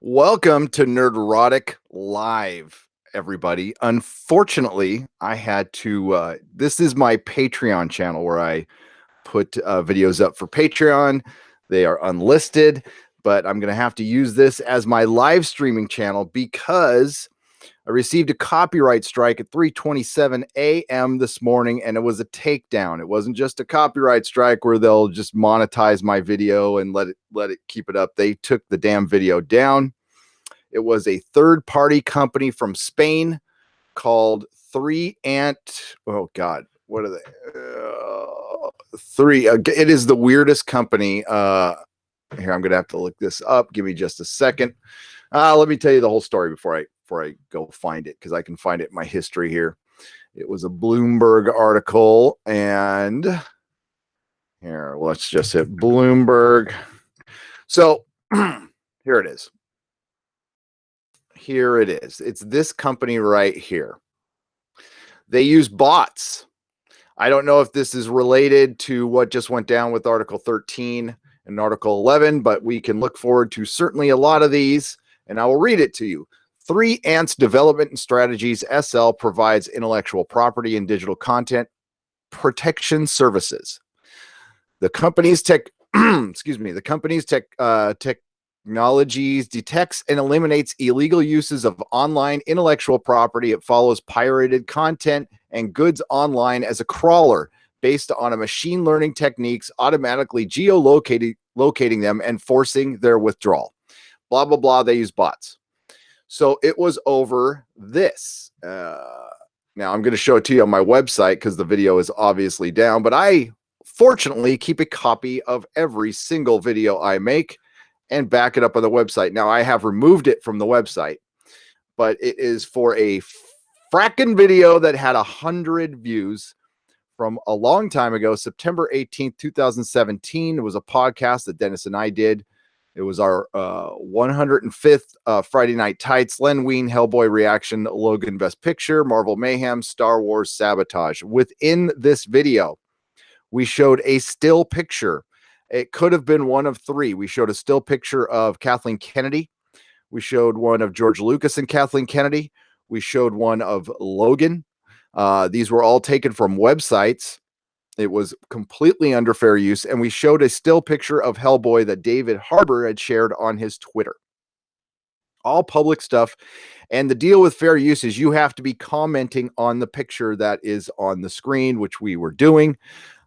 Welcome to Nerdrotic Live, everybody. Unfortunately, I had to. This is my Patreon channel where I put videos up for Patreon. They are unlisted, but I'm going to have to use this as my live streaming channel because I received a copyright strike at 3:27 a.m. this morning, and it was a takedown. It wasn't just a copyright strike where they'll just monetize my video and let it keep it up. They took the damn video down. It was a third-party company from Spain called Three Ant. Oh God, what are they? Three. It is the weirdest company. Here, I'm gonna have to look this up. Give me just a second. Let me tell you the whole story before I go find it, because I can find it in my history here. It was a Bloomberg article, and here, let's just hit Bloomberg. So here it is. Here it is. It's this company right here. They use bots. I don't know if this is related to what just went down with Article 13 and Article 11, but we can look forward to certainly a lot of these, and I will read it to you. 3 Ants Development and Strategies SL provides intellectual property and digital content protection services. The company's technologies detects and eliminates illegal uses of online intellectual property. It follows pirated content and goods online as a crawler based on a machine learning techniques, automatically locating them and forcing their withdrawal. Blah, blah, blah. They use bots. So it was over this. Now I'm going to show it to you on my website because the video is obviously down, but I fortunately keep a copy of every single video I make and back it up on the website. Now I have removed it from the website, but it is for a fracking video that had 100 views from a long time ago, September 18th, 2017. It was a podcast that Dennis and I did. It was our 105th Friday Night Tights, Len Wein, Hellboy reaction, Logan Best Picture, Marvel Mayhem, Star Wars Sabotage. Within this video, we showed a still picture. It could have been one of three. We showed a still picture of Kathleen Kennedy. We showed one of George Lucas and Kathleen Kennedy. We showed one of Logan. These were all taken from websites. It was completely under fair use. And we showed a still picture of Hellboy that David Harbour had shared on his Twitter. All public stuff. And the deal with fair use is you have to be commenting on the picture that is on the screen, which we were doing.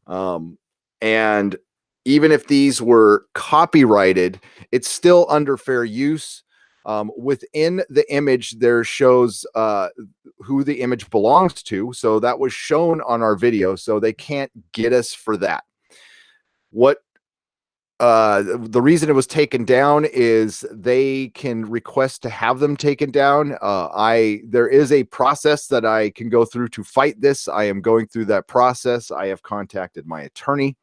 And even if these were copyrighted, it's still under fair use. Within the image, there shows who the image belongs to. So that was shown on our video. So they can't get us for that. What the reason it was taken down is they can request to have them taken down. There is a process that I can go through to fight this. I am going through that process. I have contacted my attorney.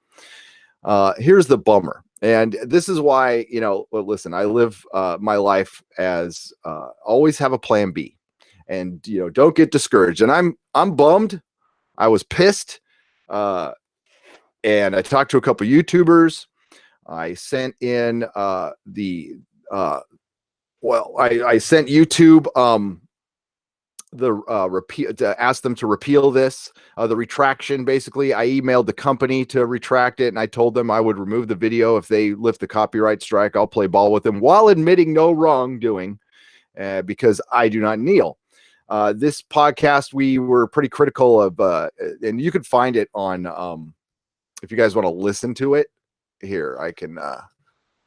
Here's the bummer. And this is why, listen, I live my life as always have a plan B, and, don't get discouraged. And I'm bummed. I was pissed. And I talked to a couple YouTubers. I sent in I sent YouTube repeal to ask them to repeal this, the retraction. Basically, I emailed the company to retract it, and I told them I would remove the video if they lift the copyright strike. I'll play ball with them while admitting no wrongdoing, because I do not kneel. This podcast, we were pretty critical of, and you can find it on, if you guys want to listen to it. Here, I can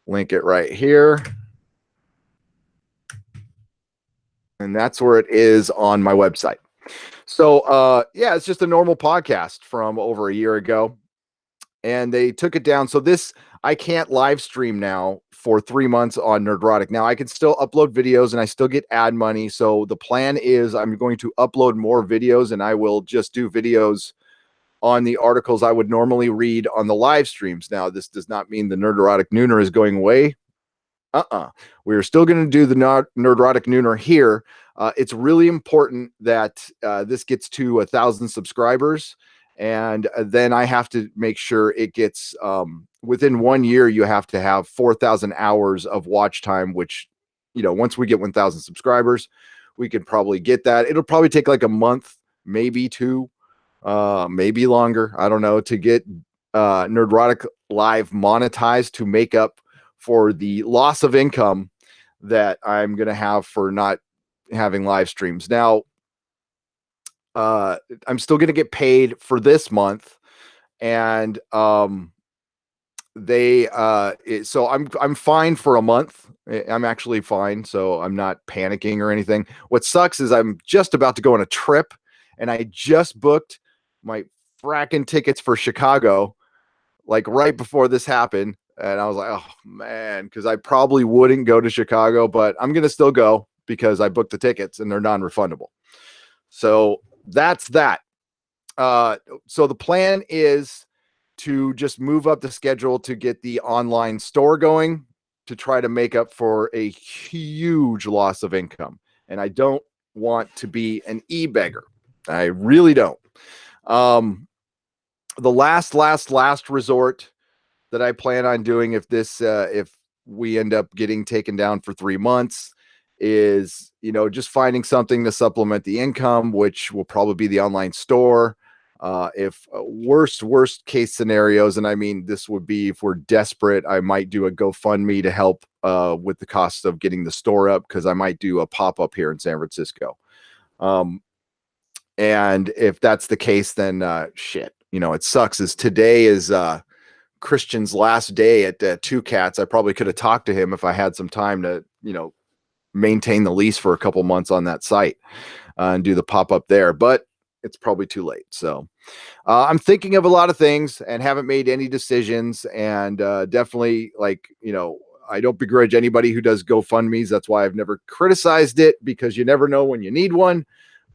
link it right here. And that's where it is on my website. So, yeah, it's just a normal podcast from over a year ago. And they took it down. So this, I can't live stream now for 3 months on Nerdrotic. Now I can still upload videos and I still get ad money. So the plan is I'm going to upload more videos, and I will just do videos on the articles I would normally read on the live streams. Now, this does not mean the Nerdrotic Nooner is going away. We're still going to do the Nerdrotic Nooner here. It's really important that this gets to 1,000 subscribers. And then I have to make sure it gets, within 1 year, you have to have 4,000 hours of watch time, which, once we get 1,000 subscribers, we could probably get that. It'll probably take like a month, maybe two, maybe longer. I don't know, to get Nerdrotic Live monetized to make up for the loss of income that I'm going to have for not having live streams. Now, I'm still going to get paid for this month, and so I'm fine for a month. I'm actually fine, so I'm not panicking or anything. What sucks is I'm just about to go on a trip, and I just booked my fracking tickets for Chicago like right before this happened, and I was like, oh man, because I probably wouldn't go to Chicago, but I'm gonna still go because I booked the tickets and they're non-refundable. So that's that. So the plan is to just move up the schedule to get the online store going to try to make up for a huge loss of income. And I don't want to be an e-beggar. I really don't. The last resort that I plan on doing if we end up getting taken down for 3 months is, just finding something to supplement the income, which will probably be the online store. If worst case scenarios, and I mean, this would be if we're desperate, I might do a GoFundMe to help with the cost of getting the store up, because I might do a pop-up here in San Francisco. And if that's the case, then shit, it sucks. Today is Christian's last day at Two Cats. I probably could have talked to him if I had some time to, maintain the lease for a couple months on that site and do the pop-up there, but it's probably too late. So I'm thinking of a lot of things and haven't made any decisions. And definitely, I don't begrudge anybody who does GoFundMes. That's why I've never criticized it, because you never know when you need one.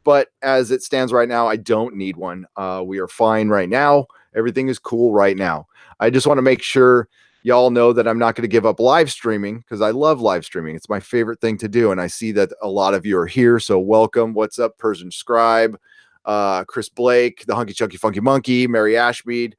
But as it stands right now, I don't need one. We are fine right now. Everything is cool right now. I just want to make sure y'all know that I'm not going to give up live streaming, because I love live streaming. It's my favorite thing to do. And I see that a lot of you are here. So welcome. What's up, Persian Scribe, Chris Blake, the Hunky Chunky Funky Monkey, Mary Ashmead,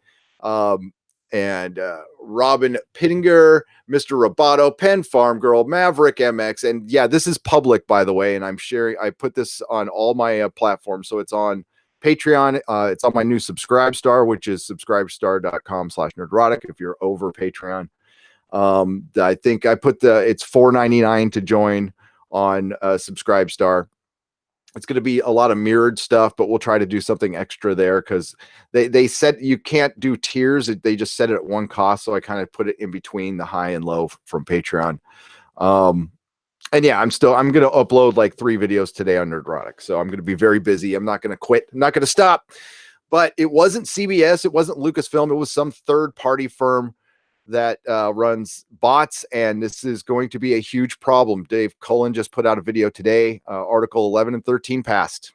and Robin Pittinger, Mr. Roboto, Pen Farm Girl, Maverick MX. And yeah, this is public, by the way. And I'm sharing, I put this on all my platforms. So it's on Patreon. It's on my new Subscribestar, which is subscribestar.com/nerdrotic if you're over Patreon. I think I put it's $4.99 to join on Subscribestar. It's going to be a lot of mirrored stuff, but we'll try to do something extra there, because they said you can't do tiers. They just set it at one cost. So I kind of put it in between the high and low from Patreon. And yeah, I'm going to upload like 3 videos today on Nerdrotic. So I'm going to be very busy. I'm not going to quit. I'm not going to stop. But it wasn't CBS. It wasn't Lucasfilm. It was some third-party firm that runs bots, and this is going to be a huge problem. Dave Cullen just put out a video today. Article 11 and 13 passed.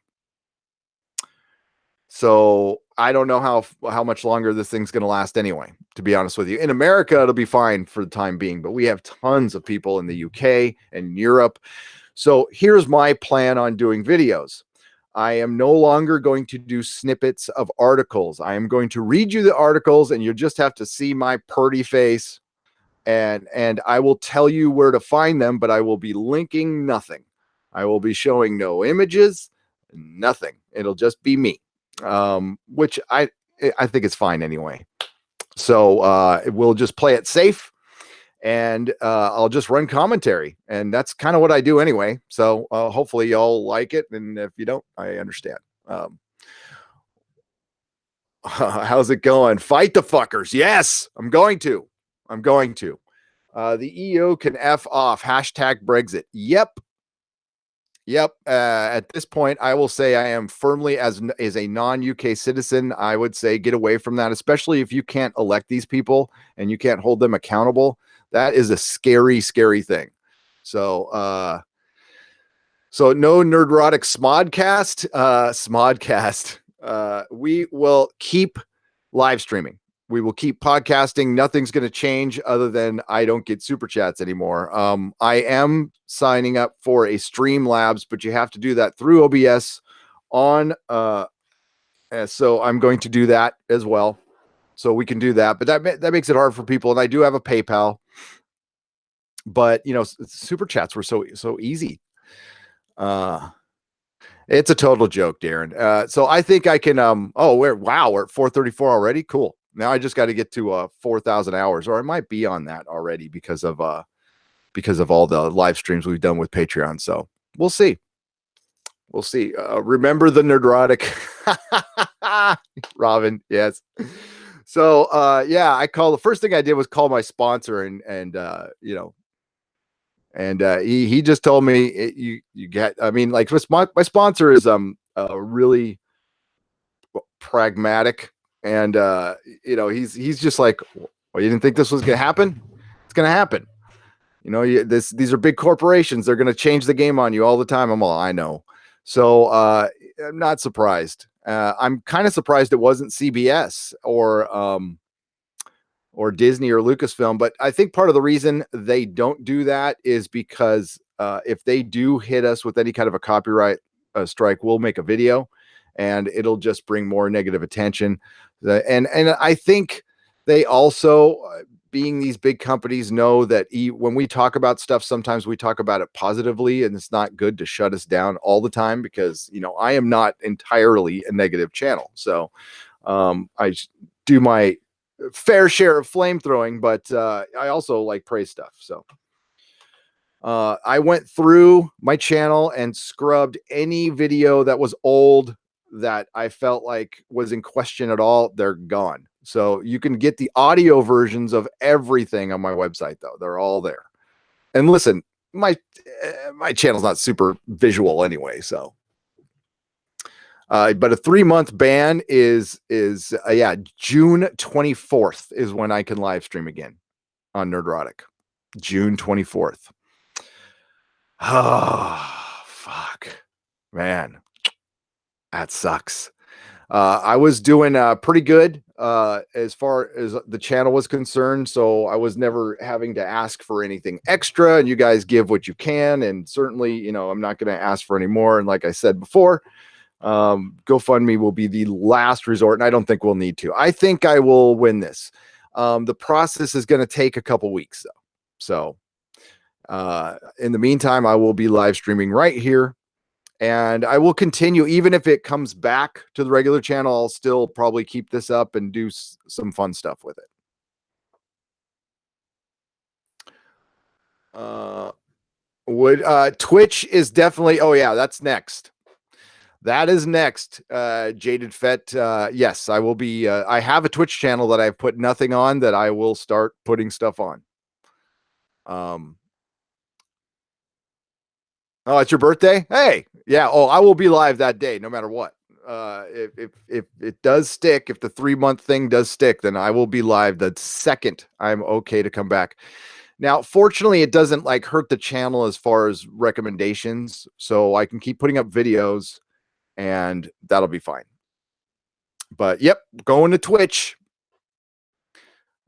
So I don't know how much longer this thing's going to last anyway, to be honest with you. In America, it'll be fine for the time being, but we have tons of people in the UK and Europe. So here's my plan on doing videos. I am no longer going to do snippets of articles. I am going to read you the articles, and you just have to see my purty face, and I will tell you where to find them, but I will be linking nothing. I will be showing no images, nothing. It'll just be me. Which I think it's fine anyway. So we'll just play it safe, and I'll just run commentary, and that's kind of what I do anyway. So hopefully y'all like it, and if you don't, I understand. How's it going? Fight the fuckers. Yes, I'm going to. The EO can F off. Hashtag Brexit. Yep. At this point, I will say I am firmly, as a non-UK citizen, I would say get away from that, especially if you can't elect these people and you can't hold them accountable. That is a scary, scary thing. So no Nerdrotic Smodcast. We will keep live streaming. We will keep podcasting. Nothing's going to change other than I don't get super chats anymore. I am signing up for a Streamlabs, but you have to do that through OBS on. So I'm going to do that as well. So we can do that, but that makes it hard for people. And I do have a PayPal, but super chats were so easy. It's a total joke, Darren. So I think I can we're at 434 already. Cool. Now I just got to get to 4,000 hours, or I might be on that already because of all the live streams we've done with Patreon. So we'll see. We'll see. Remember the Nerdrotic. Robin, yes. So the first thing I did was call my sponsor and he just told me you get, I mean, like my sponsor is really pragmatic, and he's just like, well, you didn't think this was gonna happen? It's gonna happen. These are big corporations. They're gonna change the game on you all the time. I'm all, I know. So I'm not surprised. I'm kind of surprised it wasn't CBS or Disney or Lucasfilm, but I think part of the reason they don't do that is because if they do hit us with any kind of a copyright strike, we'll make a video and it'll just bring more negative attention. And I think they also, being these big companies, know that when we talk about stuff, sometimes we talk about it positively, and it's not good to shut us down all the time because, I am not entirely a negative channel. So I do my fair share of flame throwing, but I also like praise stuff. So I went through my channel and scrubbed any video that was old that I felt like was in question at all. They're gone. So you can get the audio versions of everything on my website, though. They're all there. And listen, my channel's not super visual anyway, so. But a 3-month ban is June 24th is when I can live stream again on Nerdrotic. June 24th. Oh, fuck, man, that sucks. I was doing pretty good as far as the channel was concerned, so I was never having to ask for anything extra, and you guys give what you can, and certainly, I'm not going to ask for any more. And like I said before, GoFundMe will be the last resort, and I don't think we'll need to. I think I will win this. The process is going to take a couple weeks, though. So in the meantime, I will be live streaming right here, and I will continue. Even if it comes back to the regular channel, I'll still probably keep this up and do some fun stuff with it. Twitch is definitely, oh yeah, that's next. That is next. Jaded Fett. Yes, I will be. I have a Twitch channel that I've put nothing on that I will start putting stuff on. Oh, it's your birthday? Hey, yeah. Oh, I will be live that day, no matter what. If it does stick, if the 3-month thing does stick, then I will be live the second I'm okay to come back. Now, fortunately, it doesn't like hurt the channel as far as recommendations, so I can keep putting up videos, and that'll be fine. But yep, going to Twitch.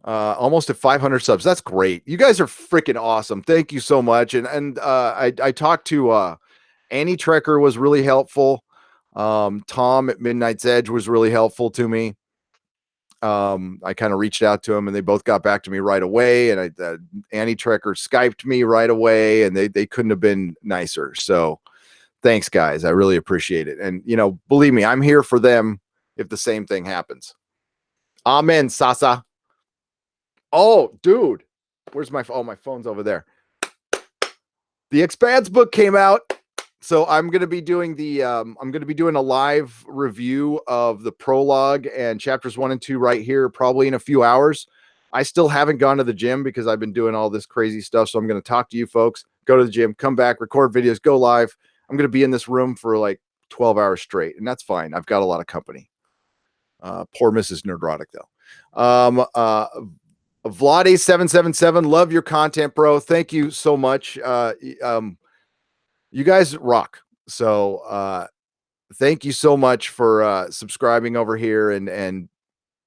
Almost at 500 subs. That's great. You guys are freaking awesome. Thank you so much. And I talked to Annie Trekker was really helpful. Tom at Midnight's Edge was really helpful to me. I kind of reached out to him, and they both got back to me right away. And Annie Trekker Skyped me right away, and they couldn't have been nicer. So thanks, guys. I really appreciate it. And believe me, I'm here for them if the same thing happens. Amen, Sasa. Oh, dude, where's my phone? Oh, my phone's over there. The Expanse book came out, so I'm going to be doing a live review of the prologue and chapters 1 and 2 right here, probably in a few hours. I still haven't gone to the gym because I've been doing all this crazy stuff. So I'm going to talk to you folks, go to the gym, come back, record videos, go live. I'm going to be in this room for like 12 hours straight, and that's fine. I've got a lot of company. Poor Mrs. Nerdrotic, though. Vlade777, love your content, bro. Thank you so much. You guys rock. So thank you so much for subscribing over here and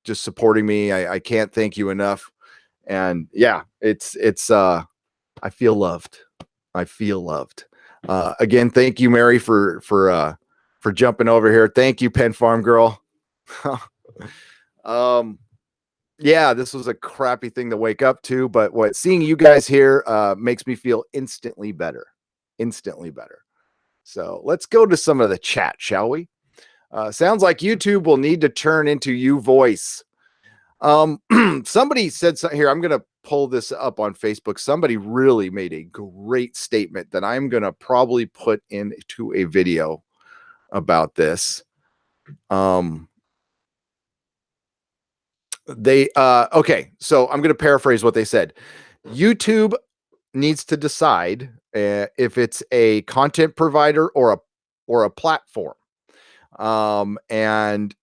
just supporting me. I can't thank you enough. And yeah, it's I feel loved. I feel loved. Again, thank you, Mary, for jumping over here. Thank you, Penn Farm Girl. Yeah, this was a crappy thing to wake up to, but what seeing you guys here makes me feel instantly better. Instantly better. So let's go to some of the chat, shall we? Sounds like YouTube will need to turn into you voice. Somebody said so, here. I'm going to pull this up on Facebook. Somebody really made a great statement that I'm going to probably put into a video about this. Um, okay, so I'm going to paraphrase what they said. YouTube needs to decide if it's a content provider or a platform. And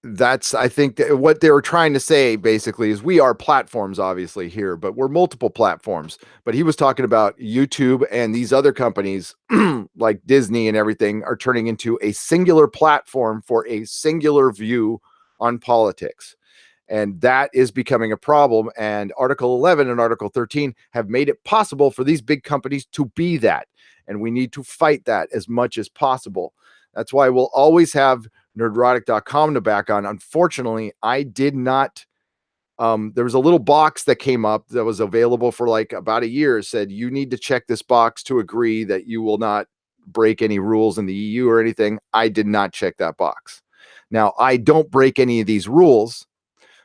that's I think that what they were trying to say basically is we are platforms obviously here, but we're multiple platforms. But he was talking about YouTube and these other companies like Disney and everything are turning into a singular platform for a singular view on politics. And that is becoming a problem. And Article 11 and Article 13 have made it possible for these big companies to be that. And we need to fight that as much as possible. That's why we'll always have nerdrotic.com to back on. Unfortunately, I did not. There was a little box that came up that was available for like about a year. It said, you need to check this box to agree that you will not break any rules in the EU or anything. I did not check that box. Now, I don't break any of these rules,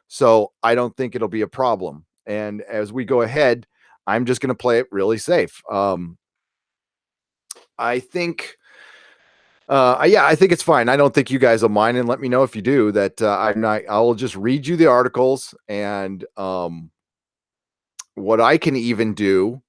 so I don't think it'll be a problem. And as we go ahead, I'm just going to play it really safe. I think yeah, I think it's fine. I don't think you guys will mind, and let me know if you do. That I'm not. I'll just read you the articles, and what I can even do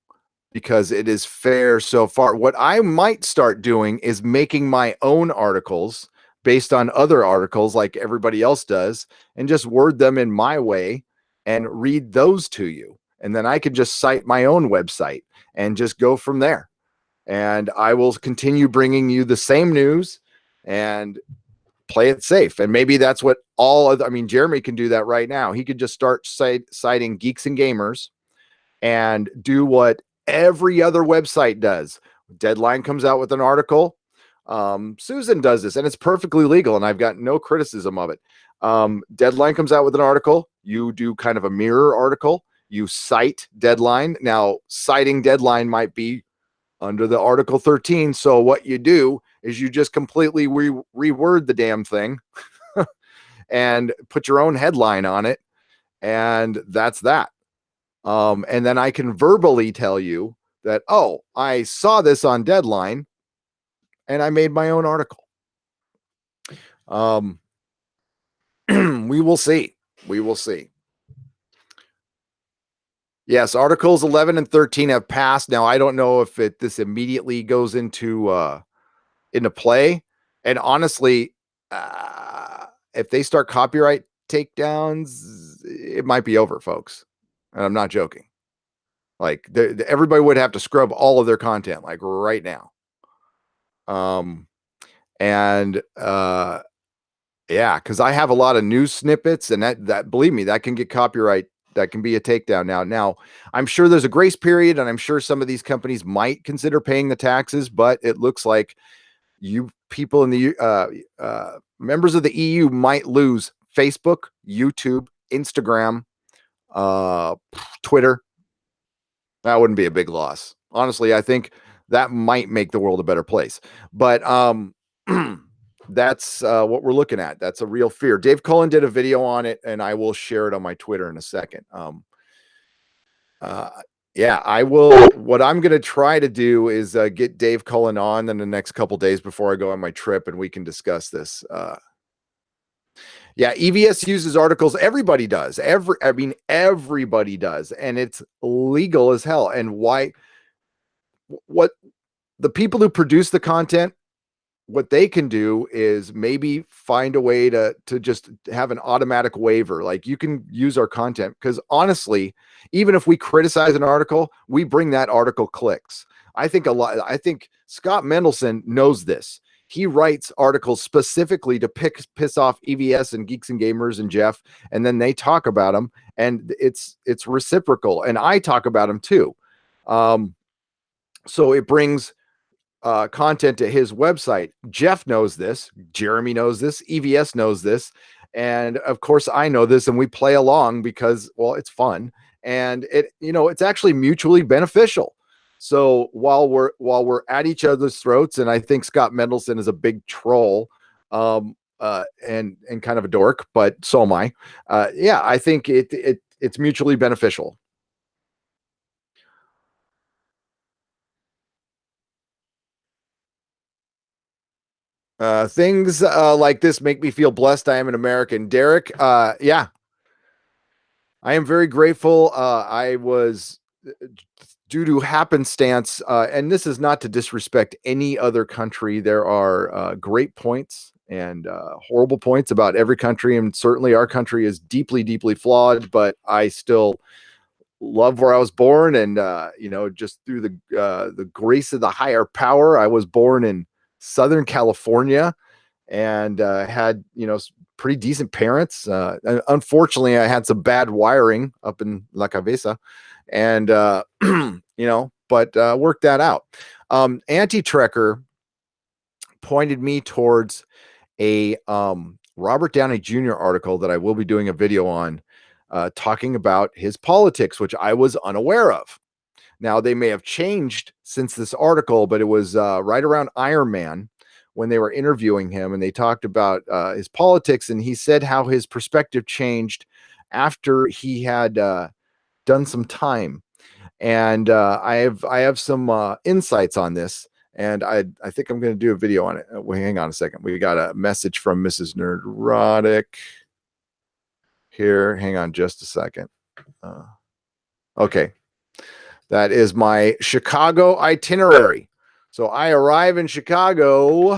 because it is fair so far. What I might start doing is making my own articles based on other articles, like everybody else does, and just word them in my way and read those to you, and then I can just cite my own website and just go from there. And I will continue bringing you the same news and play it safe. And maybe that's what all other, I mean, Jeremy can do that right now. He could just start citing Geeks and Gamers and do what every other website does. Deadline comes out with an article. Susan does this and it's perfectly legal and I've got no criticism of it. Deadline comes out with an article. You do kind of a mirror article. You cite Deadline. Now, citing Deadline might be under the Article 13. So what you do is you just completely reword the damn thing and put your own headline on it. And that's that. And then I can verbally tell you that, oh, I saw this on Deadline and I made my own article. We will see. We will see. Yes, Articles 11 and 13 have passed. Now, I don't know if this immediately goes into play. And honestly, if they start copyright takedowns, it might be over, folks. And I'm not joking. Like everybody would have to scrub all of their content like right now. Yeah, because I have a lot of news snippets, and that believe me, that can get copyright. That can be a takedown now. Now, I'm sure there's a grace period, and I'm sure some of these companies might consider paying the taxes, but it looks like you people in the members of the EU might lose Facebook, YouTube, Instagram, Twitter. That wouldn't be a big loss. Honestly, I think that might make the world a better place. But that's what we're looking at. That's a real fear. Dave Cullen did a video on it, and I will share it on my Twitter in a second. Yeah, I will. What I'm going to try to do is get Dave Cullen on in the next couple days before I go on my trip, and we can discuss this. Yeah, EVS uses articles. Everybody does. Everybody does, and it's legal as hell. And why? What the people who produce the content, what they can do is maybe find a way to just have an automatic waiver. Like you can use our content because honestly, even if we criticize an article, we bring that article clicks. I think Scott Mendelson knows this. He writes articles specifically to piss off EVS and Geeks and Gamers and Jeff, and then they talk about them, and it's reciprocal. And I talk about them too. So it brings content to his website. Jeff knows this. Jeremy knows this. EVS knows this. And of course, I know this, and we play along because, well, it's fun, and it's actually mutually beneficial. So while we're at each other's throats, and I think Scott Mendelson is a big troll, and kind of a dork, but so am I. Yeah, I think it's mutually beneficial. Things like this make me feel blessed. I am an American. Derek, yeah, I am very grateful. I was due to happenstance, and this is not to disrespect any other country. There are great points and horrible points about every country, and certainly our country is deeply, deeply flawed. But I still love where I was born, and just through the grace of the higher power, I was born in Southern California and had pretty decent parents. Unfortunately, I had some bad wiring up in La Cabeza, and but worked that out. Anti-Trekker pointed me towards a Robert Downey Jr. article that I will be doing a video on, talking about his politics, which I was unaware of. Now, they may have changed since this article, but it was right around Iron Man when they were interviewing him, and they talked about his politics, and he said how his perspective changed after he had done some time. And I have some insights on this, and I think I'm going to do a video on it. Wait, hang on a second. We got a message from Mrs. Nerdrotic here. Hang on just a second. Okay. That is my Chicago itinerary. So I arrive in Chicago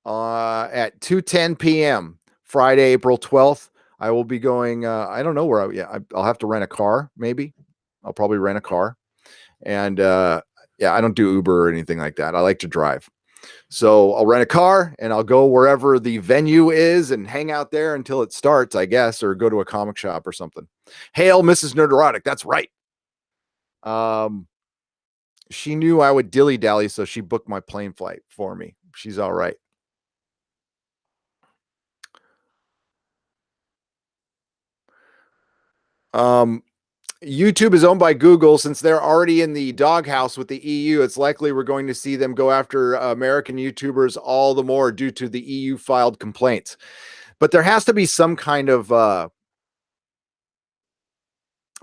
at 2:10 p.m. Friday, April 12th. I will be going. I don't know where. I'll have to rent a car. Maybe I'll probably rent a car. And yeah, I don't do Uber or anything like that. I like to drive. So I'll rent a car and I'll go wherever the venue is and hang out there until it starts, I guess, or go to a comic shop or something. Hail, Mrs. Nerderotic. That's right. Um, she knew I would dilly dally, so she booked my plane flight for me. She's all right. Um, YouTube is owned by Google. Since they're already in the doghouse with the EU, it's likely we're going to see them go after American YouTubers all the more due to the EU filed complaints. But there has to be some kind of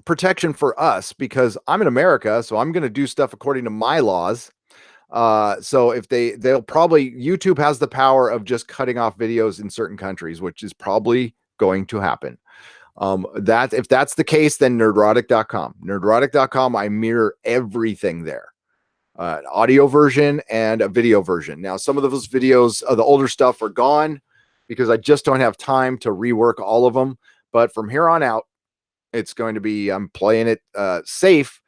protection for us because I'm in America, so I'm going to do stuff according to my laws. So if they'll probably, YouTube has the power of just cutting off videos in certain countries, which is probably going to happen. That if that's the case, then nerdrotic.com, I mirror everything there. An audio version and a video version. Now, some of those videos, the older stuff, are gone because I just don't have time to rework all of them. But from here on out, it's going to be, I'm playing it safe,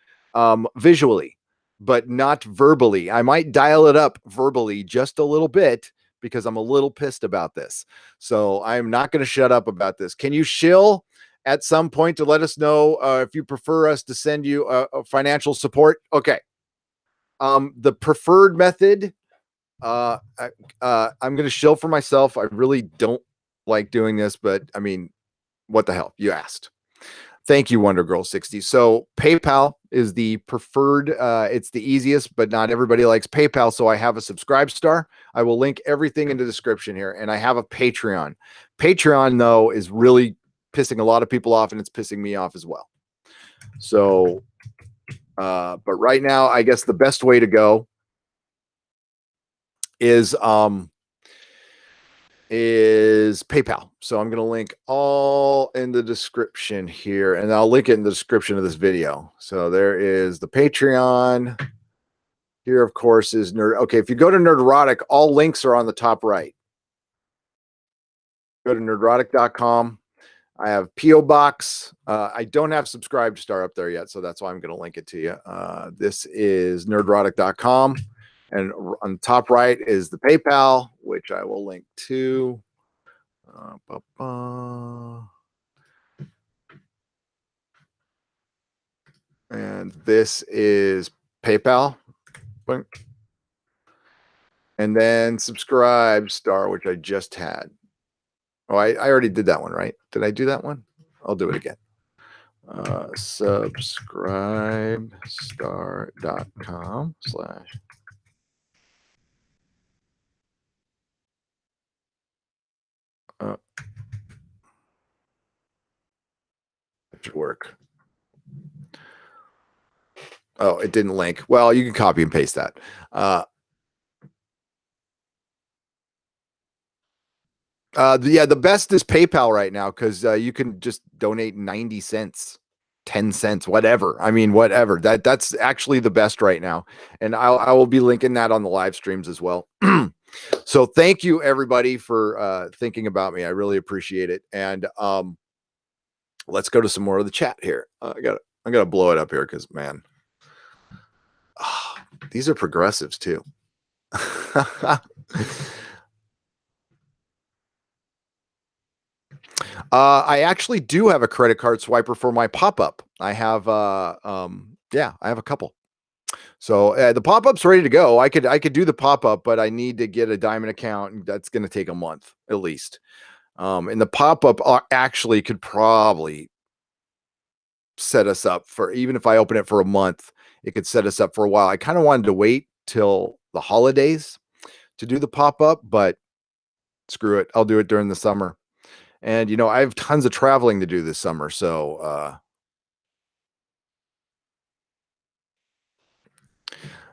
visually, but not verbally. I might dial it up verbally just a little bit because I'm a little pissed about this. So I'm not going to shut up about this. Can you shill at some point to let us know if you prefer us to send you a financial support? Okay. The preferred method, uh, I'm going to shill for myself. I really don't like doing this, but I mean, what the hell? You asked. Thank you, Wonder Girl 60. So PayPal is the preferred. It's the easiest, but not everybody likes PayPal. So I have a subscribe star. I will link everything in the description here. And I have a Patreon. Patreon, though, is really pissing a lot of people off, and it's pissing me off as well. So, but right now, I guess the best way to go is PayPal. So I'm going to link all in the description here, and I'll link it in the description of this video. So there is the Patreon. Here, of course, is Nerd. Okay, if you go to Nerdrotic, all links are on the top right. Go to nerdrotic.com. I have P.O. Box. I don't have Subscribe Star up there yet, so that's why I'm going to link it to you. This is nerdrotic.com. And on the top right is the PayPal, which I will link to. And this is PayPal. And then Subscribe Star, which I just had. Oh, I already did that one, right? Did I do that one? I'll do it again. Subscribestar.com/ it should work. Oh, it didn't link. Well, you can copy and paste that. Yeah, the best is PayPal right now because you can just donate 90 cents, 10 cents, whatever. I mean, whatever. That's actually the best right now. And I will be linking that on the live streams as well. So thank you everybody for thinking about me. I really appreciate it. And let's go to some more of the chat here. I gotta blow it up here because man, these are progressives too. I actually do have a credit card swiper for my pop-up. I have yeah, I have a couple. So the pop-up's ready to go. I could do the pop-up, but I need to get a diamond account, and that's going to take a month at least. And the pop-up actually could probably set us up for, even if I open it for a month, it could set us up for a while. I kind of wanted to wait till the holidays to do the pop-up, but screw it. I'll do it during the summer. And I have tons of traveling to do this summer, so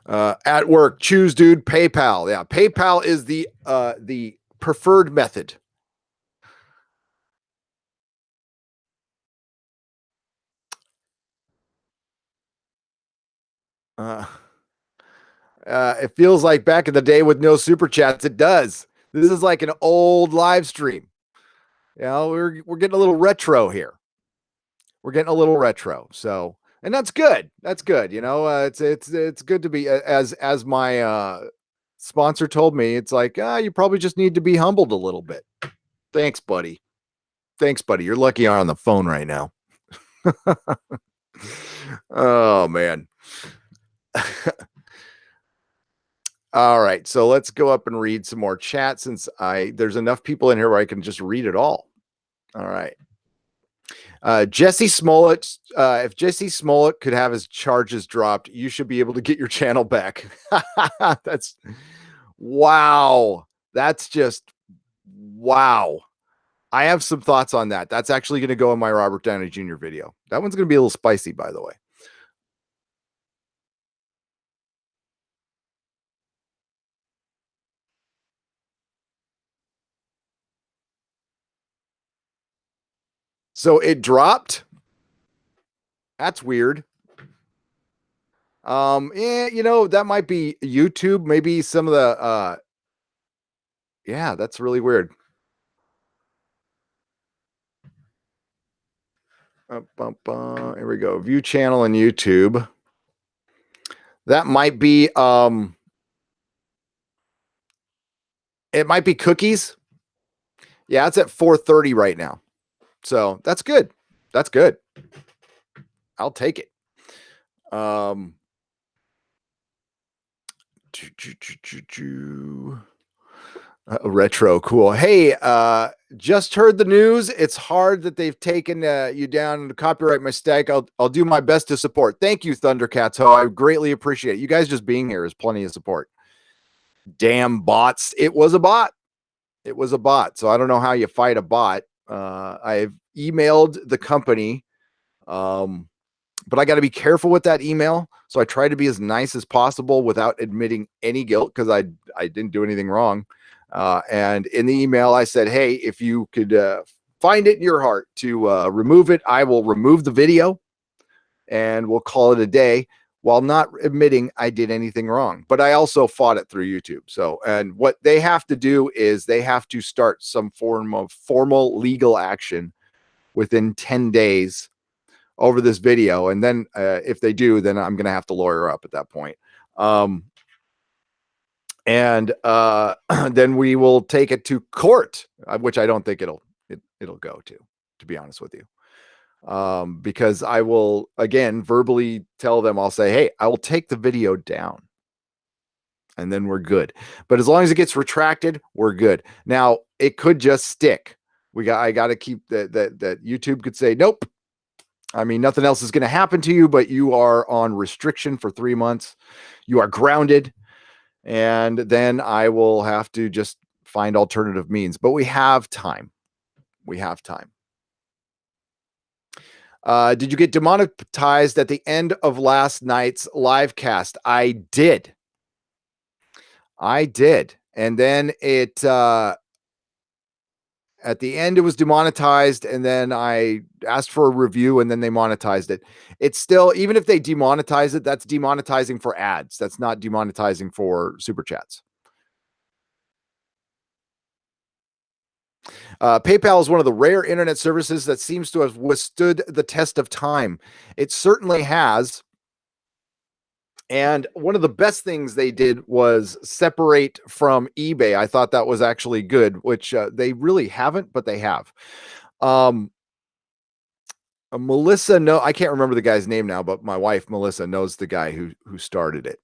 at work, choose dude, PayPal. Yeah, PayPal is the preferred method. Uh, it feels like back in the day with no super chats. It does. This is like an old live stream. We're getting a little retro here. We're getting a little retro. So, and that's good. That's good. It's good to be, as my sponsor told me. It's like you probably just need to be humbled a little bit. Thanks, buddy. Thanks, buddy. You're lucky you're on the phone right now. Oh man. All right, so let's go up and read some more chat since there's enough people in here where I can just read it all. All right. Jesse Smollett, if Jesse Smollett could have his charges dropped, you should be able to get your channel back. That's wow. That's just wow. I have some thoughts on that. That's actually going to go in my Robert Downey Jr. video. That one's going to be a little spicy, by the way. So it dropped. That's weird. That might be YouTube. Maybe some of the yeah, that's really weird. Here we go. View channel on YouTube. That might be it might be cookies. Yeah, it's at 4:30 right now. So that's good. That's good. I'll take it. Retro, cool. Hey, just heard the news. It's hard that they've taken you down to copyright mistake. I'll do my best to support. Thank you, Thundercats. I greatly appreciate it. You guys just being here is plenty of support. Damn bots! It was a bot. It was a bot. So I don't know how you fight a bot. I've emailed the company, but I got to be careful with that email. So I try to be as nice as possible without admitting any guilt because I didn't do anything wrong. And in the email, I said, hey, if you could find it in your heart to remove it, I will remove the video and we'll call it a day, while not admitting I did anything wrong. But I also fought it through YouTube. So, and what they have to do is they have to start some form of formal legal action within 10 days over this video. And then if they do, then I'm going to have to lawyer up at that point. And then we will take it to court, which I don't think it'll go to be honest with you. Because I will again verbally tell them, I'll say, hey, I will take the video down and then we're good. But as long as it gets retracted, we're good. Now it could just stick I got to keep that YouTube could say, nope. I mean, nothing else is going to happen to you, but you are on restriction for 3 months. You are grounded. And then I will have to just find alternative means, but we have time. We have time. Did you get demonetized at the end of last night's live cast? I did. And then at the end, it was demonetized, and then I asked for a review, and then they monetized it. It's still, even if they demonetize it, that's demonetizing for ads. That's not demonetizing for super chats. PayPal is one of the rare internet services that seems to have withstood the test of time. It certainly has. And one of the best things they did was separate from eBay. I thought that was actually good, which they really haven't, but they have. Melissa, no, I can't remember the guy's name now, but my wife, Melissa, knows the guy who started it.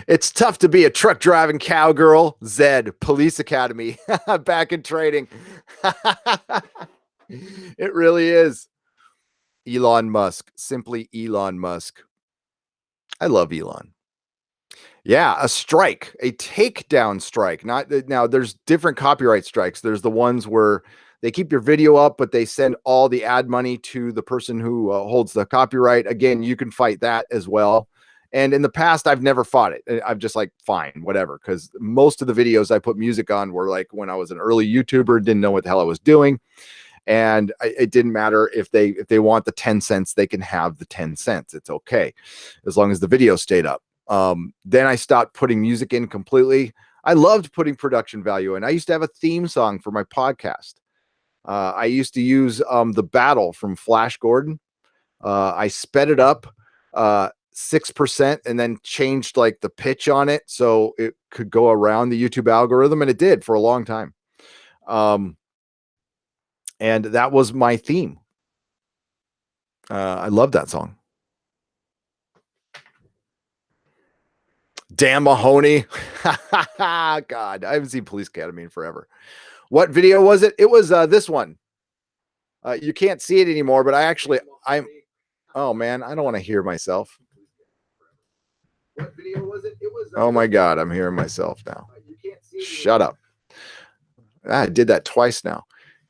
It's tough to be a truck driving cowgirl. Zed, Police Academy, back in training. It really is. Elon Musk, simply Elon Musk. I love Elon. Yeah, a strike, a takedown strike. Not now. There's different copyright strikes. There's the ones where they keep your video up, but they send all the ad money to the person who holds the copyright. Again, you can fight that as well. And in the past, I've never fought it. I'm just like, fine, whatever. Because most of the videos I put music on were like when I was an early YouTuber, didn't know what the hell I was doing. And it didn't matter if they want the 10 cents, they can have the 10 cents. It's okay. As long as the video stayed up. Then I stopped putting music in completely. I loved putting production value in. I used to have a theme song for my podcast. I used to use The Battle from Flash Gordon. I sped it up 6% and then changed like the pitch on it so it could go around the YouTube algorithm, and it did for a long time. And that was my theme. I love that song. Damn Mahoney. God, I haven't seen Police Academy in forever. What video was it? It was this one. You can't see it anymore, but oh man, I don't want to hear myself. What video was it? It was oh my God, I'm hearing myself now. Shut up. I did that twice now.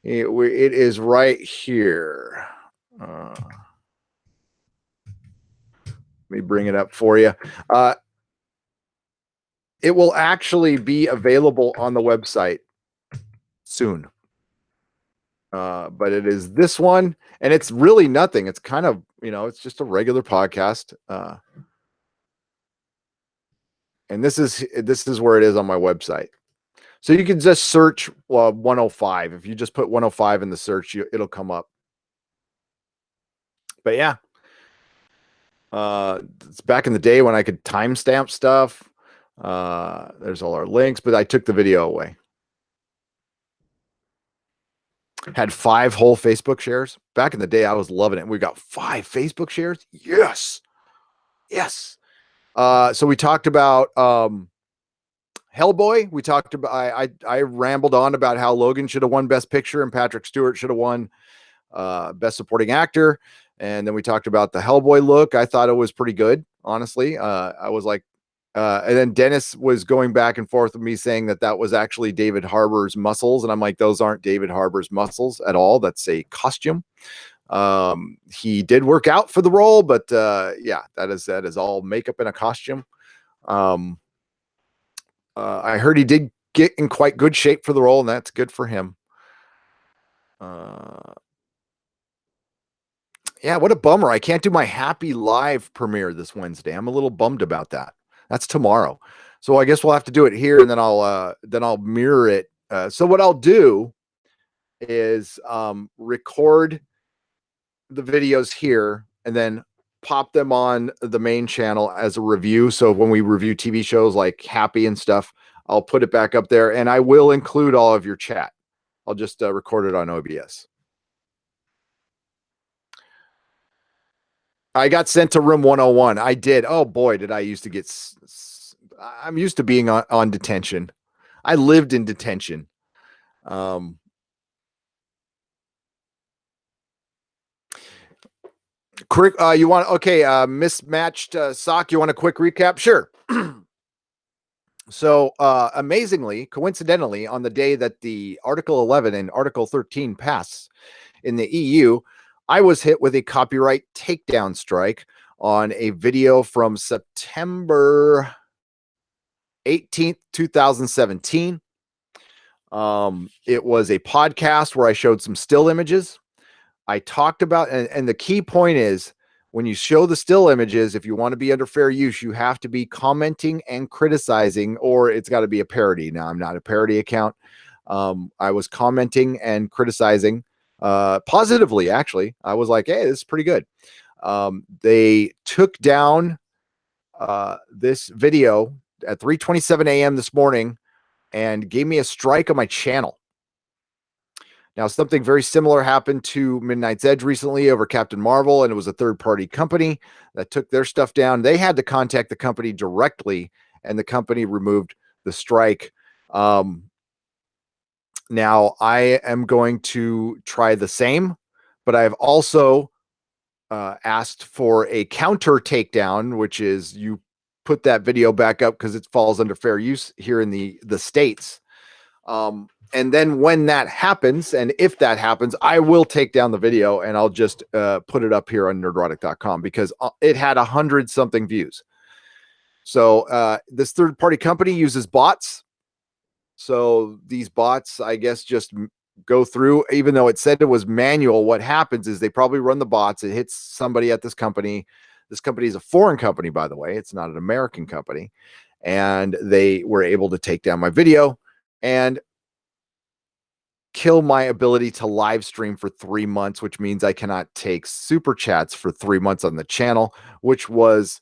It is right here. Let me bring it up for you. It will actually be available on the website soon. But it is this one, and it's really nothing. It's kind of, it's just a regular podcast. And this is where it is on my website. So you can just search 105. If you just put 105 in the search, it'll come up. But yeah, it's back in the day when I could timestamp stuff. There's all our links, but I took the video away. Had 5 whole Facebook shares. Back in the day, I was loving it. We got 5 Facebook shares. Yes. So we talked about Hellboy. We talked about I rambled on about how Logan should have won Best Picture and Patrick Stewart should have won Best Supporting Actor. And then we talked about the Hellboy look. I thought it was pretty good, honestly. I was like, and then Dennis was going back and forth with me saying that was actually David Harbour's muscles. And I'm like, those aren't David Harbour's muscles at all. That's a costume. He did work out for the role, but yeah, that is all makeup and a costume. I heard he did get in quite good shape for the role, and that's good for him. Yeah, what a bummer. I can't do my Happy Live premiere this Wednesday. I'm a little bummed about that. That's tomorrow. So I guess we'll have to do it here, and then I'll mirror it. So what I'll do is record the videos here and then pop them on the main channel as a review. So when we review TV shows like Happy and stuff, I'll put it back up there, and I will include all of your chat. I'll just record it on OBS. I got sent to room 101. I did. Oh boy, did I used to get. I'm used to being on detention. I lived in detention. Um, quick, you want okay? Mismatched sock. You want a quick recap? Sure. So, amazingly, coincidentally, on the day that the Article 11 and Article 13 pass in the EU, I was hit with a copyright takedown strike on a video from September 18th, 2017. It was a podcast where I showed some still images. I talked about, and the key point is when you show the still images, if you want to be under fair use, you have to be commenting and criticizing, or it's got to be a parody. Now, I'm not a parody account. I was commenting and criticizing positively, actually. I was like, hey, this is pretty good. They took down this video at 3:27 a.m. this morning and gave me a strike on my channel. Now, something very similar happened to Midnight's Edge recently over Captain Marvel, and it was a third-party company that took their stuff down. They had to contact the company directly, and the company removed the strike. Now, I am going to try the same, but I've also asked for a counter takedown, which is you put that video back up because it falls under fair use here in the States. And then when that happens, and if that happens, I will take down the video and I'll just put it up here on nerdrotic.com because it had 100-something views. So this third-party company uses bots. So these bots, I guess, just go through, even though it said it was manual. What happens is they probably run the bots. It hits somebody at this company. This company is a foreign company, by the way. It's not an American company. And they were able to take down my video and kill my ability to live stream for 3 months, which means I cannot take super chats for 3 months on the channel, which was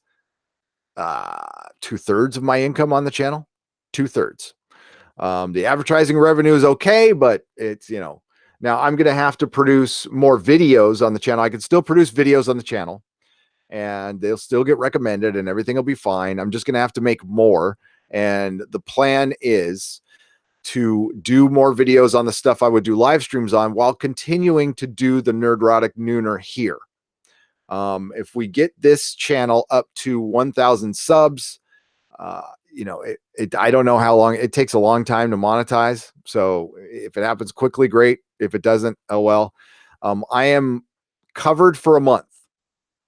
2/3 of my income on the channel. 2/3. The advertising revenue is okay, but it's, now I'm going to have to produce more videos on the channel. I can still produce videos on the channel and they'll still get recommended and everything will be fine. I'm just going to have to make more. And the plan is to do more videos on the stuff I would do live streams on while continuing to do the Nerdrotic Nooner here. If we get this channel up to 1,000 subs, I don't know how long it takes. A long time to monetize. So if it happens quickly, great. If it doesn't, oh well. I am covered for a month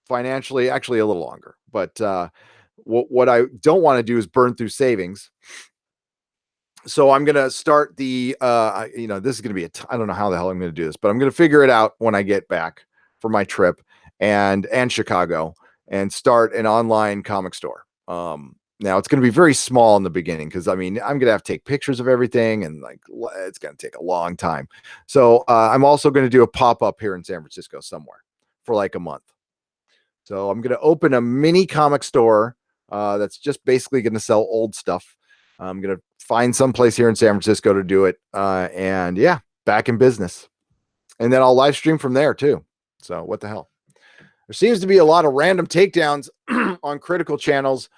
financially, actually a little longer, but what I don't want to do is burn through savings. So I'm going to start the, this is going to be I don't know how the hell I'm going to do this, but I'm going to figure it out when I get back from my trip and Chicago and start an online comic store. Now it's going to be very small in the beginning because I'm going to have to take pictures of everything and it's going to take a long time. So I'm also going to do a pop-up here in San Francisco somewhere for like a month. So I'm going to open a mini comic store that's just basically going to sell old stuff. I'm going to find some place here in San Francisco to do it. And yeah, back in business. And then I'll live stream from there too. So what the hell? There seems to be a lot of random takedowns on critical channels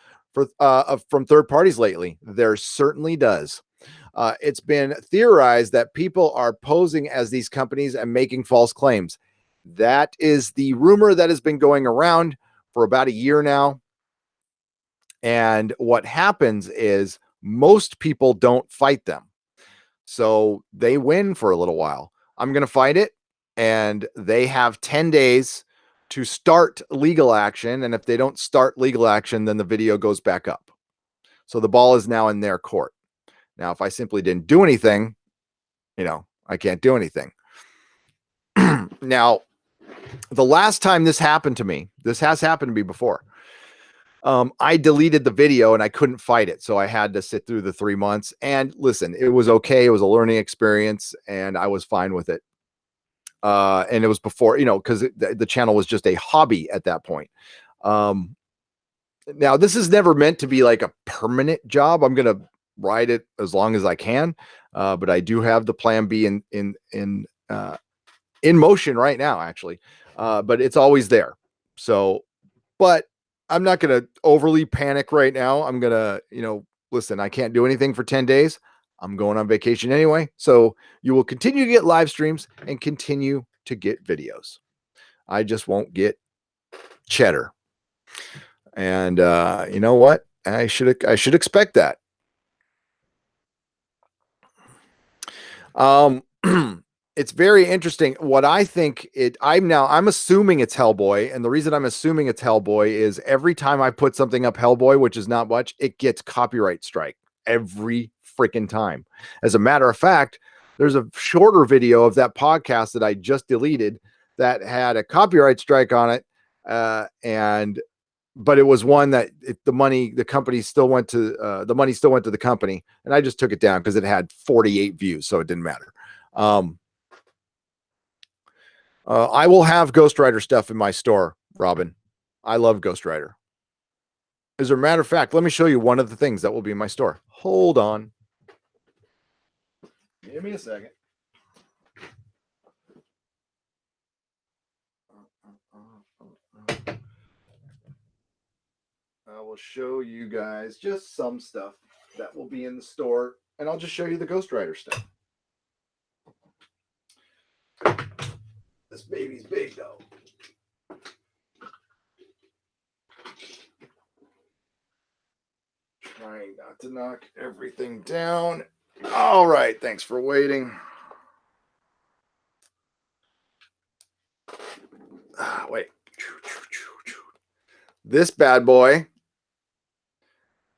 from third parties lately. There certainly does. It's been theorized that people are posing as these companies and making false claims. That is the rumor that has been going around for about a year now. And what happens is most people don't fight them. So they win for a little while. I'm going to fight it. And they have 10 days to start legal action. And if they don't start legal action, then the video goes back up. So the ball is now in their court. Now, if I simply didn't do anything, I can't do anything. Now, the last time this happened to me, this has happened to me before. I deleted the video and I couldn't fight it. So I had to sit through the 3 months and listen, it was okay. It was a learning experience and I was fine with it. And it was before, because the channel was just a hobby at that point. Now this is never meant to be like a permanent job. I'm going to ride it as long as I can. But I do have the plan B in motion right now, actually. But it's always there. So But I'm not going to overly panic right now. I'm going to, listen, I can't do anything for 10 days. I'm going on vacation anyway. So you will continue to get live streams and continue to get videos. I just won't get cheddar. And you know what? I should expect that. It's very interesting. What I think I'm assuming it's Hellboy, and the reason I'm assuming it's Hellboy is every time I put something up Hellboy, which is not much, it gets copyright strike every freaking time. As a matter of fact, there's a shorter video of that podcast that I just deleted that had a copyright strike on it, but it was one that the money still went to the company, and I just took it down because it had 48 views, so it didn't matter. I will have Ghost Rider stuff in my store, Robin. I love Ghost Rider. As a matter of fact, let me show you one of the things that will be in my store. Hold on. Give me a second. I will show you guys just some stuff that will be in the store, and I'll just show you the Ghost Rider stuff. This baby's big, though. Trying not to knock everything down. All right, thanks for waiting. Wait. This bad boy.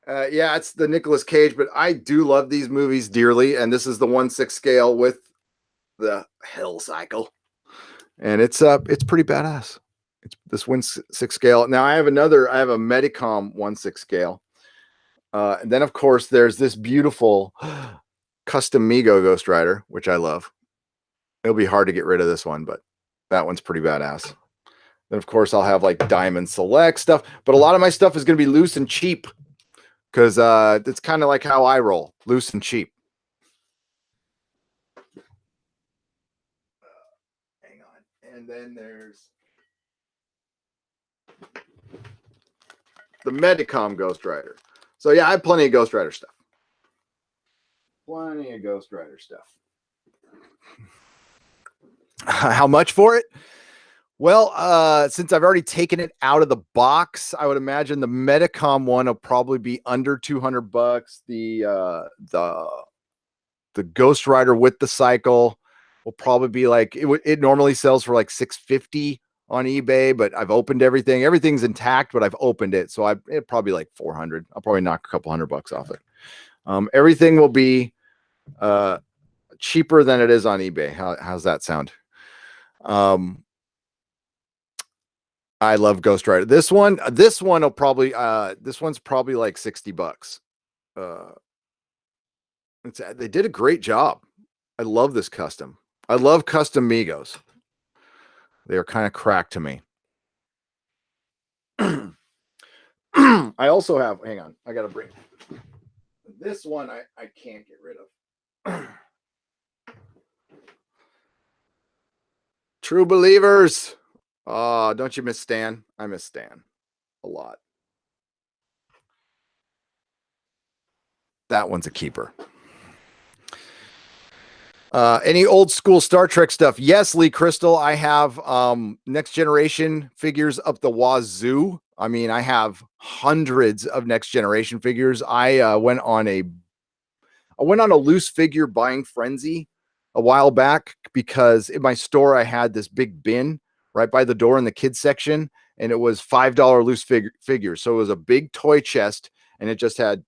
Yeah, it's the Nicolas Cage, but I do love these movies dearly, and this is the 1/6 scale with the Hell Cycle. And it's pretty badass. It's this 1/6 scale. Now I have a Medicom 1/6 scale. And then of course there's this beautiful custom Mego Ghost Rider, which I love. It'll be hard to get rid of this one, but that one's pretty badass. Then of course I'll have like Diamond Select stuff, but a lot of my stuff is going to be loose and cheap because it's kind of like how I roll, loose and cheap. And then there's the Medicom Ghost Rider. So yeah, I have plenty of Ghost Rider stuff. Plenty of Ghost Rider stuff. How much for it? Well, since I've already taken it out of the box, I would imagine the Medicom one will probably be under $200. The Ghost Rider with the cycle will probably be like it normally sells for like $650 on eBay, but I've opened everything. Everything's intact, but I've opened it, so it probably like $400. I'll probably knock a couple $100 off it. Everything will be cheaper than it is on eBay. How's that sound? I love Ghost Rider. This one will probably this one's probably like $60. They did a great job. I love this custom. I love custom Megos. They are kind of cracked to me. I also have, hang on, I got to bring this one. I can't get rid of. True Believers. Oh, don't you miss Stan? I miss Stan a lot. That one's a keeper. Any old school Star Trek stuff? Yes, Lee Crystal. I have Next Generation figures up the wazoo. I mean, I have hundreds of Next Generation figures. I went on a loose figure buying frenzy a while back because in my store I had this big bin right by the door in the kids section, and it was $5 loose figures. So it was a big toy chest, and it just had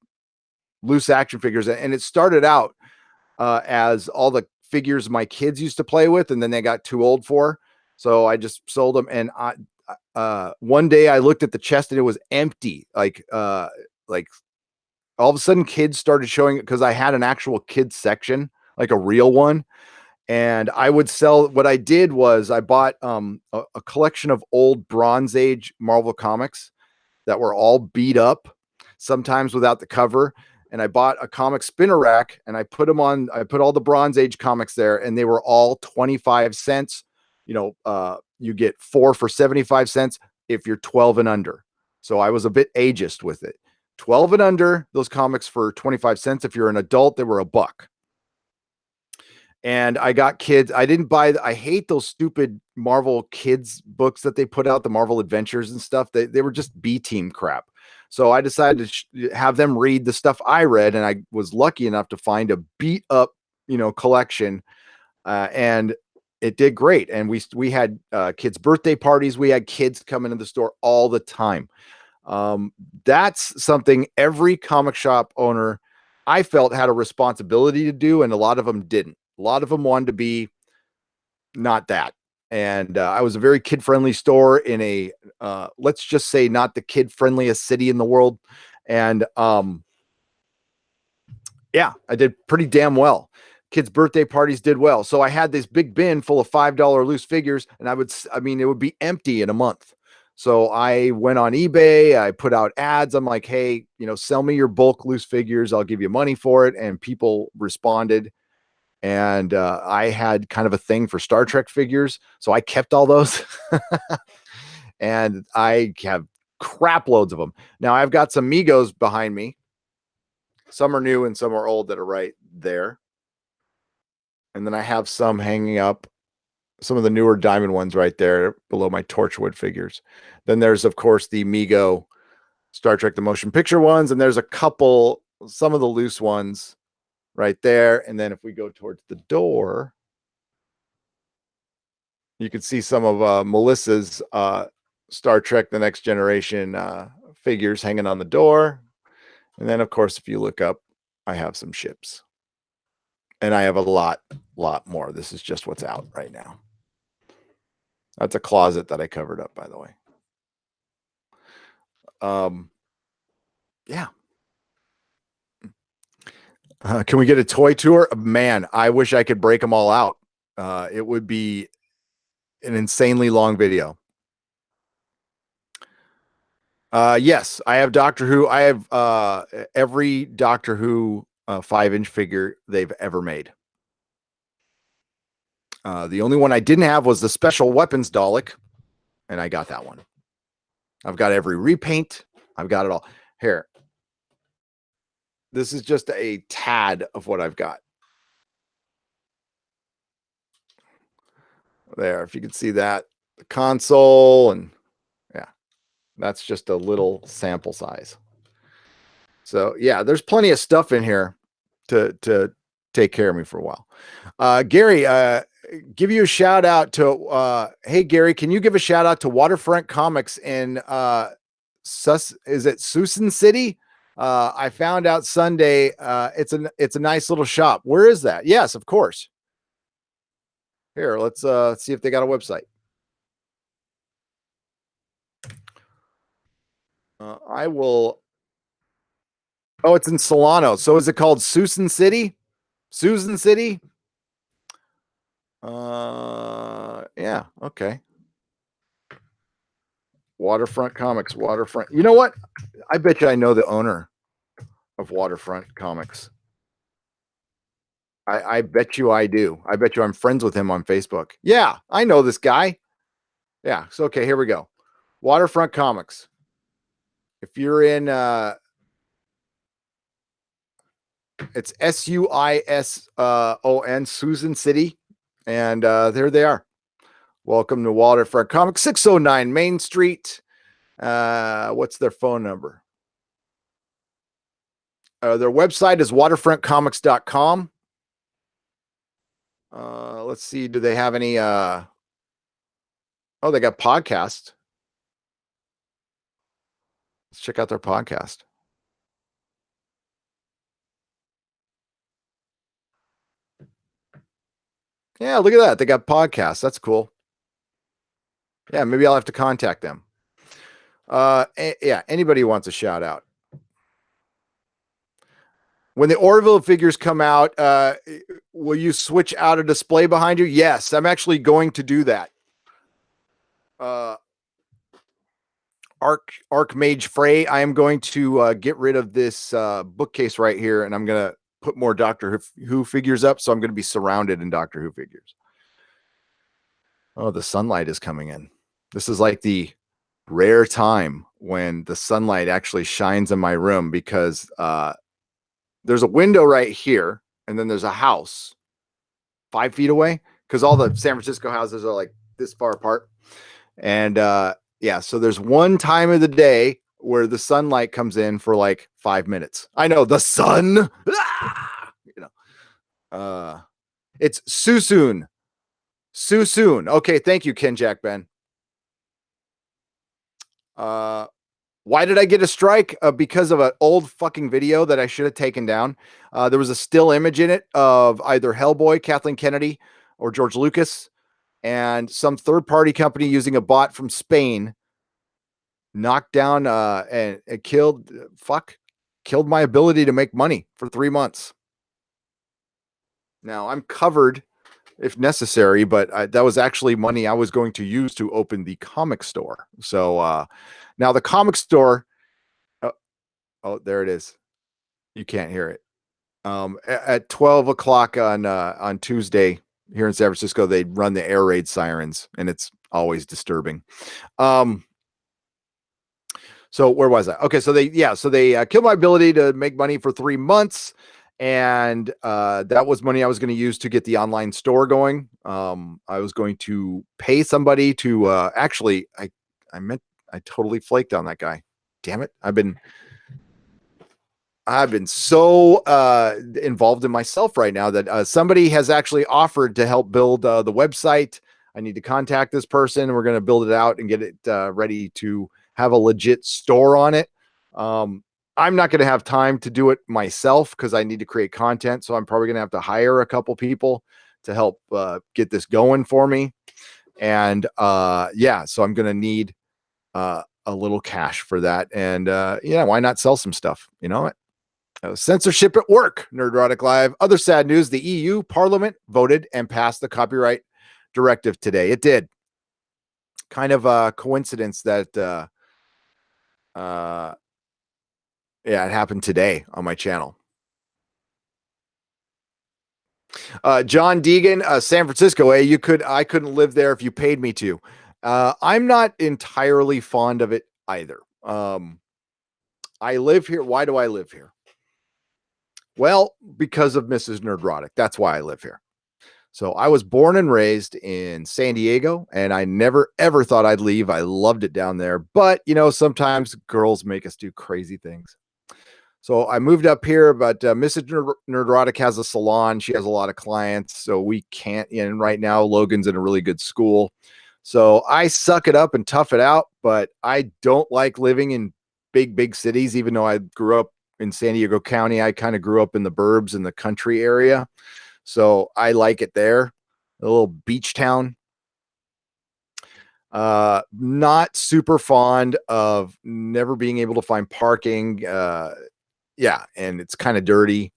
loose action figures. And it started out as all the figures my kids used to play with, and then they got too old for. So I just sold them. And one day I looked at the chest and it was empty. Like all of a sudden kids started showing it because I had an actual kids section, like a real one. And I would sell. What I did was I bought a collection of old Bronze Age Marvel comics that were all beat up, sometimes without the cover. And I bought a comic spinner rack and I put all the Bronze Age comics there, and they were all 25 cents. You get 4 for 75 cents. if you're 12 and under. So I was a bit ageist with it. 12 and under, those comics for 25 cents. If you're an adult, they were $1. And I got kids. I didn't buy. I hate those stupid Marvel kids books that they put out, the Marvel Adventures and stuff. They were just B team crap. So I decided to have them read the stuff I read, and I was lucky enough to find a beat up, collection, and it did great. And we had kids' birthday parties. We had kids come into the store all the time. That's something every comic shop owner I felt had a responsibility to do, and a lot of them didn't. A lot of them wanted to be not that. And I was a very kid-friendly store in a, let's just say, not the kid-friendliest city in the world. And yeah, I did pretty damn well. Kids' birthday parties did well. So I had this big bin full of $5 loose figures, and it would be empty in a month. So I went on eBay, I put out ads. I'm like, hey, sell me your bulk loose figures. I'll give you money for it. And people responded. And I had kind of a thing for Star Trek figures. So I kept all those. And I have crap loads of them. Now I've got some Migos behind me. Some are new and some are old that are right there. And then I have some hanging up, some of the newer diamond ones right there below my Torchwood figures. Then there's, of course, the Migo Star Trek, the motion picture ones. And there's some of the loose ones right there. And then if we go towards the door, you can see some of Melissa's Star Trek, The Next Generation figures hanging on the door. And then, of course, if you look up, I have some ships. And I have a lot more. This is just what's out right now. That's a closet that I covered up, by the way. Yeah. Can we get a toy tour? Man, I wish I could break them all out. It would be an insanely long video. Yes, I have Doctor Who. I have every Doctor Who 5-inch figure they've ever made. The only one I didn't have was the Special Weapons Dalek, and I got that one. I've got every repaint. I've got it all. Here. This is just a tad of what I've got. There, if you can see that. The console, and yeah, that's just a little sample size. So yeah, there's plenty of stuff in here to take care of me for a while. Gary, give you a shout out to hey Gary, can you give a shout out to Waterfront Comics in is it Susan City? I found out Sunday. It's a nice little shop. Where is that? Yes, of course. Here, let's see if they got a website. I will. Oh, it's in Solano. So is it called Susan City? Susan City? Yeah, okay. Waterfront Comics, Waterfront. You know what? I bet you I know the owner of Waterfront Comics. I bet you I do. I bet you I'm friends with him on Facebook. Yeah, I know this guy. Yeah, so okay, here we go. Waterfront Comics. If you're in it's SUISON, Susan City, and there they are. Welcome to Waterfront Comics, 609 Main Street. What's their phone number? Their website is waterfrontcomics.com. Let's see. Do they have any? Oh, they got podcasts. Let's check out their podcast. Yeah, look at that. They got podcasts. That's cool. Yeah, maybe I'll have to contact them. Yeah, anybody who wants a shout out. When the Orville figures come out, will you switch out a display behind you? Yes, I'm actually going to do that. Archmage Frey, I am going to get rid of this bookcase right here, and I'm going to put more Doctor Who figures up, so I'm going to be surrounded in Doctor Who figures. Oh, the sunlight is coming in. This is like the rare time when the sunlight actually shines in my room because there's a window right here, and then there's a house 5 feet away because all the San Francisco houses are like this far apart. And yeah, so there's one time of the day where the sunlight comes in for like 5 minutes. I know the sun. You know, it's Susoon. Susoon. Okay, thank you, Ken Jack Ben. Uh, why did I get a strike? Because of an old fucking video that I should have taken down. There was a still image in it of either Hellboy, Kathleen Kennedy, or George Lucas, and some third party company using a bot from Spain knocked down and killed killed my ability to make money for 3 months. Now I'm covered if necessary, but that was actually money I was going to use to open the comic store. So now the comic store. Oh, oh, there it is. You can't hear it. At 12 o'clock on Tuesday here in San Francisco, they run the air raid sirens, and it's always disturbing. So where was I? Okay, so they killed my ability to make money for 3 months, and that was money I was going to use to get the online store going. I was going to pay somebody to actually. I totally flaked on that guy. Damn it! I've been so involved in myself right now that somebody has actually offered to help build the website. I need to contact this person. We're going to build it out and get it ready to have a legit store on it. I'm not going to have time to do it myself because I need to create content. So I'm probably going to have to hire a couple people to help get this going for me. And yeah, so I'm going to need a little cash for that. And yeah, why not sell some stuff? You know what? Censorship at work, Nerdrotic Live. Other sad news, the EU Parliament voted and passed the copyright directive today. It did. Kind of a coincidence that, yeah, it happened today on my channel. John Deegan, San Francisco, I couldn't live there if you paid me to. I'm not entirely fond of it either. I live here. Why do I live here? Well, because of Mrs. Nerdrotic. That's why I live here. So I was born and raised in San Diego, and I never ever thought I'd leave. I loved it down there, but you know, sometimes girls make us do crazy things. So I moved up here, but Mrs. Nerdrotic has a salon. She has a lot of clients, so we can't. And right now, Logan's in a really good school, so I suck it up and tough it out. But I don't like living in big cities, even though I grew up in San Diego County. I kind of grew up in the burbs in the country area. So I like it there, a little beach town. Not super fond of never being able to find parking. Yeah, and it's kind of dirty.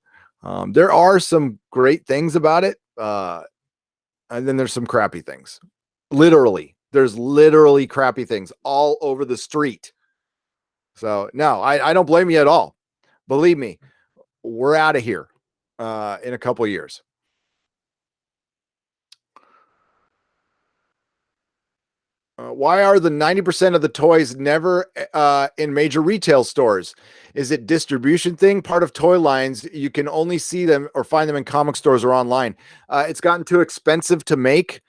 There are some great things about it, and then there's some crappy things. Literally, there's literally crappy things all over the street. So no, I don't blame you at all. Believe me, we're out of here in a couple of years. Why are the 90% of the toys never in major retail stores? Is it distribution thing? Part of toy lines, you can only see them or find them in comic stores or online. It's gotten too expensive to make.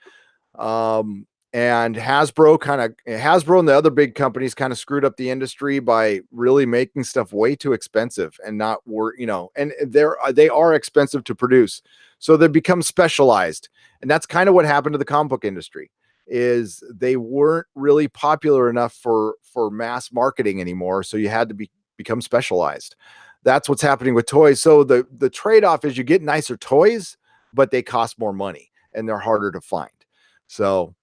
And Hasbro and the other big companies kind of screwed up the industry by really making stuff way too expensive and not and they are expensive to produce. So they become specialized. And that's kind of what happened to the comic book industry is they weren't really popular enough for mass marketing anymore. So you had to become specialized. That's what's happening with toys. So the trade-off is you get nicer toys, but they cost more money and they're harder to find. So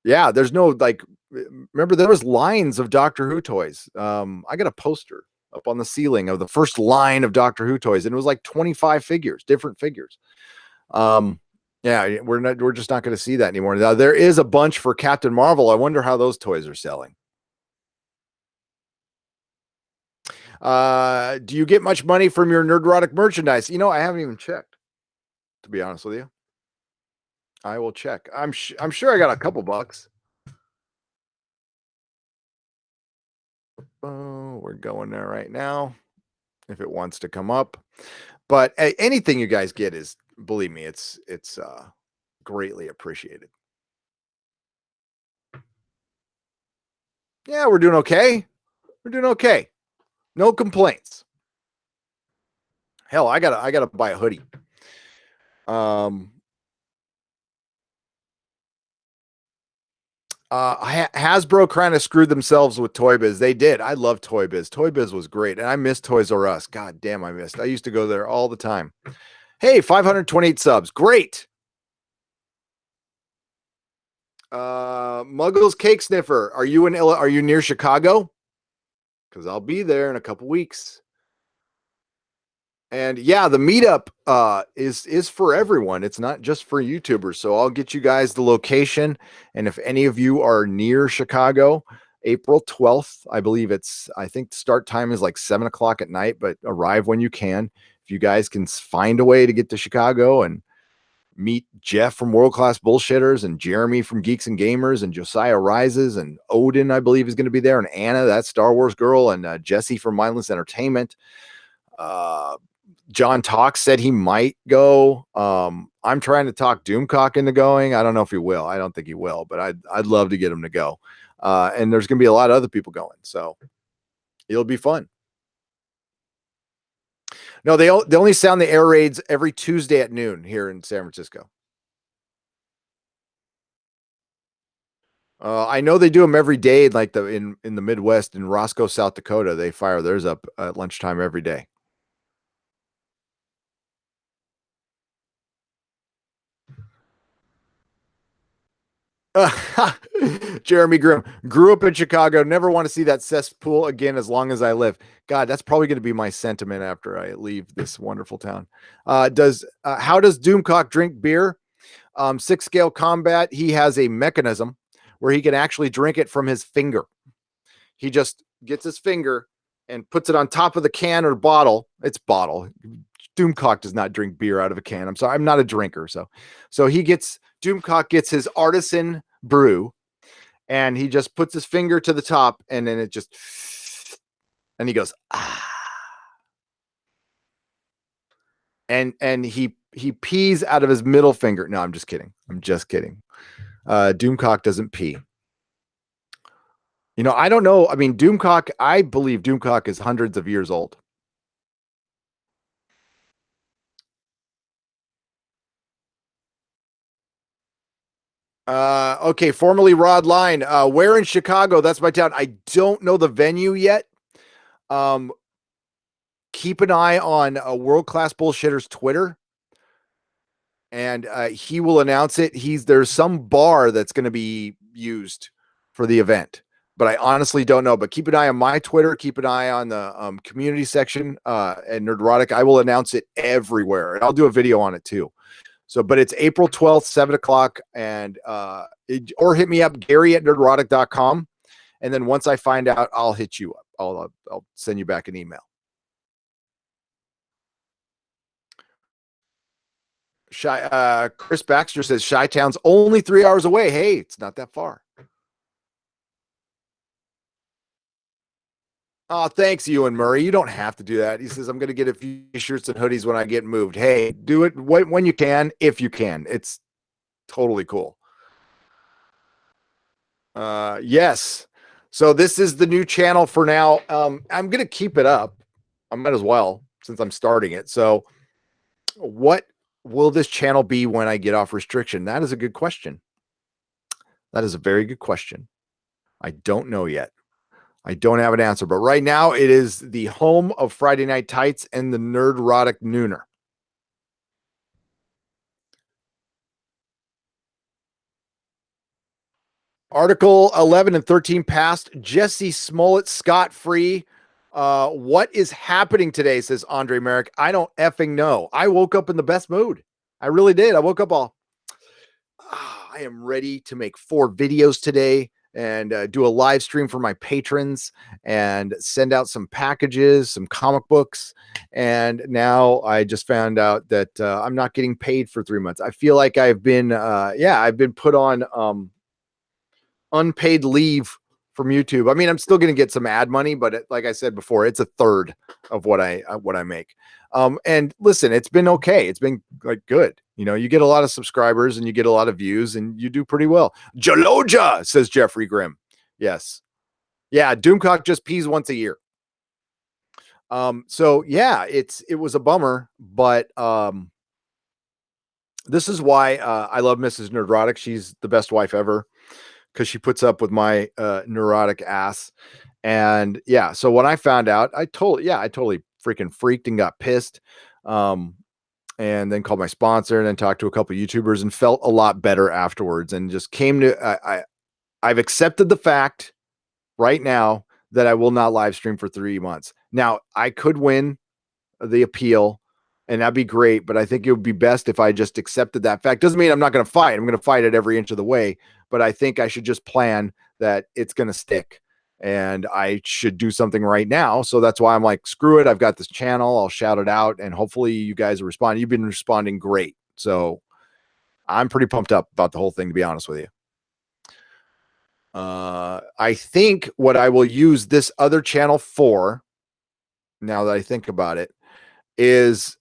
yeah, there's no remember there was lines of Doctor Who toys. I got a poster up on the ceiling of the first line of Doctor Who toys, and it was like 25 figures, different figures. Yeah, we're just not going to see that anymore. Now there is a bunch for Captain Marvel. I wonder how those toys are selling. Do you get much money from your Nerdrotic merchandise? You know, I haven't even checked, to be honest with you. I will check. I'm sure I got a couple bucks. Oh, we're going there right now if it wants to come up. But anything you guys get is, believe me, it's greatly appreciated. Yeah, we're doing okay. We're doing okay. No complaints. Hell, I gotta buy a hoodie. Um, Hasbro kind of screwed themselves with Toy Biz. They did. I love Toy Biz. Toy Biz was great, and I miss Toys R Us. God damn, I missed. I used to go there all the time. Hey, 528 subs. Great. Muggles Cake Sniffer. Are you near Chicago? Because I'll be there in a couple weeks. And yeah, the meetup is for everyone. It's not just for YouTubers. So I'll get you guys the location. And if any of you are near Chicago, April 12th, I think the start time is like 7 o'clock at night, but arrive when you can. If you guys can find a way to get to Chicago and meet Jeff from World Class Bullshitters and Jeremy from Geeks and Gamers and Josiah Rises and Odin, I believe, is going to be there, and Anna, that Star Wars girl, and Jesse from Mindless Entertainment. John Talk said he might go. I'm trying to talk Doomcock into going. I don't know if he will. I don't think he will, but I'd love to get him to go. And there's going to be a lot of other people going, so it'll be fun. No, they only sound the air raids every Tuesday at noon here in San Francisco. I know they do them every day, like in the Midwest, in Roscoe, South Dakota. They fire theirs up at lunchtime every day. Jeremy Grimm grew up in Chicago. Never want to see that cesspool again as long as I live. God, that's probably going to be my sentiment after I leave this wonderful town. How does Doomcock drink beer? 6 scale combat. He has a mechanism where he can actually drink it from his finger. He just gets his finger and puts it on top of the can or bottle. It's bottle. Doomcock does not drink beer out of a can. I'm sorry, I'm not a drinker. So Doomcock gets his artisan brew, and he just puts his finger to the top, and then it just, and he goes, ah. And he pees out of his middle finger. No, I'm just kidding. Doomcock doesn't pee. I don't know. I mean, I believe Doomcock is hundreds of years old. Okay, formerly Rod Line. Where in Chicago? That's my town. I don't know the venue yet. Keep an eye on World Class Bullshitter's Twitter, and he will announce it. There's some bar that's going to be used for the event, but I honestly don't know. But keep an eye on my Twitter. Keep an eye on the community section at Nerdrotic. I will announce it everywhere, and I'll do a video on it too. So, but it's April 12th, 7 o'clock, and or hit me up, Gary@nerdrotic.com. And then once I find out, I'll hit you up. I'll send you back an email. Chris Baxter says Chi-Town's only 3 hours away. Hey, it's not that far. Oh, thanks, Ewan Murray. You don't have to do that. He says, I'm going to get a few shirts and hoodies when I get moved. Hey, do it when you can, if you can. It's totally cool. Yes. So this is the new channel for now. I'm going to keep it up. I might as well, since I'm starting it. So what will this channel be when I get off restriction? That is a good question. That is a very good question. I don't know yet. I don't have an answer, but right now it is the home of Friday Night Tights and the Nerdrotic Nooner. Article 11 and 13 passed. Jesse Smollett scot-free. What is happening today, says Andre Merrick. I don't effing know. I woke up in the best mood. I really did. I woke up all, I am ready to make 4 videos today and do a live stream for my patrons and send out some packages, some comic books. And now I just found out that I'm not getting paid for 3 months. I feel like I've been put on unpaid leave from YouTube. I mean, I'm still going to get some ad money, but like I said before, it's a third of what I make. And listen, it's been okay. It's been like good. You know, you get a lot of subscribers and you get a lot of views and you do pretty well. Jaloja, says Jeffrey Grimm. Yes. Yeah, Doomcock just pees once a year. So yeah, it was a bummer, but this is why I love Mrs. Nerdrotic. She's the best wife ever because she puts up with my neurotic ass. And yeah, so when I found out, I totally freaking freaked and got pissed. And then called my sponsor and then talked to a couple of YouTubers and felt a lot better afterwards and just came to I've accepted the fact right now that I will not live stream for 3 months. Now, I could win the appeal and that'd be great, but I think it would be best if I just accepted that fact. Doesn't mean I'm not going to fight. I'm going to fight it every inch of the way, but I think I should just plan that it's going to stick and I should do something right now. So that's why I'm like, screw it. I've got this channel. I'll shout it out and hopefully you guys are responding. You've been responding great. So I'm pretty pumped up about the whole thing, to be honest with you. I think what I will use this other channel for, now that I think about it, is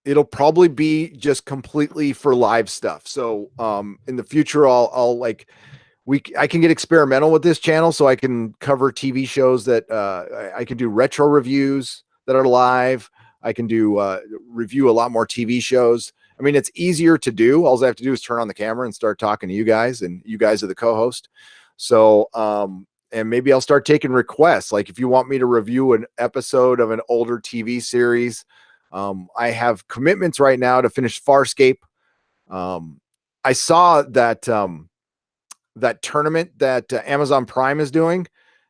it'll probably be just completely for live stuff. So in the future, I'll like I can get experimental with this channel, so I can cover TV shows that I can do retro reviews that are live. I can do review a lot more TV shows. I mean, it's easier to do. All I have to do is turn on the camera and start talking to you guys, and you guys are the co-host. So, and maybe I'll start taking requests. Like if you want me to review an episode of an older TV series, I have commitments right now to finish Farscape. I saw that that tournament that Amazon Prime is doing,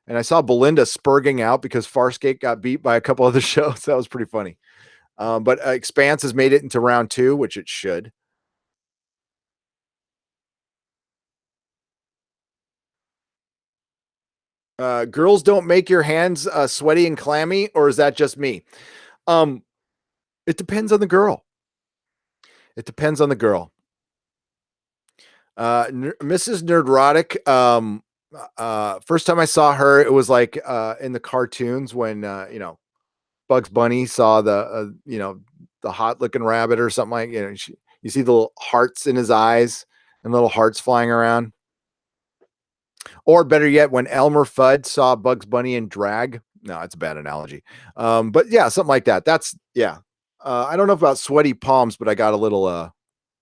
and I saw Belinda spurging out because Farscape got beat by a couple other shows. That was pretty funny. But Expanse has made it into round 2, which it should. Girls don't make your hands sweaty and clammy, or is that just me? It depends on the girl. It depends on the girl. Mrs. Nerdrotic, first time I saw her, it was like in the cartoons when you know, Bugs Bunny saw the you know, the hot looking rabbit or something like, you know, you see the little hearts in his eyes and little hearts flying around. Or better yet, when Elmer Fudd saw Bugs Bunny in drag. No, it's a bad analogy. But yeah, something like that. That's yeah. I don't know about sweaty palms, but I got a little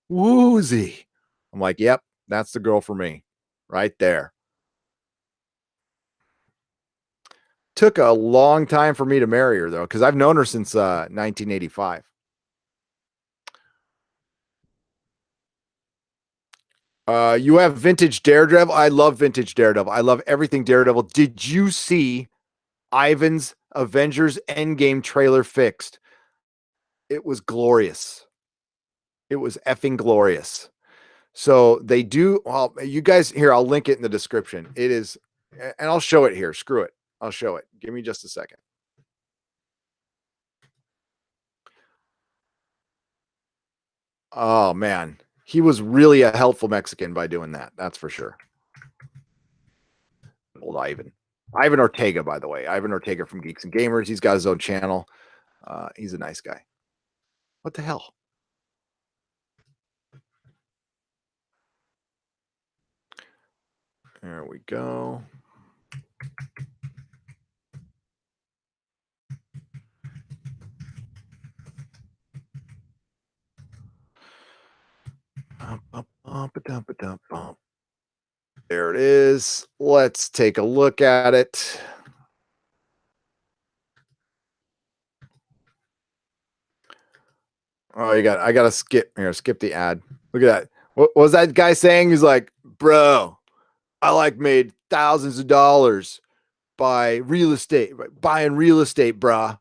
woozy. I'm like, yep, that's the girl for me. Right there. Took a long time for me to marry her though, because I've known her since 1985. You have vintage Daredevil. I love vintage Daredevil. I love everything Daredevil. Did you see Ivan's Avengers Endgame trailer fixed? It was glorious. It was effing glorious. So they do. Well, you guys here, I'll link it in the description. It is, and I'll show it here. Screw it. I'll show it. Give me just a second. Oh man, he was really a helpful Mexican by doing that. That's for sure. Old Ivan Ortega, by the way. Ivan Ortega from Geeks and Gamers. He's got his own channel. He's a nice guy. What the hell? There we go. There it is. Let's take a look at it. Oh, I gotta skip the ad. Look at that. What was that guy saying? He's like, bro, I like made thousands of dollars by real estate, buying real estate, brah.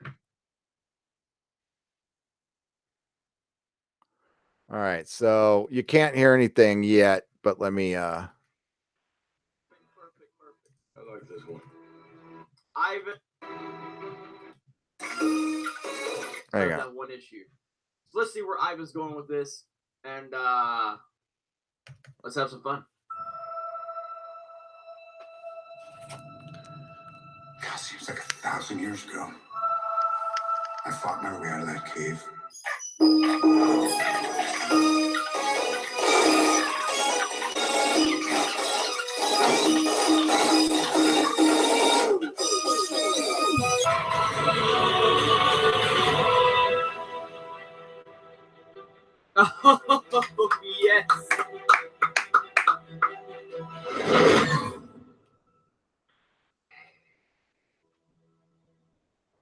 All right, so you can't hear anything yet, but let me perfect. I like this one. Ivan. There you go. That one issue. So let's see where Ivan's going with this, and let's have some fun. 1,000 years ago, I fought my way out of that cave. Oh, yes.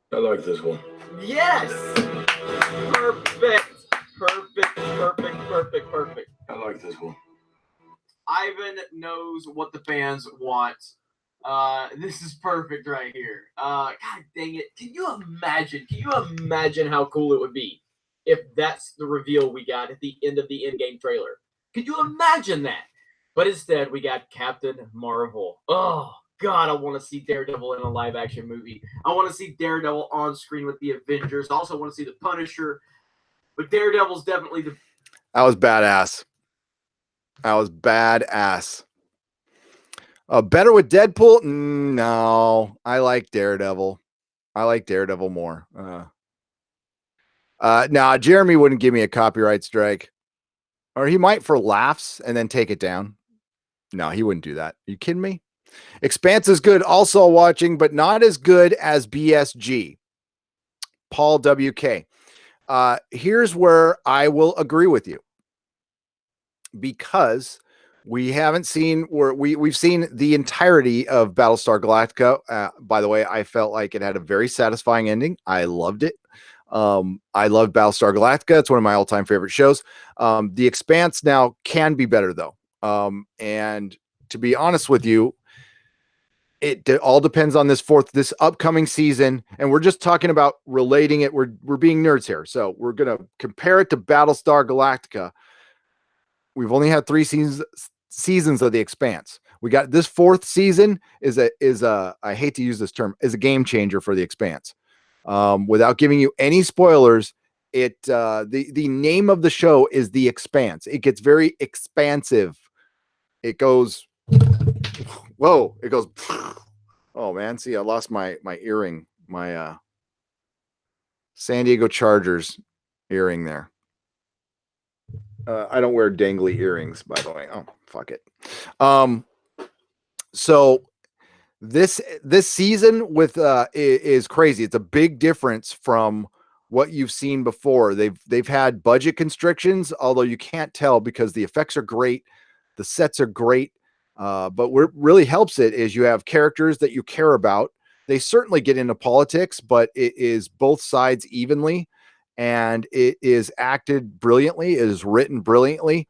I like this one. Yes. Perfect. Perfect. I like this one. Ivan knows what the fans want. This is perfect right here. God dang it. Can you imagine how cool it would be if that's the reveal we got at the end of the in-game trailer? Could you imagine that? But instead, we got Captain Marvel. Oh, God, I want to see Daredevil in a live-action movie. I want to see Daredevil on screen with the Avengers. I also want to see the Punisher. But Daredevil's definitely the... That was badass. Better with Deadpool? No, I like Daredevil. I like Daredevil more. Nah, Jeremy wouldn't give me a copyright strike. Or he might for laughs and then take it down. No, he wouldn't do that. Are you kidding me? Expanse is good, also watching, but not as good as BSG. Paul WK. Here's where I will agree with you. Because we haven't seen we've seen the entirety of Battlestar Galactica. By the way, I felt like it had a very satisfying ending. I loved it. I love Battlestar Galactica. It's one of my all-time favorite shows. The Expanse now can be better though. And to be honest with you, it all depends on this upcoming season. And we're just talking about relating it. We're being nerds here. So we're going to compare it to Battlestar Galactica. We've only had 3 seasons of The Expanse. We got this 4th season is a I hate to use this term, is a game changer for The Expanse. Without giving you any spoilers, the name of the show is The Expanse. It gets very expansive. It goes, whoa, it goes, oh man, see, I lost my earring, my San Diego Chargers earring there. I don't wear dangly earrings, by the way. Oh, fuck it. So this season with is crazy. It's a big difference from what you've seen before. They've had budget constrictions, although you can't tell because the effects are great, the sets are great. But what really helps it is you have characters that you care about. They certainly get into politics, but it is both sides evenly. And it is acted brilliantly. It is written brilliantly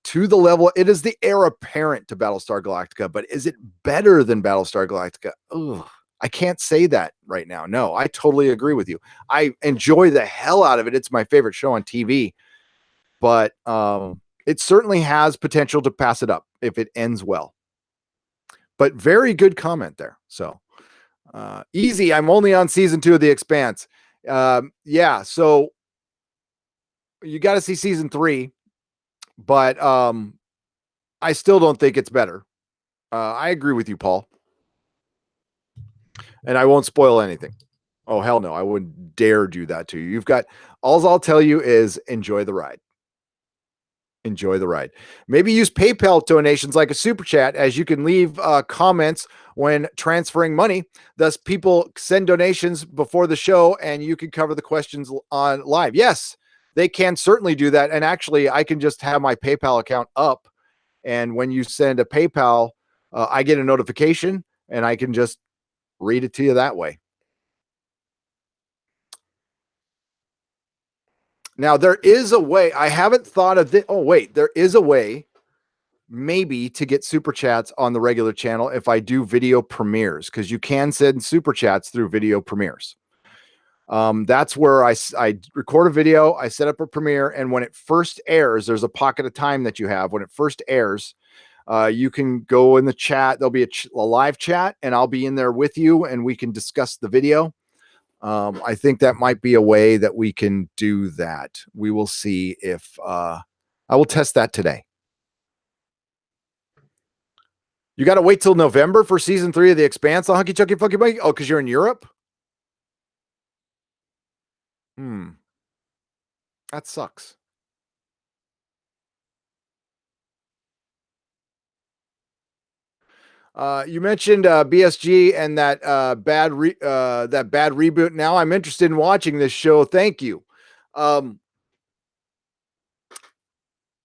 to the level. It is the heir apparent to Battlestar Galactica, but is it better than Battlestar Galactica? Ugh, I can't say that right now. No, I totally agree with you. I enjoy the hell out of it. It's my favorite show on TV, but it certainly has potential to pass it up if it ends well. But very good comment there. So easy. I'm only on season 2 of The Expanse. Yeah, so you got to see season 3, but I still don't think it's better. I agree with you, Paul, and I won't spoil anything. Oh hell no, I wouldn't dare do that to you. You've got all I'll tell you is enjoy the ride. Enjoy the ride. Maybe use PayPal donations like a super chat, as you can leave comments when transferring money. Thus, people send donations before the show, and you can cover the questions on live. Yes, they can certainly do that. And actually, I can just have my PayPal account up, and when you send a PayPal, I get a notification, and I can just read it to you that way. Now, there is a way. I haven't thought of this. Oh, wait, there is a way maybe to get super chats on the regular channel if I do video premieres, because you can send super chats through video premieres. That's where I record a video, I set up a premiere, and when it first airs, there's a pocket of time that you have. When it first airs, you can go in the chat. There'll be a live chat, and I'll be in there with you, and we can discuss the video. I think that might be a way that we can do that. We will see if I will test that today. You got to wait till November for season 3 of The Expanse, the Hunky Chunky Funky Monkey? Oh, because you're in Europe? That sucks. You mentioned BSG and that bad reboot. Now I'm interested in watching this show. Thank you.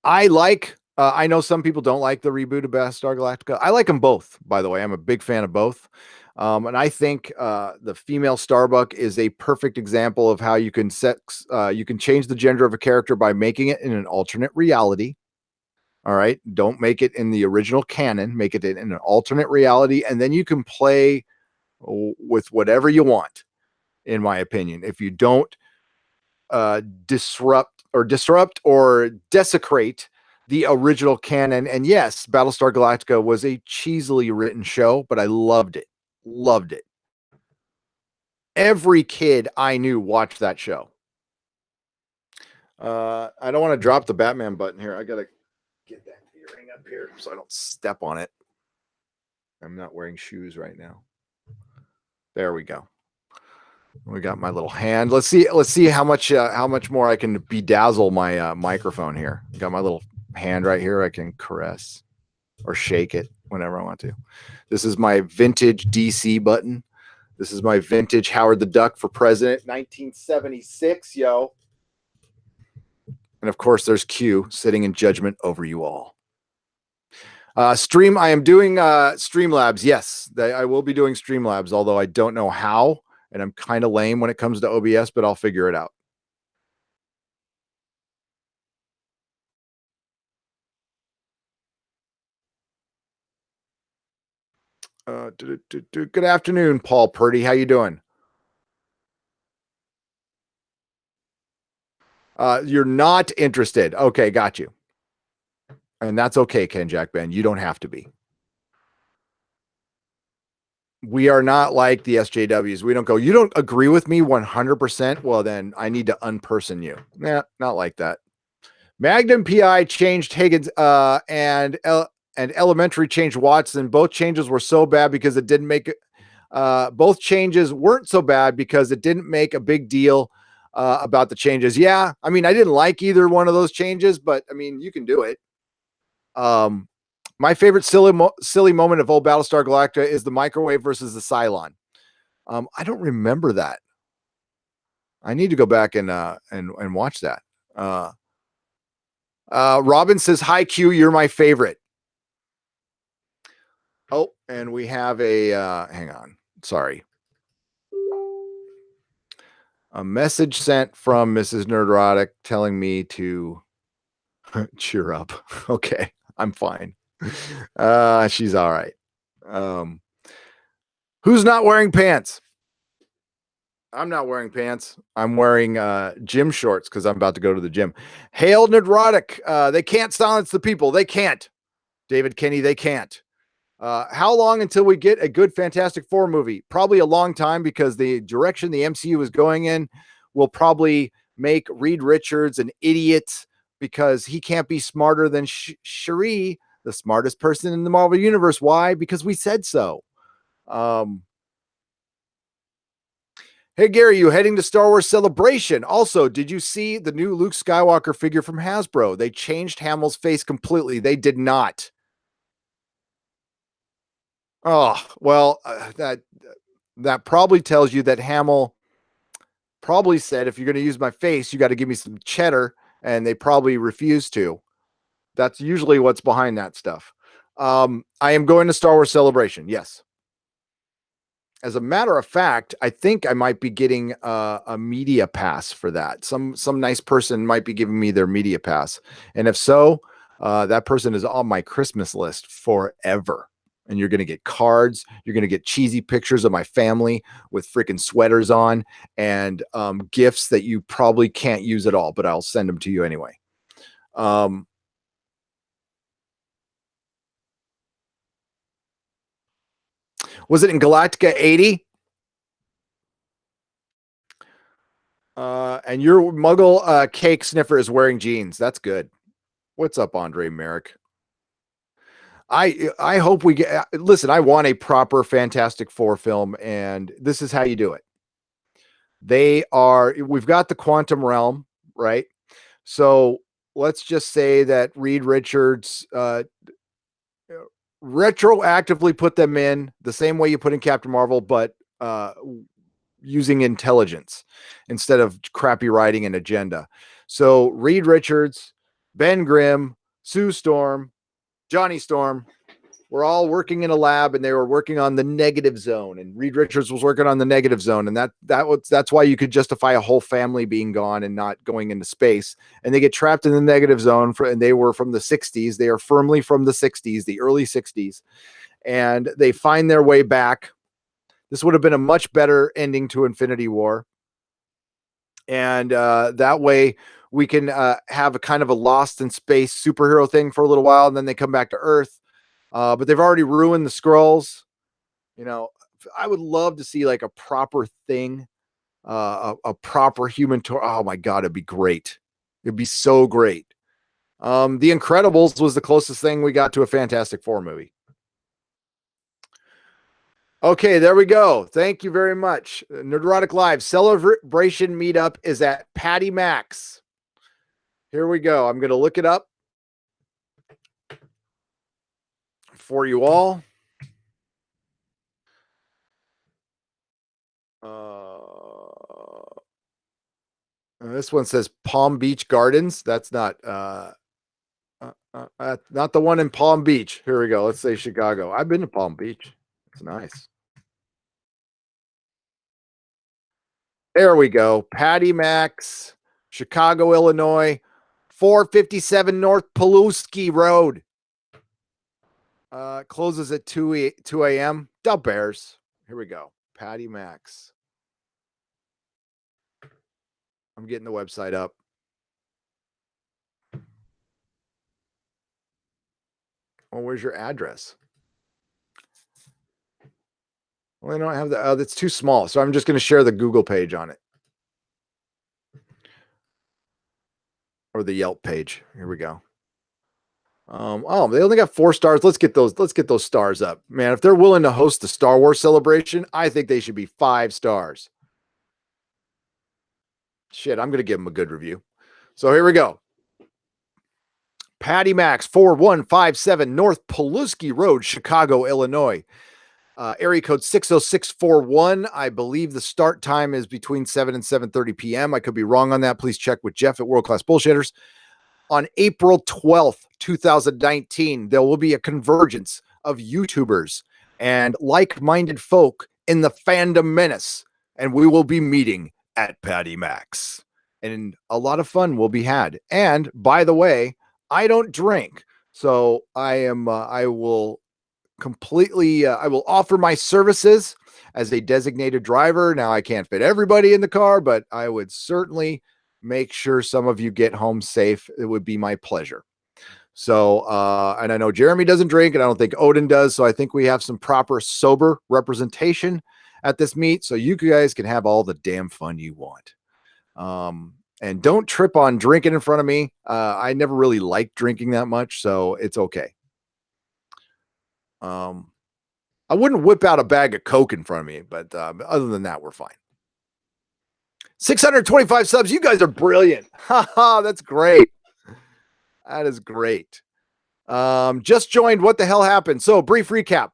I like. I know some people don't like the reboot of Battlestar Galactica. I like them both, by the way. I'm a big fan of both. And I think the female Starbuck is a perfect example of how you can change the gender of a character by making it in an alternate reality. All right. Don't make it in the original canon, make it in an alternate reality, and then you can play with whatever you want, in my opinion. If you don't disrupt or desecrate the original canon. And yes, Battlestar Galactica was a cheesily written show, but I loved it. Loved it. Every kid I knew watched that show. I don't want to drop the Batman button here. I gotta get that earring up here so I don't step on it. I'm not wearing shoes right now. There we go. We got my little hand. Let's see how much more I can bedazzle my microphone here. Got my little hand right here. I can caress or shake it whenever I want to. This is my vintage DC button. This is my vintage Howard the Duck for President, 1976, yo. And of course, there's Q sitting in judgment over you all. I am doing Streamlabs. Yes, I will be doing Streamlabs, although I don't know how, and I'm kind of lame when it comes to OBS, but I'll figure it out. Good afternoon, Paul Purdy. How you doing? You're not interested. Okay, got you. And that's okay, Ken Jack Ben. You don't have to be. We are not like the SJWs. We don't go, you don't agree with me 100%. Well, then I need to unperson you. Nah, not like that. Magnum PI changed Higgins and Elementary changed Watson. Both changes were so bad because it didn't make both changes weren't so bad because it didn't make a big deal about the changes. Yeah, I mean, I didn't like either one of those changes, but I mean, you can do it. My favorite silly moment of old Battlestar Galactica is the microwave versus the Cylon. I don't remember that. I need to go back and watch that. Robin says, "Hi Q, you're my favorite." Oh, and we have a hang on. Sorry. A message sent from Mrs. Nerdrotic telling me to cheer up. Okay, I'm fine. She's all right. Who's not wearing pants? I'm not wearing pants. I'm wearing gym shorts because I'm about to go to the gym. Hail Nerdrotic. They can't silence the people. They can't. David Kinney, they can't. How long until we get a good Fantastic Four movie? Probably a long time because the direction the MCU is going in will probably make Reed Richards an idiot because he can't be smarter than Cherie, the smartest person in the Marvel Universe. Why? Because we said so. Hey, Gary, you heading to Star Wars Celebration? Also, did you see the new Luke Skywalker figure from Hasbro? They changed Hamill's face completely. They did not. Oh, well, that probably tells you that Hamill probably said, if you're going to use my face, you got to give me some cheddar, and they probably refused to. That's usually what's behind that stuff. I am going to Star Wars Celebration. Yes. As a matter of fact, I think I might be getting a media pass for that. Some nice person might be giving me their media pass. And if so, that person is on my Christmas list forever. And you're going to get cards. You're going to get cheesy pictures of my family with freaking sweaters on and gifts that you probably can't use at all, but I'll send them to you anyway. Was it in Galactica 80? And your muggle cake sniffer is wearing jeans. That's good. What's up, Andre Merrick? I hope we get. Listen, I want a proper Fantastic Four film, and this is how you do it. We've got the quantum realm, right? So let's just say that Reed Richards retroactively put them in the same way you put in Captain Marvel, but using intelligence instead of crappy writing and agenda. So Reed Richards, Ben Grimm, Sue Storm, Johnny Storm were all working in a lab, and they were working on the negative zone, and Reed Richards was working on the negative zone, and that's why you could justify a whole family being gone and not going into space. And they get trapped in the negative zone and they were from the 60s. They are firmly from the 60s, the early 60s, and they find their way back. This would have been a much better ending to Infinity War. And that way we can have a kind of a Lost in Space superhero thing for a little while, and then they come back to Earth. But they've already ruined the Skrulls. You know, I would love to see like a proper thing, a proper human tour. Oh my God, it'd be great. It'd be so great. The Incredibles was the closest thing we got to a Fantastic Four movie. Okay, there we go. Thank you very much. Nerdrotic Live celebration meetup is at Patty Max. Here we go. I'm going to look it up for you all. This one says Palm Beach Gardens. That's not not the one in Palm Beach. Here we go. Let's say Chicago. I've been to Palm Beach. It's nice. There we go. Patty Max, Chicago, Illinois, 457 North Pulaski Road. Closes at 2 a.m. Dub Bears. Here we go. Patty Max. I'm getting the website up. Well, where's your address? Well, I don't have the, that's too small. So I'm just going to share the Google page on it. Or the Yelp page. Here we go. Oh, they only got 4 stars. Let's get those stars up. Man, if they're willing to host the Star Wars celebration, I think they should be 5 stars. Shit, I'm going to give them a good review. So here we go. Patty Max, 4157 North Pulaski Road, Chicago, Illinois. Area code 60641. I believe the start time is between 7 and 7:30 p.m. I could be wrong on that. Please check with Jeff at World Class Bullshitters. On April 12th, 2019, there will be a convergence of YouTubers and like-minded folk in the fandom menace, and we will be meeting at Patty Max. And a lot of fun will be had. And by the way, I don't drink, so I will offer my services as a designated driver. Now, I can't fit everybody in the car, but I would certainly make sure some of you get home safe. It would be my pleasure. So, and I know Jeremy doesn't drink, and I don't think Odin does. So I think we have some proper sober representation at this meet. So you guys can have all the damn fun you want. And don't trip on drinking in front of me. I never really liked drinking that much, so it's okay. I wouldn't whip out a bag of Coke in front of me, but other than that, we're fine. 625 subs. You guys are brilliant. Haha, that's great. That is great. Just joined. What the hell happened? So, brief recap.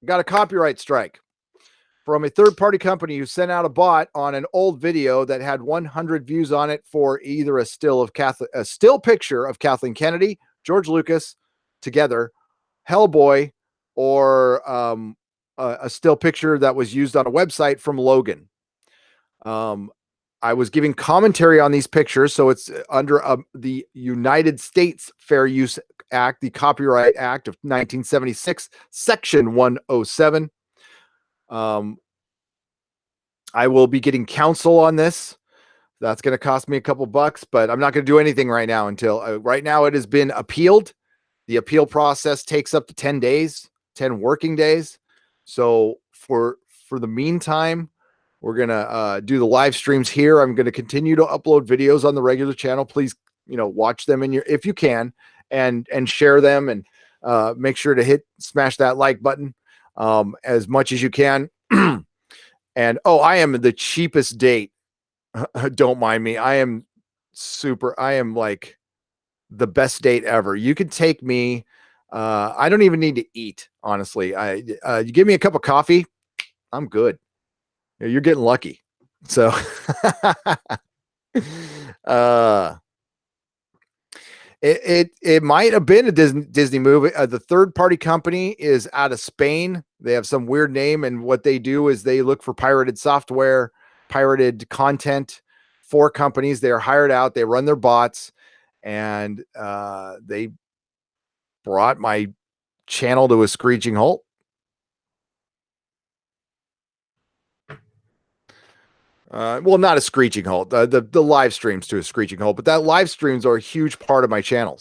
Got a copyright strike from a third-party company who sent out a bot on an old video that had 100 views on it for either a still picture of Kathleen Kennedy, George Lucas together, Hellboy, or a still picture that was used on a website from Logan. I was giving commentary on these pictures, so it's under the United States Fair Use Act, the Copyright Act of 1976, Section 107. I will be getting counsel on this. That's going to cost me a couple bucks, but I'm not going to do anything right now until right now it has been appealed. The appeal process takes up to 10 days, 10 working days. So for the meantime, we're going to do the live streams here. I'm going to continue to upload videos on the regular channel. Please, watch them if you can and share them. And Make sure to smash that like button as much as you can. And I am the cheapest date. Don't mind me. I am like the best date ever. You can take me. I don't even need to eat, honestly. You give me a cup of coffee, I'm good. You're getting lucky. So, it might have been a Disney movie. The third party company is out of Spain. They have some weird name, and what they do is they look for pirated software, pirated content for companies. They are hired out. They run their bots, and they brought my channel to a screeching halt. Well, not a screeching halt. The live streams to a screeching halt, but that live streams are a huge part of my channel.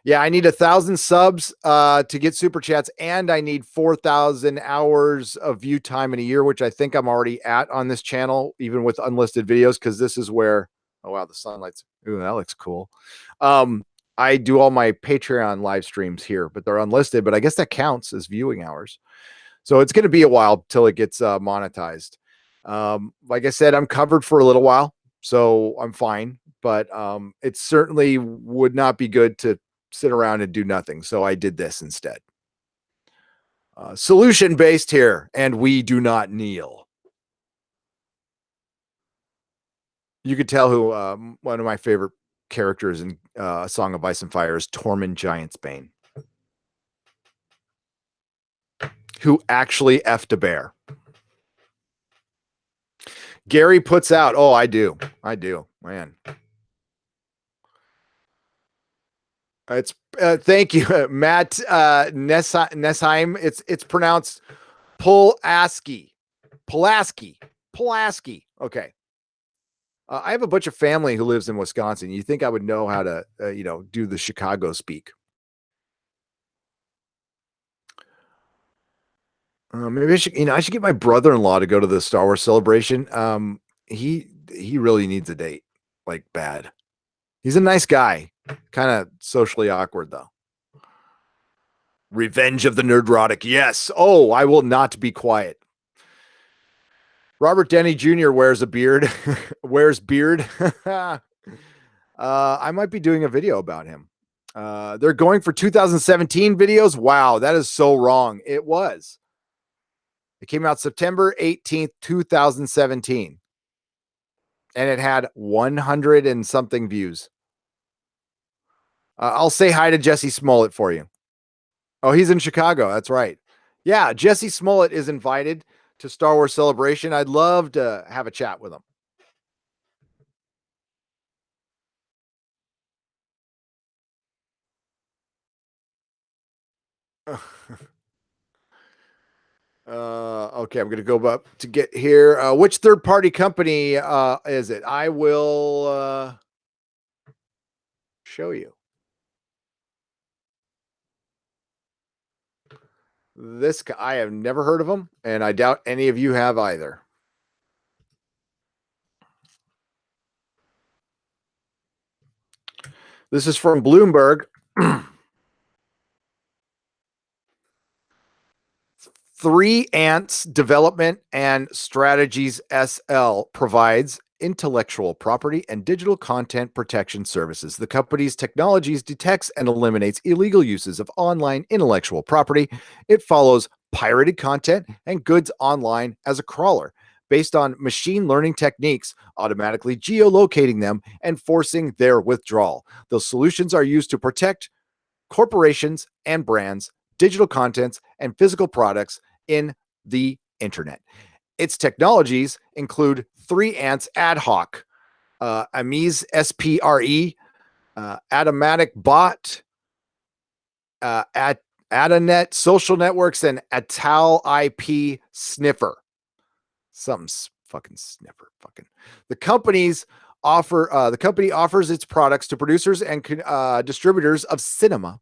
Yeah, I need 1,000 subs to get super chats, and I need 4,000 hours of view time in a year, which I think I'm already at on this channel, even with unlisted videos, because this is where, oh wow, the sunlight's, ooh, that looks cool. I do all my Patreon live streams here, but they're unlisted, but I guess that counts as viewing hours. So it's going to be a while till it gets monetized. Like I said, I'm covered for a little while, so I'm fine, but it certainly would not be good to sit around and do nothing. So I did this instead. Solution based here, and we do not kneel. You could tell who one of my favorite characters in A Song of Ice and Fire is Tormund Giantsbane, who actually effed a bear. Gary puts out, oh, I do, man. It's thank you, Matt Nessheim. It's pronounced Pulaski. Okay. I have a bunch of family who lives in Wisconsin. You think I would know how to, do the Chicago speak? Maybe I should get my brother-in-law to go to the Star Wars celebration. He really needs a date, like bad. He's a nice guy, kind of socially awkward though. Revenge of the Nerdrotic. Yes. Oh, I will not be quiet. Robert Denny Jr. wears a beard. Wears beard. I might be doing a video about him. They're going for 2017 videos. Wow, that is so wrong. It was. It came out September 18th, 2017. And it had 100 and something views. I'll say hi to Jesse Smollett for you. Oh, he's in Chicago. That's right. Yeah, Jesse Smollett is invited to Star Wars Celebration. I'd love to have a chat with him. Okay, I'm going to go up to get here. Which third-party company is it? I will show you. This guy, I have never heard of him, and I doubt any of you have either. This is from Bloomberg. 3 Ants Development and Strategies SL provides intellectual property and digital content protection services. The company's technologies detects and eliminates illegal uses of online intellectual property. It follows pirated content and goods online as a crawler based on machine learning techniques, automatically geolocating them and forcing their withdrawal. Those solutions are used to protect corporations and brands, digital contents, and physical products in the internet. Its technologies include 3 Ants Ad Hoc, Amiz SPRE, Atomatic Bot, Adanet Social Networks, and Atal IP Sniffer. Some fucking sniffer. Fucking. The company offers its products to producers and distributors of cinema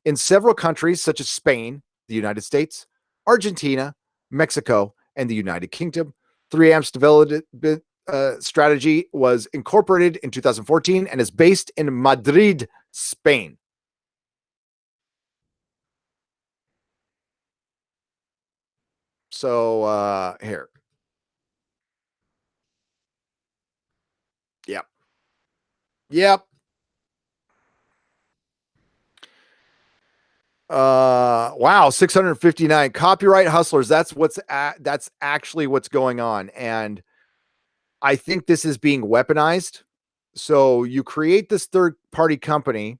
in several countries such as Spain, the United States, Argentina, Mexico, and the United Kingdom. 3 Amps development strategy was incorporated in 2014 and is based in Madrid, Spain. So here. Yep. Yep. Wow, 659 copyright hustlers. That's actually what's going on. And I think this is being weaponized. So you create this third party company,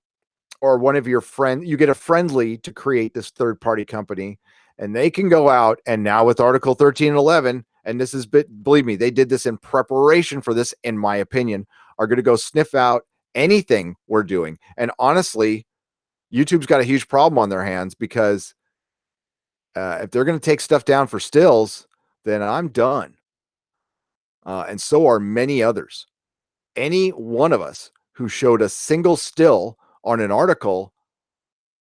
or one of your friends, you get a friendly to create this third party company, and they can go out, and now with Article 13 and 11, and this is, believe me, they did this in preparation for this, in my opinion, are going to go sniff out anything we're doing. And honestly, YouTube's got a huge problem on their hands, because if they're going to take stuff down for stills, then I'm done. And so are many others. Any one of us who showed a single still on an article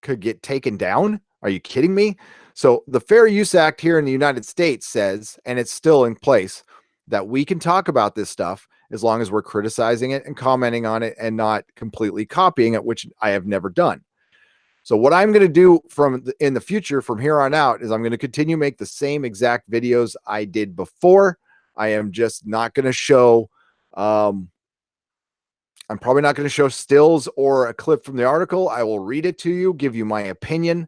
could get taken down. Are you kidding me? So the Fair Use Act here in the United States says, and it's still in place, that we can talk about this stuff as long as we're criticizing it and commenting on it and not completely copying it, which I have never done. So what I'm going to do in the future, from here on out, is I'm going to continue make the same exact videos I did before. I am just not going to show, I'm probably not going to show stills or a clip from the article. I will read it to you, give you my opinion.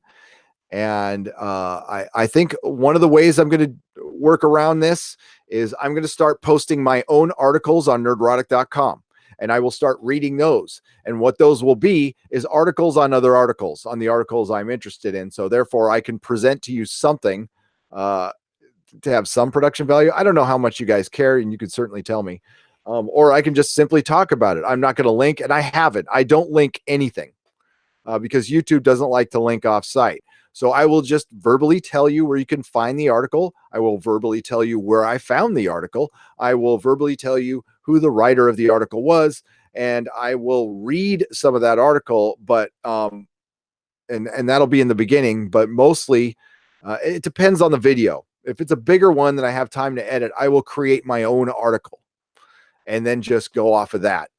And I think one of the ways I'm going to work around this is I'm going to start posting my own articles on nerdrotic.com. And I will start reading those. And what those will be is articles on other articles, on the articles I'm interested in. So therefore, I can present to you something to have some production value. I don't know how much you guys care, and you could certainly tell me. Or I can just simply talk about it. I'm not going to link, and I haven't. I don't link anything because YouTube doesn't like to link off site. So I will just verbally tell you where you can find the article. I will verbally tell you where I found the article. I will verbally tell you who the writer of the article was, and I will read some of that article, but and that'll be in the beginning, but mostly it depends on the video. If it's a bigger one that I have time to edit, I will create my own article and then just go off of that.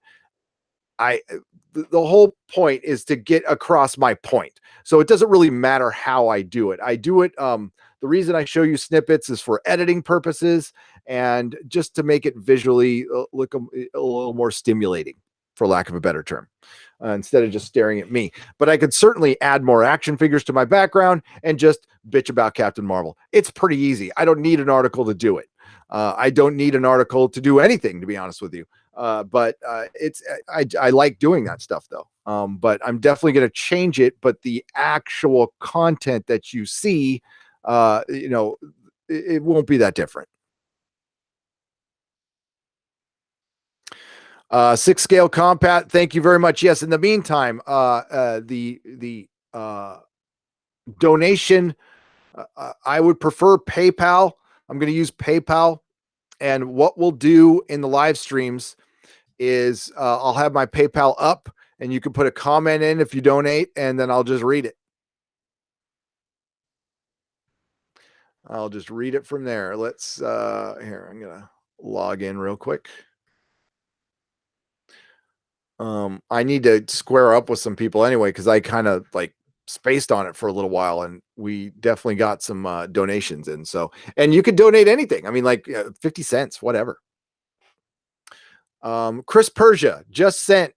The whole point is to get across my point. So it doesn't really matter how I do it. The reason I show you snippets is for editing purposes and just to make it visually look a little more stimulating, for lack of a better term, instead of just staring at me. But I could certainly add more action figures to my background and just bitch about Captain Marvel. It's pretty easy. I don't need an article to do it. I don't need an article to do anything, to be honest with you. But I like doing that stuff though. But I'm definitely going to change it. But the actual content that you see, it won't be that different. 6 scale compat. Thank you very much. Yes. In the meantime, the donation, I would prefer PayPal. I'm going to use PayPal. And what we'll do in the live streams is I'll have my PayPal up, and you can put a comment in if you donate, and then I'll just read it. I'll just read it from there. Let's here, I'm gonna log in real quick. I need to square up with some people anyway, because I kind of like spaced on it for a little while, and we definitely got some donations in. So, and you could donate anything. I mean, like 50 cents, whatever. Chris Persia just sent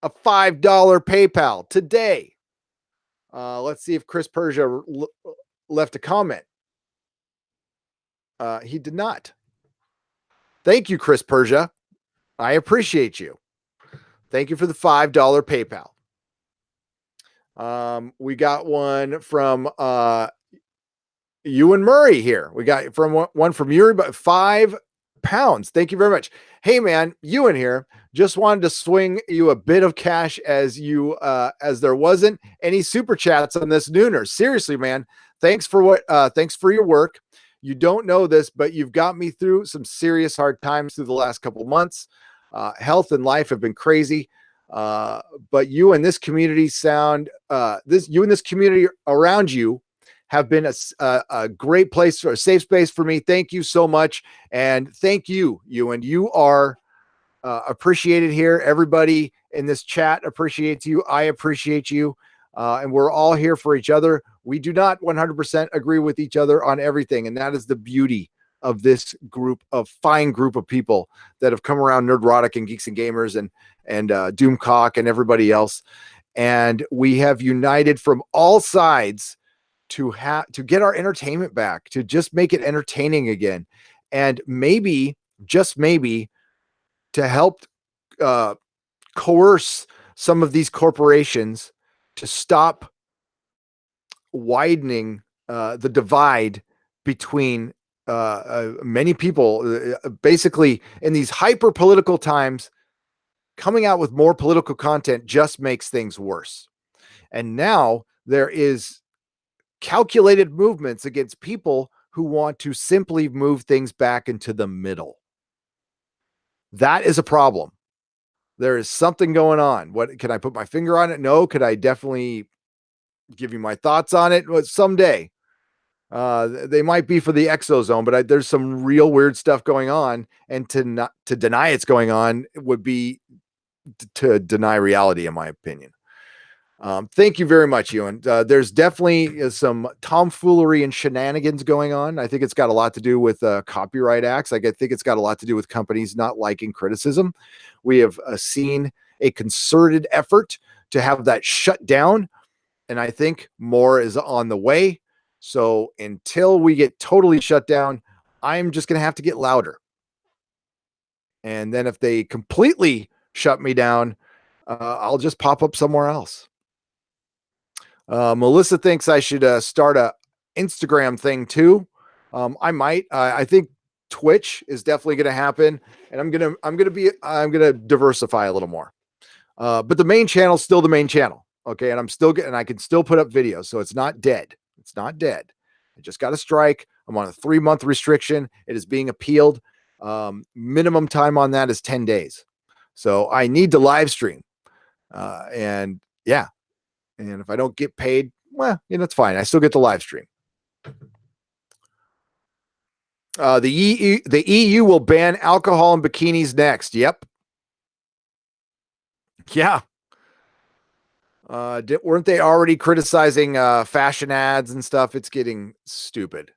a $5 PayPal today. Let's see if Chris Persia left a comment. He did not. Thank you, Chris Persia. I appreciate you. Thank you for the $5 PayPal. We got one from Ewan Murray here. We got one from Yuri, but £5. Thank you very much. Hey man, Ewan here. Just wanted to swing you a bit of cash as there wasn't any super chats on this nooner. Seriously, man. Thanks for your work. You don't know this, but you've got me through some serious hard times through the last couple of months. Health and life have been crazy. But you and this community community around you have been a great place, for a safe space for me. Thank you so much. And thank you, Ewan. You are appreciated here. Everybody in this chat appreciates you. I appreciate you. And we're all here for each other. We do not 100% agree with each other on everything. And that is the beauty of this fine group of people that have come around Nerdrotic and Geeks and Gamers and Doomcock and everybody else. And we have united from all sides to get our entertainment back, to just make it entertaining again. And maybe, just maybe, to help coerce some of these corporations to stop widening the divide between many people. Basically, in these hyper political times, coming out with more political content just makes things worse. And now there is calculated movements against people who want to simply move things back into the middle. That is a problem. There is something going on. What can I put my finger on it? No. Could I definitely give you my thoughts on it? Well, someday. They might be for the exozone, but there's some real weird stuff going on, and to deny it's going on would be to deny reality, in my opinion. Thank you very much, Ewan. There's definitely some tomfoolery and shenanigans going on. I think it's got a lot to do with copyright acts. I think it's got a lot to do with companies not liking criticism. We have seen a concerted effort to have that shut down, and I think more is on the way. So until we get totally shut down, I'm just going to have to get louder. And then if they completely shut me down, I'll just pop up somewhere else. Melissa thinks I should start a Instagram thing too. I might. I think Twitch is definitely going to happen, and I'm gonna diversify a little more. But the main channel is still the main channel. Okay, and I can still put up videos, so it's not dead. It's not dead. I just got a strike. I'm on a 3-month restriction. It is being appealed. Minimum time on that is 10 days. So I need to live stream. And yeah. And if I don't get paid, well, it's fine. I still get the live stream. The EU will ban alcohol and bikinis next. Yep. Yeah. Weren't they already criticizing fashion ads and stuff? It's getting stupid.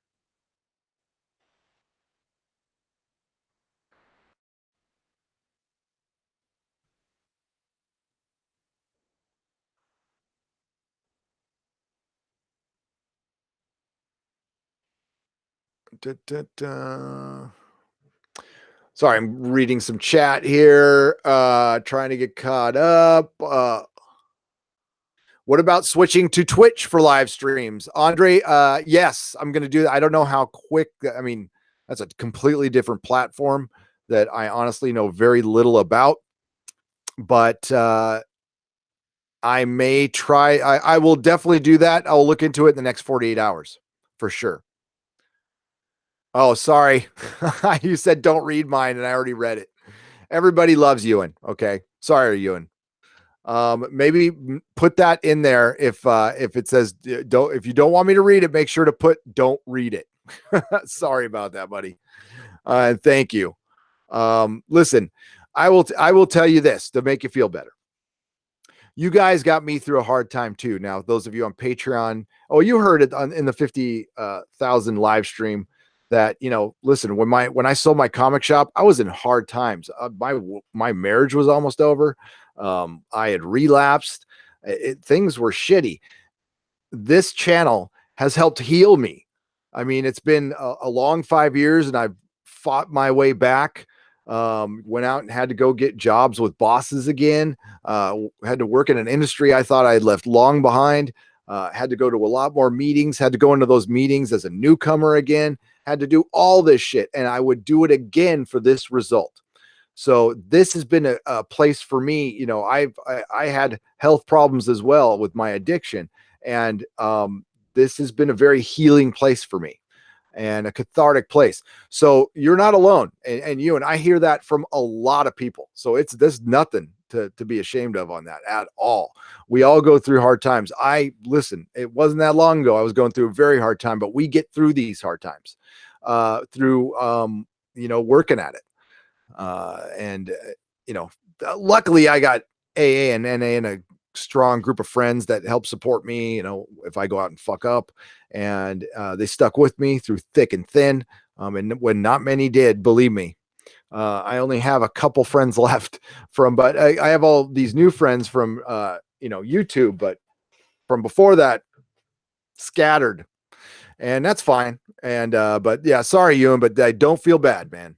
Sorry, I'm reading some chat here, trying to get caught up. What about switching to Twitch for live streams? Andre, yes, I'm going to do that. I don't know how quick. I mean, that's a completely different platform that I honestly know very little about. But I may try. I will definitely do that. I'll look into it in the next 48 hours for sure. Oh, sorry. You said don't read mine, and I already read it. Everybody loves Ewan. Okay. Sorry, Ewan. Maybe put that in there if it says if you don't want me to read it, make sure to put don't read it. Sorry about that, buddy. And thank you. Listen, I will tell you this to make you feel better. You guys got me through a hard time too. Now, those of you on Patreon, you heard it in the 50,000 live stream that, listen, when I sold my comic shop, I was in hard times. My marriage was almost over. I had relapsed. Things were shitty. This channel has helped heal me. I mean, it's been a long 5 years, and I've fought my way back. Went out and had to go get jobs with bosses again. Had to work in an industry I thought I had left long behind. Had to go to a lot more meetings. Had to go into those meetings as a newcomer again. Had to do all this shit, and I would do it again for this result. So this has been a place for me. I had health problems as well with my addiction, and this has been a very healing place for me and a cathartic place. So you're not alone, and I hear that from a lot of people. So there's nothing to be ashamed of on that at all. We all go through hard times. Listen, it wasn't that long ago I was going through a very hard time, but we get through these hard times through working at it. Luckily I got AA and NA in a strong group of friends that help support me, if I go out and fuck up, and they stuck with me through thick and thin. And when not many did, believe me, I only have a couple friends left but I have all these new friends from, YouTube, but from before that, scattered, and that's fine. And, but yeah, sorry, Ewan, but I don't feel bad, man.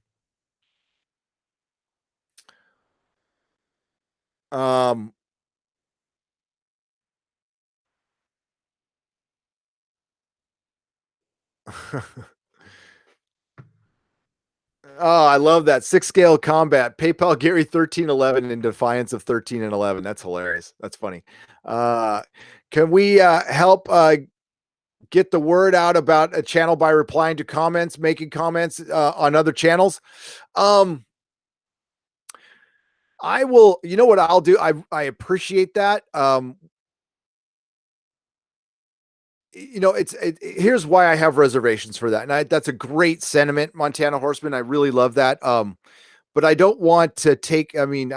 Oh, I love that 6 scale combat. PayPal Gary 1311 in defiance of 13 and 11. That's hilarious. That's funny. Can we help get the word out about a channel by replying to comments, making comments on other channels? I will. You know what I'll do? I appreciate that. Here's why I have reservations for that. And that's a great sentiment, Montana Horseman. I really love that. But I don't want to I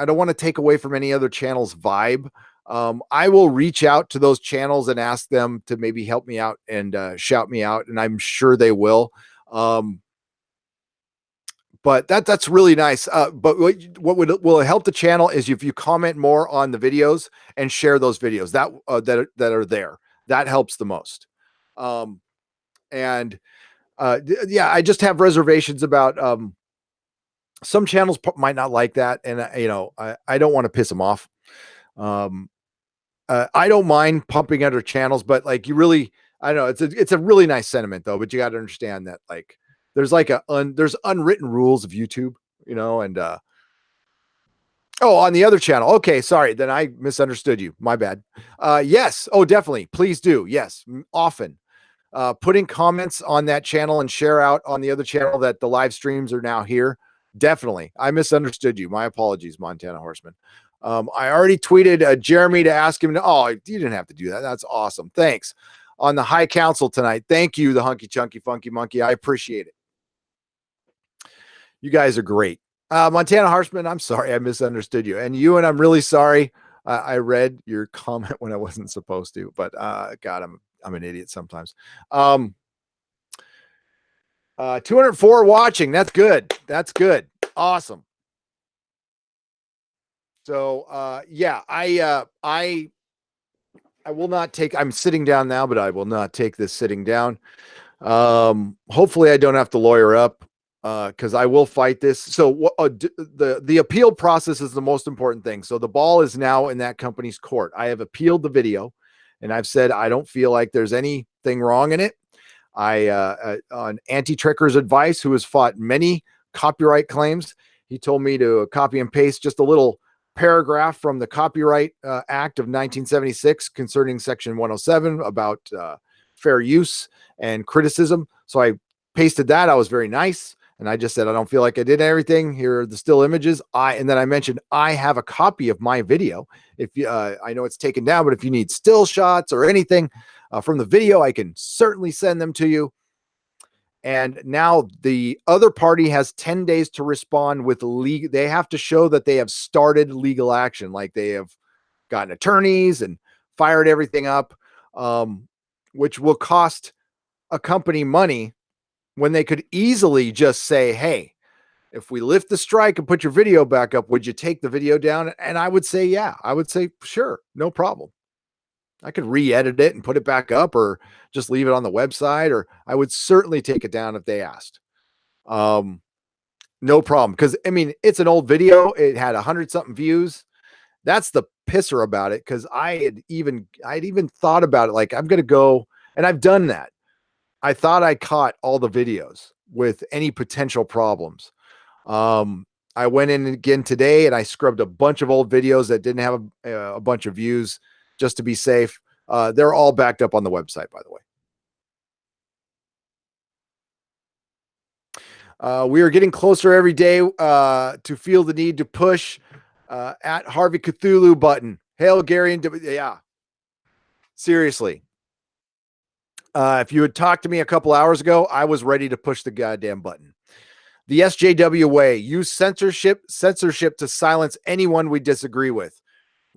don't want to take away from any other channel's vibe. I will reach out to those channels and ask them to maybe help me out and shout me out. And I'm sure they will. But that's really nice. But what will help the channel is if you comment more on the videos and share those videos that are there. That helps the most. And yeah, I just have reservations about some channels might not like that, and I don't want to piss them off. I don't mind pumping other channels, but like I don't know, it's a really nice sentiment though. But you got to understand that like there's like there's unwritten rules of YouTube, and oh, on the other channel. Okay, sorry. Then I misunderstood you. My bad. Yes. Oh, definitely. Please do. Yes. Often. Putting comments on that channel and share out on the other channel that the live streams are now here. Definitely. I misunderstood you. My apologies, Montana Horseman. I already tweeted Jeremy to ask him oh, you didn't have to do that. That's awesome. Thanks. On the High Council tonight. Thank you, the Hunky Chunky Funky Monkey. I appreciate it. You guys are great. Montana Horseman, I'm sorry I misunderstood you. And I'm really sorry. I read your comment when I wasn't supposed to, but God, I'm an idiot sometimes. 204 watching. That's good. That's good. Awesome. So yeah, I will not take, I'm sitting down now, but I will not take this sitting down. Hopefully I don't have to lawyer up. Because I will fight this. So the appeal process is the most important thing. So the ball is now in that company's court. I have appealed the video, and I've said I don't feel like there's anything wrong in it. On Anti-Tricker's advice, who has fought many copyright claims, he told me to copy and paste just a little paragraph from the Copyright Act of 1976 concerning Section 107 about fair use and criticism. So I pasted that. I was very nice. And I just said, I don't feel like I did everything. Here are the still images. And then I mentioned, I have a copy of my video. If you, I know it's taken down, but if you need still shots or anything from the video, I can certainly send them to you. And now the other party has 10 days to respond with legal. They have to show that they have started legal action, like they have gotten attorneys and fired everything up, which will cost a company money when they could easily just say, hey, if we lift the strike and put your video back up, would you take the video down? And I would say, yeah, I would say, sure, no problem. I could re-edit it and put it back up or just leave it on the website, or I would certainly take it down if they asked. No problem. Because I mean, it's an old video. It had 100 something views. That's the pisser about it. Cause I'd even thought about it. Like I'm going to go, and I've done that. I thought I caught all the videos with any potential problems. I went in again today and I scrubbed a bunch of old videos that didn't have a bunch of views just to be safe. They're all backed up on the website, by the way. We are getting closer every day to feel the need to push at Harvey Cthulhu button. Hail Gary and yeah, seriously. If you had talked to me a couple hours ago, I was ready to push the goddamn button. The SJW way, use censorship to silence anyone we disagree with.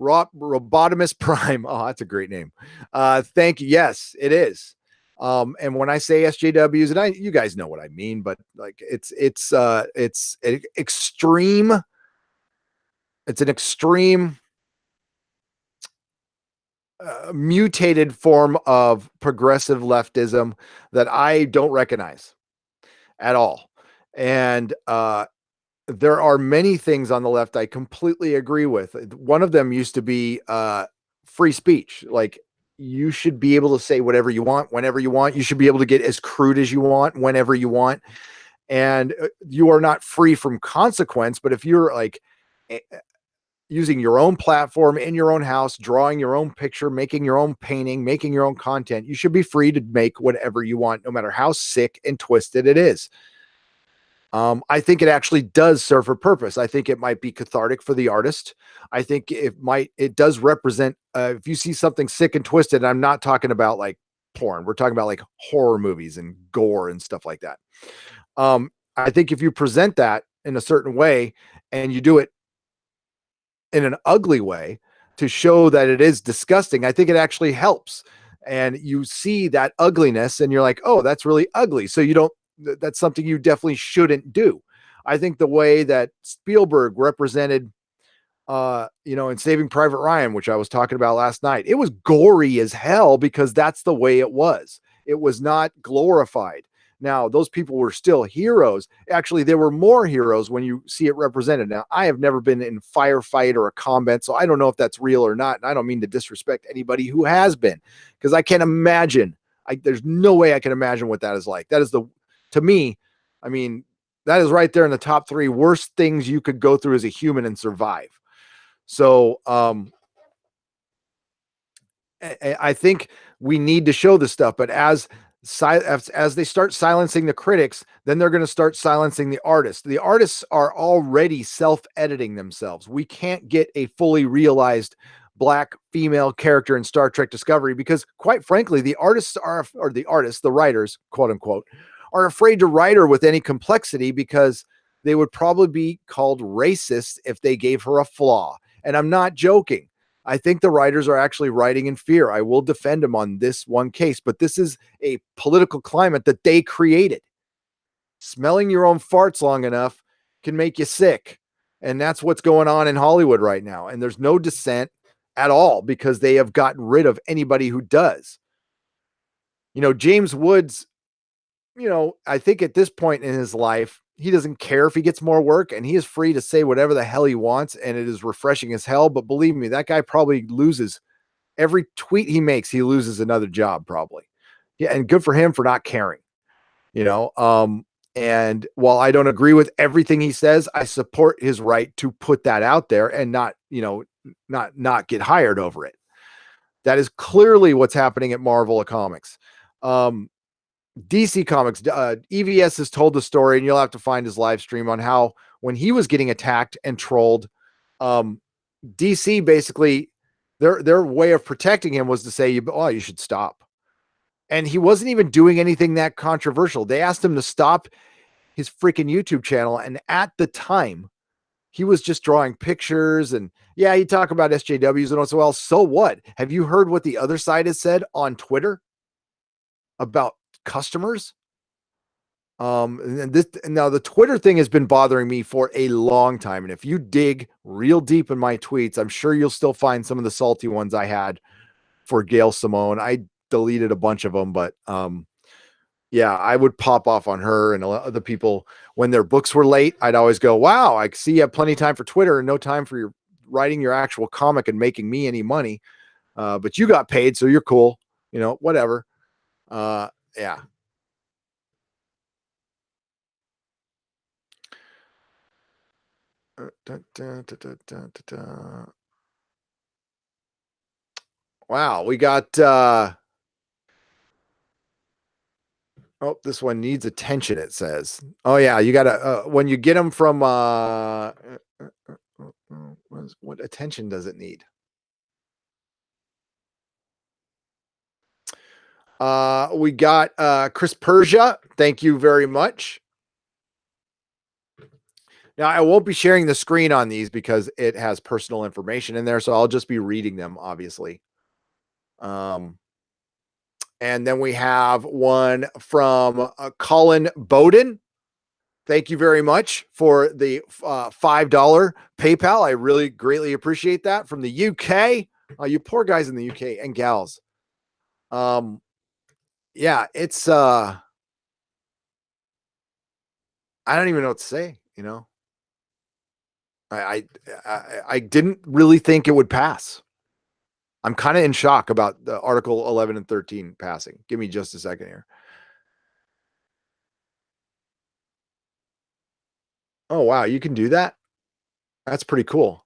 Robotimus Prime. Oh, that's a great name. Thank you. Yes, it is. And when I say SJWs, and you guys know what I mean, but like it's an extreme. It's an extreme mutated form of progressive leftism that I don't recognize at all. And there are many things on the left I completely agree with. One of them used to be free speech. Like, you should be able to say whatever you want, whenever you want. You should be able to get as crude as you want, whenever you want. And you are not free from consequence. But if you're like using your own platform in your own house, drawing your own picture, making your own painting, making your own content, you should be free to make whatever you want, no matter how sick and twisted it is. I think it actually does serve a purpose. I think it might be cathartic for the artist. I think it does represent, if you see something sick and twisted, and I'm not talking about like porn, we're talking about like horror movies and gore and stuff like that. I think if you present that in a certain way and you do it in an ugly way to show that it is disgusting, I think it actually helps. And you see that ugliness and you're like, oh, that's really ugly. So that's something you definitely shouldn't do. I think the way that Spielberg represented, in Saving Private Ryan, which I was talking about last night, it was gory as hell because that's the way it was. It was not glorified. Now, those people were still heroes. Actually, there were more heroes when you see it represented. Now, I have never been in a firefight or a combat, so I don't know if that's real or not. And I don't mean to disrespect anybody who has been, because I can't imagine. There's no way I can imagine what that is like. That is to me, I mean, that is right there in the top 3 worst things you could go through as a human and survive. So, I think we need to show this stuff, but as they start silencing the critics, then they're going to start silencing the artists. The artists are already self-editing themselves. We can't get a fully realized black female character in Star Trek Discovery because, quite frankly, the writers, quote unquote, are afraid to write her with any complexity because they would probably be called racist if they gave her a flaw. And I'm not joking. I think the writers are actually writing in fear. I will defend them on this one case, but this is a political climate that they created. Smelling your own farts long enough can make you sick. And that's what's going on in Hollywood right now. And there's no dissent at all because they have gotten rid of anybody who does. James Woods, I think at this point in his life, he doesn't care if he gets more work and he is free to say whatever the hell he wants. And it is refreshing as hell. But believe me, that guy probably loses every tweet he makes. He loses another job probably. Yeah. And good for him for not caring, and while I don't agree with everything he says, I support his right to put that out there and not get hired over it. That is clearly what's happening at Marvel Comics. DC Comics, EVS has told the story, and you'll have to find his live stream on how when he was getting attacked and trolled, DC basically their way of protecting him was to say, you should stop. And he wasn't even doing anything that controversial. They asked him to stop his freaking YouTube channel, and at the time, he was just drawing pictures. And yeah, he talk about SJWs and so well. So what? Have you heard what the other side has said on Twitter about customers? And now the Twitter thing has been bothering me for a long time. And if you dig real deep in my tweets, I'm sure you'll still find some of the salty ones I had for Gail Simone. I deleted a bunch of them, but yeah, I would pop off on her and a lot of the people when their books were late. I'd always go, wow, I see you have plenty of time for Twitter and no time for your writing your actual comic and making me any money. But you got paid, so you're cool, whatever. Yeah. Wow, we got this one needs attention, it says. Oh yeah, you gotta when you get them from what attention does it need? We got Chris Persia, thank you very much. Now, I won't be sharing the screen on these because it has personal information in there, so I'll just be reading them, obviously. And then we have one from Colin Bowden. Thank you very much for the $5 PayPal. I really greatly appreciate that from the UK. You poor guys in the UK and gals. Yeah, it's I don't even know what to say, you know. I didn't really think it would pass. I'm kind of in shock about the Article 11 and 13 passing. Give me just a second here. Oh, wow. You can do that? That's pretty cool.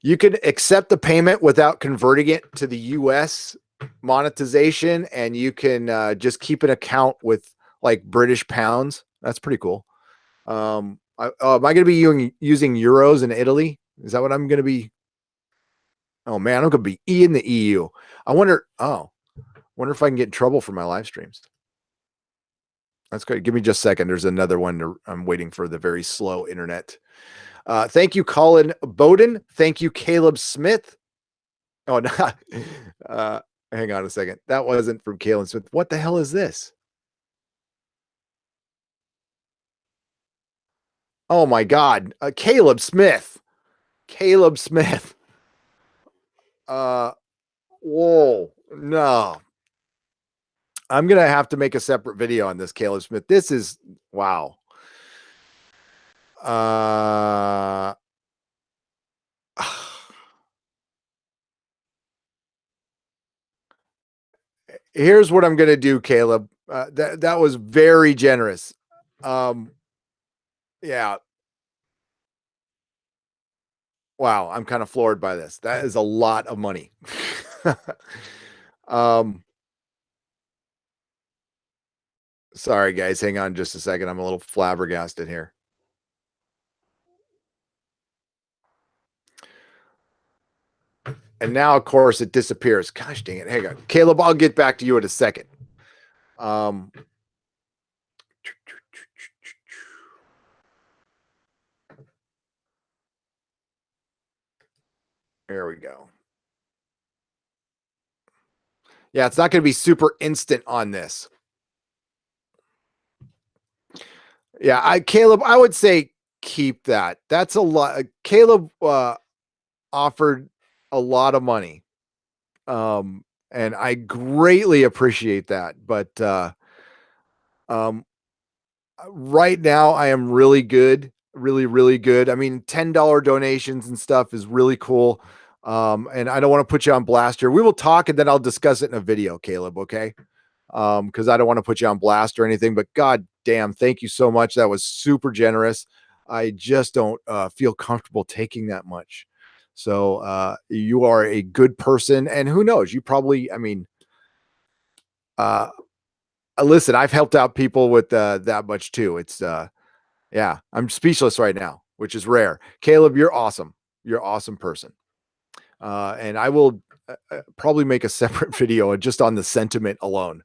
You can accept the payment without converting it to the US monetization, and you can just keep an account with like British pounds. That's pretty cool. Am I going to be using euros in Italy? Is that what I'm going to be? Oh man, I'm going to be in the EU. I wonder if I can get in trouble for my live streams. That's good. Give me just a second. There's another one. I'm waiting for the very slow internet. Thank you, Colin Bowden. Thank you, Caleb Smith. Oh, no. Hang on a second. That wasn't from Caleb Smith. What the hell is this? Oh my God. Caleb Smith. Caleb Smith. Whoa. No. I'm going to have to make a separate video on this, Caleb Smith. This is, wow. Here's what I'm going to do, Caleb. That was very generous. Yeah. Wow. I'm kind of floored by this. That is a lot of money. Sorry guys. Hang on just a second. I'm a little flabbergasted here. And now, of course, it disappears. Gosh dang it. Hang on. Caleb, I'll get back to you in a second. There we go. Yeah, it's not going to be super instant on this. Yeah, Caleb, I would say keep that. That's a lot. Caleb offered a lot of money. And I greatly appreciate that. But right now I am really good. Really, really good. I mean, $10 donations and stuff is really cool. And I don't want to put you on blast here. We will talk and then I'll discuss it in a video, Caleb. Okay. Because I don't want to put you on blast or anything, but God damn, thank you so much. That was super generous. I just don't feel comfortable taking that much. So you are a good person, and who knows? You probably, I mean, listen, I've helped out people with that much too. It's yeah, I'm speechless right now, which is rare. Caleb, you're awesome. You're an awesome person. And I will probably make a separate video just on the sentiment alone,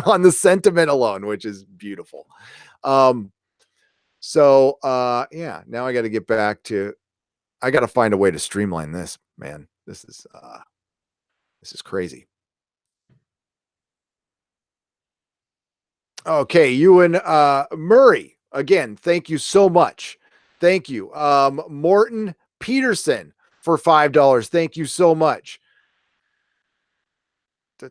on the sentiment alone, which is beautiful. So yeah, now I got to get back to, I got to find a way to streamline this, man. This is crazy. Okay, Ewan Murray, again, thank you so much. Thank you. Morton Peterson for $5. Thank you so much. I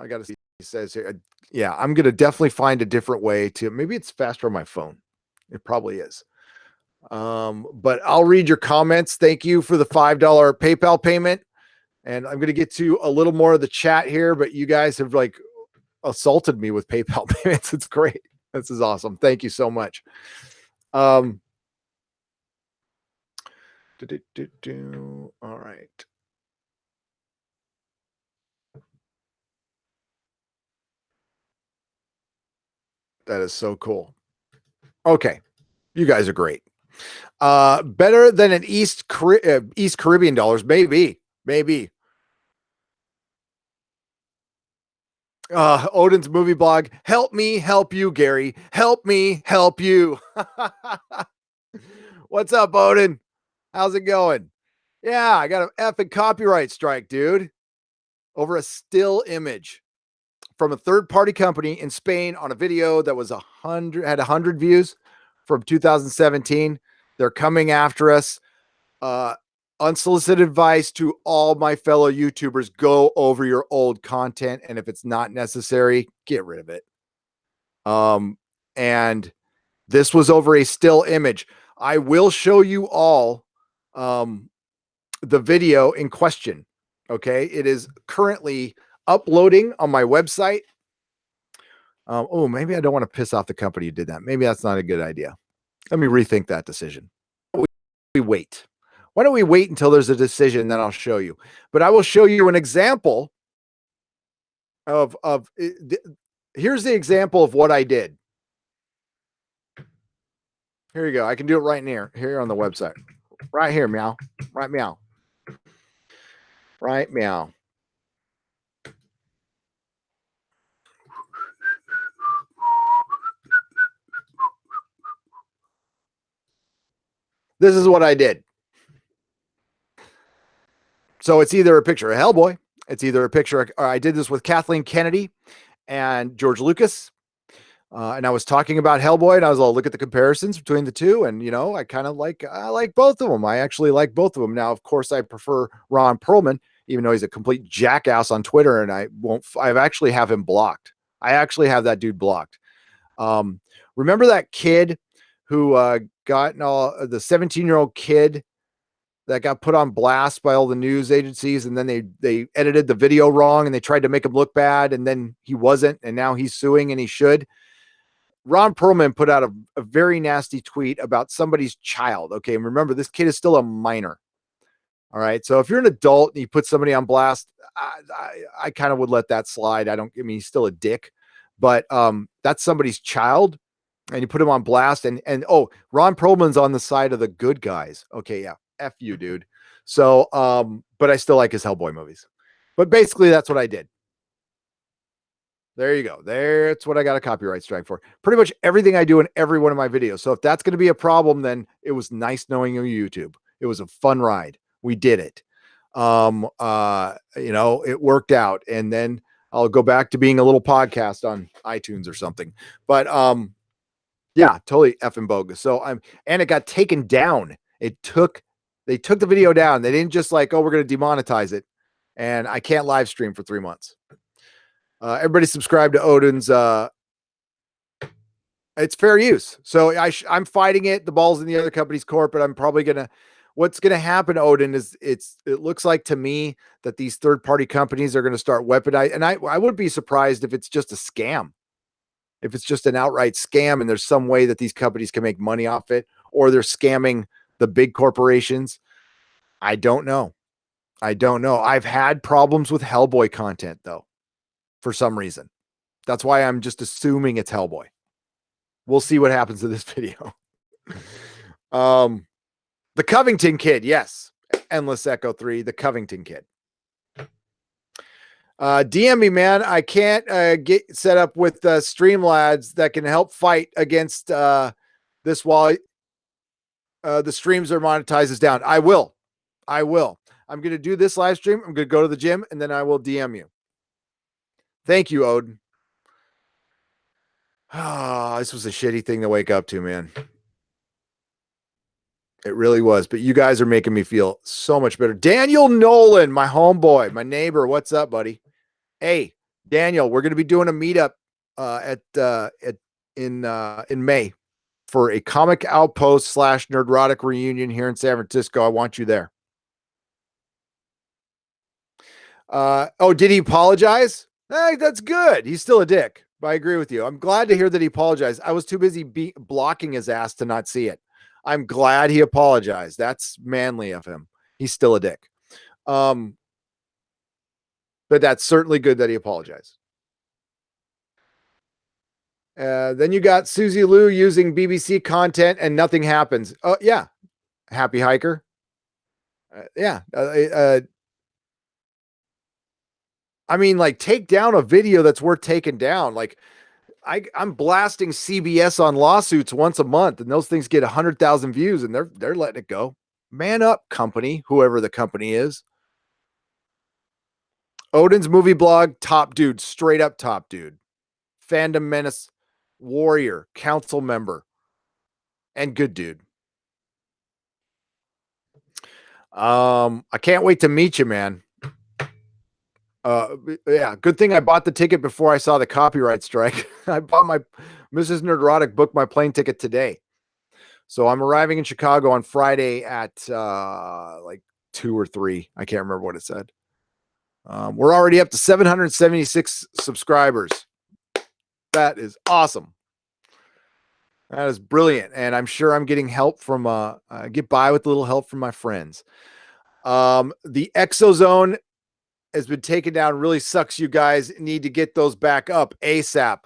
got to see what he says here. Yeah, I'm going to definitely find a different way to, maybe it's faster on my phone. It probably is. But I'll read your comments. Thank you for the $5 PayPal payment. And I'm going to get to a little more of the chat here, but you guys have like assaulted me with PayPal payments. It's great. This is awesome. Thank you so much. All right. That is so cool. Okay. You guys are great. Better than an East Caribbean dollars. Maybe. Odin's movie blog. Help me help you, Gary. Help me help you. What's up, Odin? How's it going? Yeah, I got an effing copyright strike, dude, over a still image from a third-party company in Spain on a video that was 100 views from 2017. They're coming after us. Unsolicited advice to all my fellow YouTubers: go over your old content, and if it's not necessary, get rid of it. And this was over a still image. I will show you all the video in question. Okay, it is currently uploading on my website. Oh, maybe I don't want to piss off the company who did that. Maybe that's not a good idea. Let me rethink that decision. We wait. Why don't we wait until there's a decision, then I'll show you. But I will show you an example of here's the example of what I did. Here you go. I can do it right here on the website. Right here, meow. Right meow. Right meow. This is what I did. So it's either a picture of Hellboy. It's either a picture. I did this with Kathleen Kennedy and George Lucas. And I was talking about Hellboy, and I was all, look at the comparisons between the two. And, you know, I like both of them. I actually like both of them. Now, of course, I prefer Ron Perlman, even though he's a complete jackass on Twitter, and I've actually have him blocked. I actually have that dude blocked. Remember that kid who got the 17-year-old kid that got put on blast by all the news agencies, and then they edited the video wrong and they tried to make him look bad, and then he wasn't, and now he's suing and he should. Ron Perlman put out a very nasty tweet about somebody's child. Okay, and remember, this kid is still a minor. All right, so if you're an adult and you put somebody on blast, I kind of would let that slide. I mean, he's still a dick, but that's somebody's child, and you put him on blast, and oh, Ron Perlman's on the side of the good guys. Okay, yeah, F you, dude. So, but I still like his Hellboy movies. But basically, that's what I did. There you go. That's what I got a copyright strike for. Pretty much everything I do in every one of my videos. So if that's going to be a problem, then it was nice knowing you, YouTube. It was a fun ride. We did it. You know, it worked out. And then I'll go back to being a little podcast on iTunes or something. But yeah, totally effing bogus. So and it got taken down. They took the video down. They didn't just like, oh, we're going to demonetize it. And I can't live stream for 3 months. Everybody subscribe to Odin's. It's fair use. So I'm fighting it. The ball's in the other company's court, but I'm probably what's going to happen, Odin, is it looks like to me that these third-party companies are going to start weaponizing. And I wouldn't be surprised if it's just a scam. If it's just an outright scam and there's some way that these companies can make money off it, or they're scamming the big corporations. I don't know. I've had problems with Hellboy content though, for some reason. That's why I'm just assuming it's Hellboy. We'll see what happens to this video. The Covington Kid. Yes. Endless Echo 3, the Covington Kid. DM me, man. I can't get set up with Streamlabs that can help fight against this while the streams are monetized down. I will. I'm going to do this live stream. I'm going to go to the gym, and then I will DM you. Thank you, Odin. This was a shitty thing to wake up to, man. It really was. But you guys are making me feel so much better. Daniel Nolan, my homeboy, my neighbor. What's up, buddy? Hey, Daniel, we're going to be doing a meetup in May for a Comic Outpost / Nerdrotic reunion here in San Francisco. I want you there. Oh, did he apologize? Hey, that's good. He's still a dick, but I agree with you. I'm glad to hear that he apologized. I was too busy blocking his ass to not see it. I'm glad he apologized. That's manly of him. He's still a dick. But that's certainly good that he apologized. Then you got Susie Liu using BBC content and nothing happens. Oh, yeah. Happy Hiker. Yeah. I mean, like, take down a video that's worth taking down. Like, I'm blasting CBS on lawsuits once a month, and those things get 100,000 views, and they're letting it go. Man up, company, whoever the company is. Odin's movie blog, top dude, straight up top dude. Fandom menace, warrior, council member, and good dude. I can't wait to meet you, man. Yeah, good thing I bought the ticket before I saw the copyright strike. I bought my Mrs. Nerdrotic booked my plane ticket today. So I'm arriving in Chicago on Friday at like 2 or 3. I can't remember what it said. We're already up to 776 subscribers. That is awesome. That is brilliant. And I'm sure I'm getting help from get by with a little help from my friends. The Exozone has been taken down. Really sucks. You guys need to get those back up ASAP.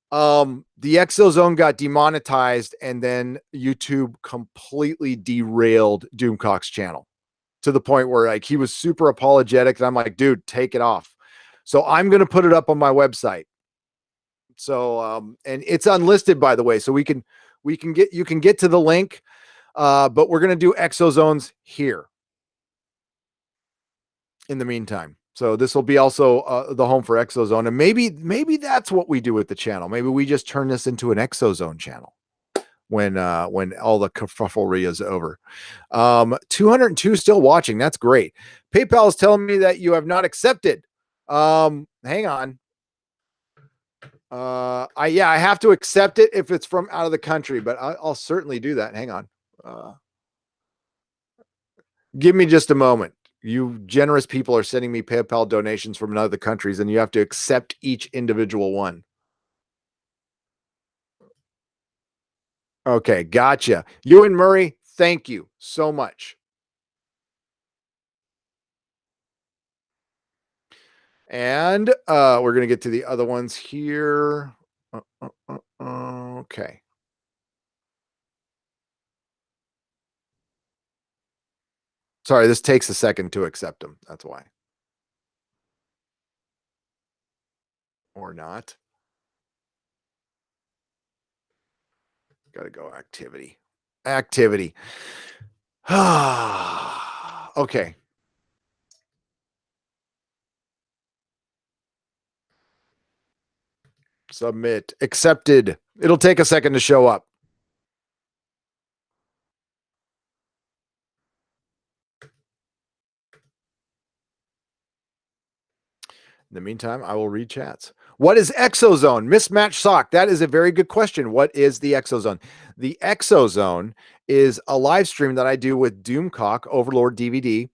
The Exozone got demonetized, and then YouTube completely derailed Doomcock's channel to the point where, like, he was super apologetic, and I'm like, dude, take it off. So I'm going to put it up on my website. So, and it's unlisted, by the way, so you can get to the link. But we're going to do Exozones here in the meantime. So this will be also the home for Exozone, and maybe that's what we do with the channel. Maybe we just turn this into an Exozone channel when all the kerfufflery is over. 202 still watching. That's great. PayPal is telling me that you have not accepted. Hang on. I have to accept it if it's from out of the country, but I'll certainly do that. Hang on. Give me just a moment. You generous people are sending me PayPal donations from other countries, and you have to accept each individual one. Okay, gotcha. Ewan Murray, thank you so much. And we're going to get to the other ones here. Okay. Sorry, this takes a second to accept them. That's why. Or not. Got to go activity. Activity. Okay. Submit. Accepted. It'll take a second to show up. In the meantime, I will read chats. What is Exozone? Mismatched sock. That is a very good question. What is the Exozone? The Exozone is a live stream that I do with Doomcock, Overlord DVD,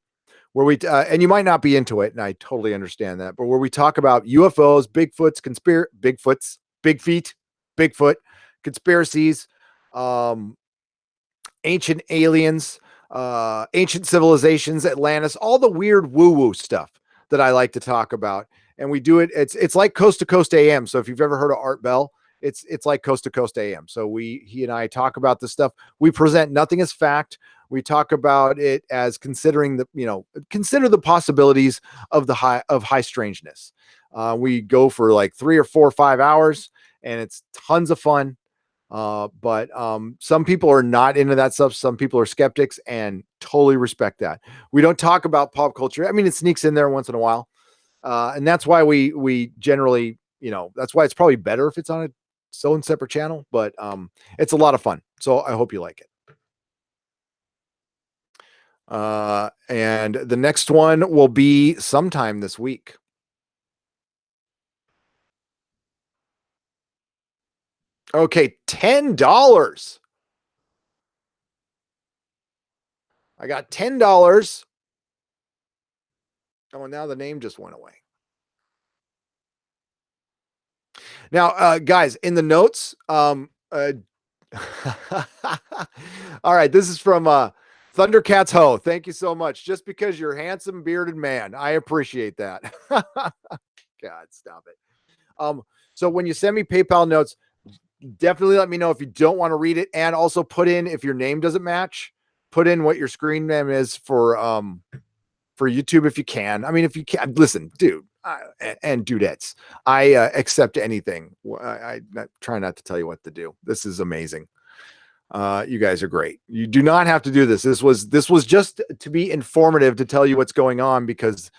where we, and you might not be into it, and I totally understand that, but where we talk about UFOs, Big feet, Bigfoot, conspiracies, ancient aliens, ancient civilizations, Atlantis, all the weird woo-woo stuff that I like to talk about. And we do it. It's like Coast to Coast AM. So if you've ever heard of Art Bell, it's like Coast to Coast AM. So he and I talk about this stuff. We present nothing as fact. We talk about it as considering consider the possibilities of high strangeness. We go for like 3 or 4 or 5 hours, and it's tons of fun. But some people are not into that stuff. Some people are skeptics, and totally respect that. We don't talk about pop culture. I mean, it sneaks in there once in a while. And that's why we generally, that's why it's probably better if it's on its own separate channel, but it's a lot of fun. So I hope you like it. And the next one will be sometime this week. Okay, $10. I got $10. Oh, and now the name just went away. Now, guys, in the notes, all right, this is from Thundercats Ho. Thank you so much. Just because you're a handsome bearded man, I appreciate that. God, stop it. So when you send me PayPal notes, definitely let me know if you don't want to read it, and also put in, if your name doesn't match, put in what your screen name is for YouTube if you can. I mean, if you can, listen, dude, and dudettes. I accept anything. I try not to tell you what to do. This is amazing. You guys are great. You do not have to do this. This was just to be informative, to tell you what's going on, because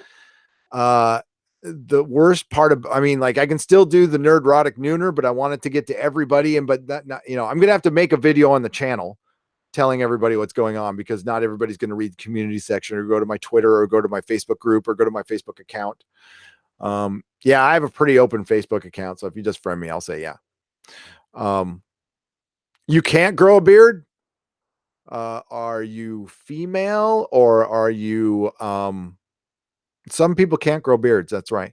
the worst part of, I mean, like, I can still do the Nerdrotic Nooner, but I want it to get to everybody. And but that, not, you know, I'm gonna have to make a video on the channel telling everybody what's going on, because not everybody's going to read the community section or go to my Twitter or go to my Facebook group or go to my Facebook account. Yeah, I have a pretty open Facebook account, so if you just friend me, I'll say yeah. You can't grow a beard. Are you female, or are you some people can't grow beards, that's right.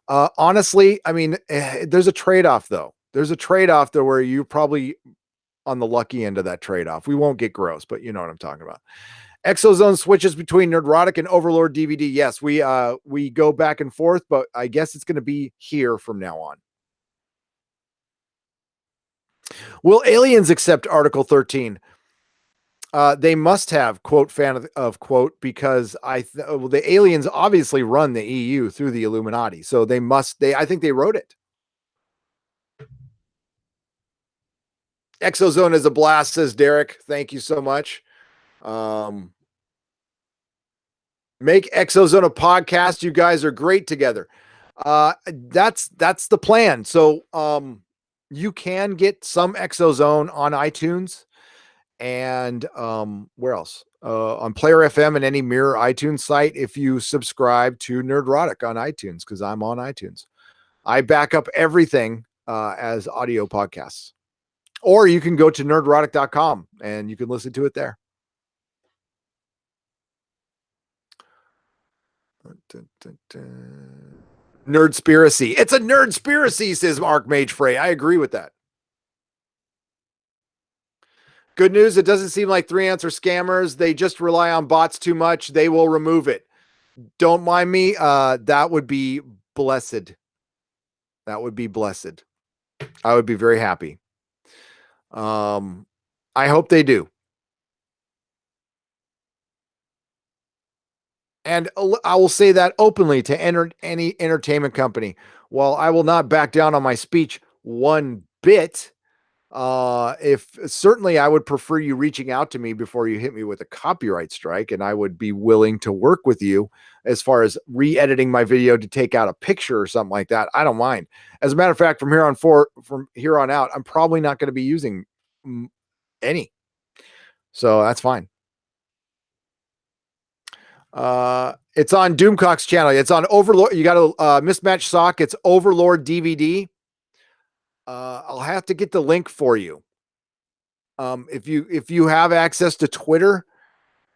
Honestly, I mean, there's a trade-off though. There's a trade-off there where you probably on the lucky end of that trade-off. We won't get gross, but you know what I'm talking about. Exozone switches between Nerdrotic and Overlord DVD. Yes, we go back and forth, but I guess it's going to be here from now on. Will aliens accept Article 13? They must have, quote, fan of quote, because well, the aliens obviously run the EU through the Illuminati. So they must, I think they wrote it. Exozone is a blast, says Derek. Thank you so much. Make Exozone a podcast. You guys are great together. That's the plan. So you can get some Exozone on iTunes, and where else? On Player FM and any mirror iTunes site if you subscribe to Nerdrotic on iTunes, because I'm on iTunes. I back up everything as audio podcasts. Or you can go to nerdrotic.com and you can listen to it there. Nerdspiracy. It's a nerdspiracy, says Mark Mage Frey. I agree with that. Good news, it doesn't seem like 3ants are scammers. They just rely on bots too much. They will remove it. Don't mind me. That would be blessed. That would be blessed. I would be very happy. I hope they do. And I will say that openly to any entertainment company. While I will not back down on my speech one bit, if certainly I would prefer you reaching out to me before you hit me with a copyright strike, and I would be willing to work with you as far as re-editing my video to take out a picture or something like that. I don't mind. As a matter of fact, from here on out, I'm probably not going to be using any. So that's fine. It's on Doomcock's channel. It's on Overlord. You got a mismatched sock. It's Overlord DVD. I'll have to get the link for you. If you have access to Twitter,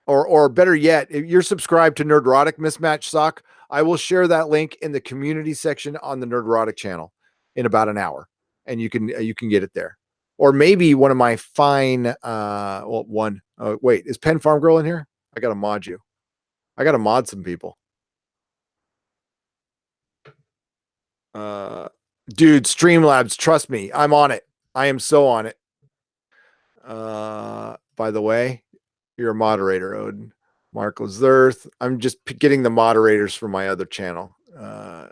or better yet, if you're subscribed to Nerdrotic Mismatched Sock, I will share that link in the community section on the Nerdrotic channel in about an hour, and you can get it there. Or maybe one of my fine wait, is Pen Farm Girl in here? I gotta mod you. I gotta mod some people. Dude, Streamlabs, trust me, I'm on it. I am so on it. By the way, you're a moderator, Odin. Mark Lazerth. I'm just getting the moderators for my other channel. Pen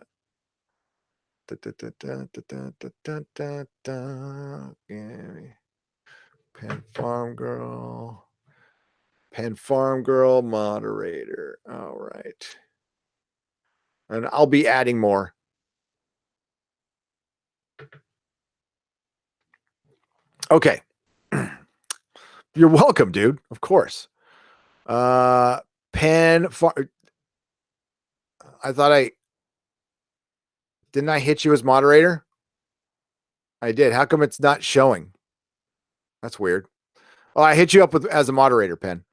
Farm Girl. Pen Farm Girl moderator. All right. And I'll be adding more. Okay. You're welcome, dude. Of course. Pen Farm. Didn't I hit you as moderator? I did. How come it's not showing? That's weird. Oh, I hit you up as a moderator, Pen.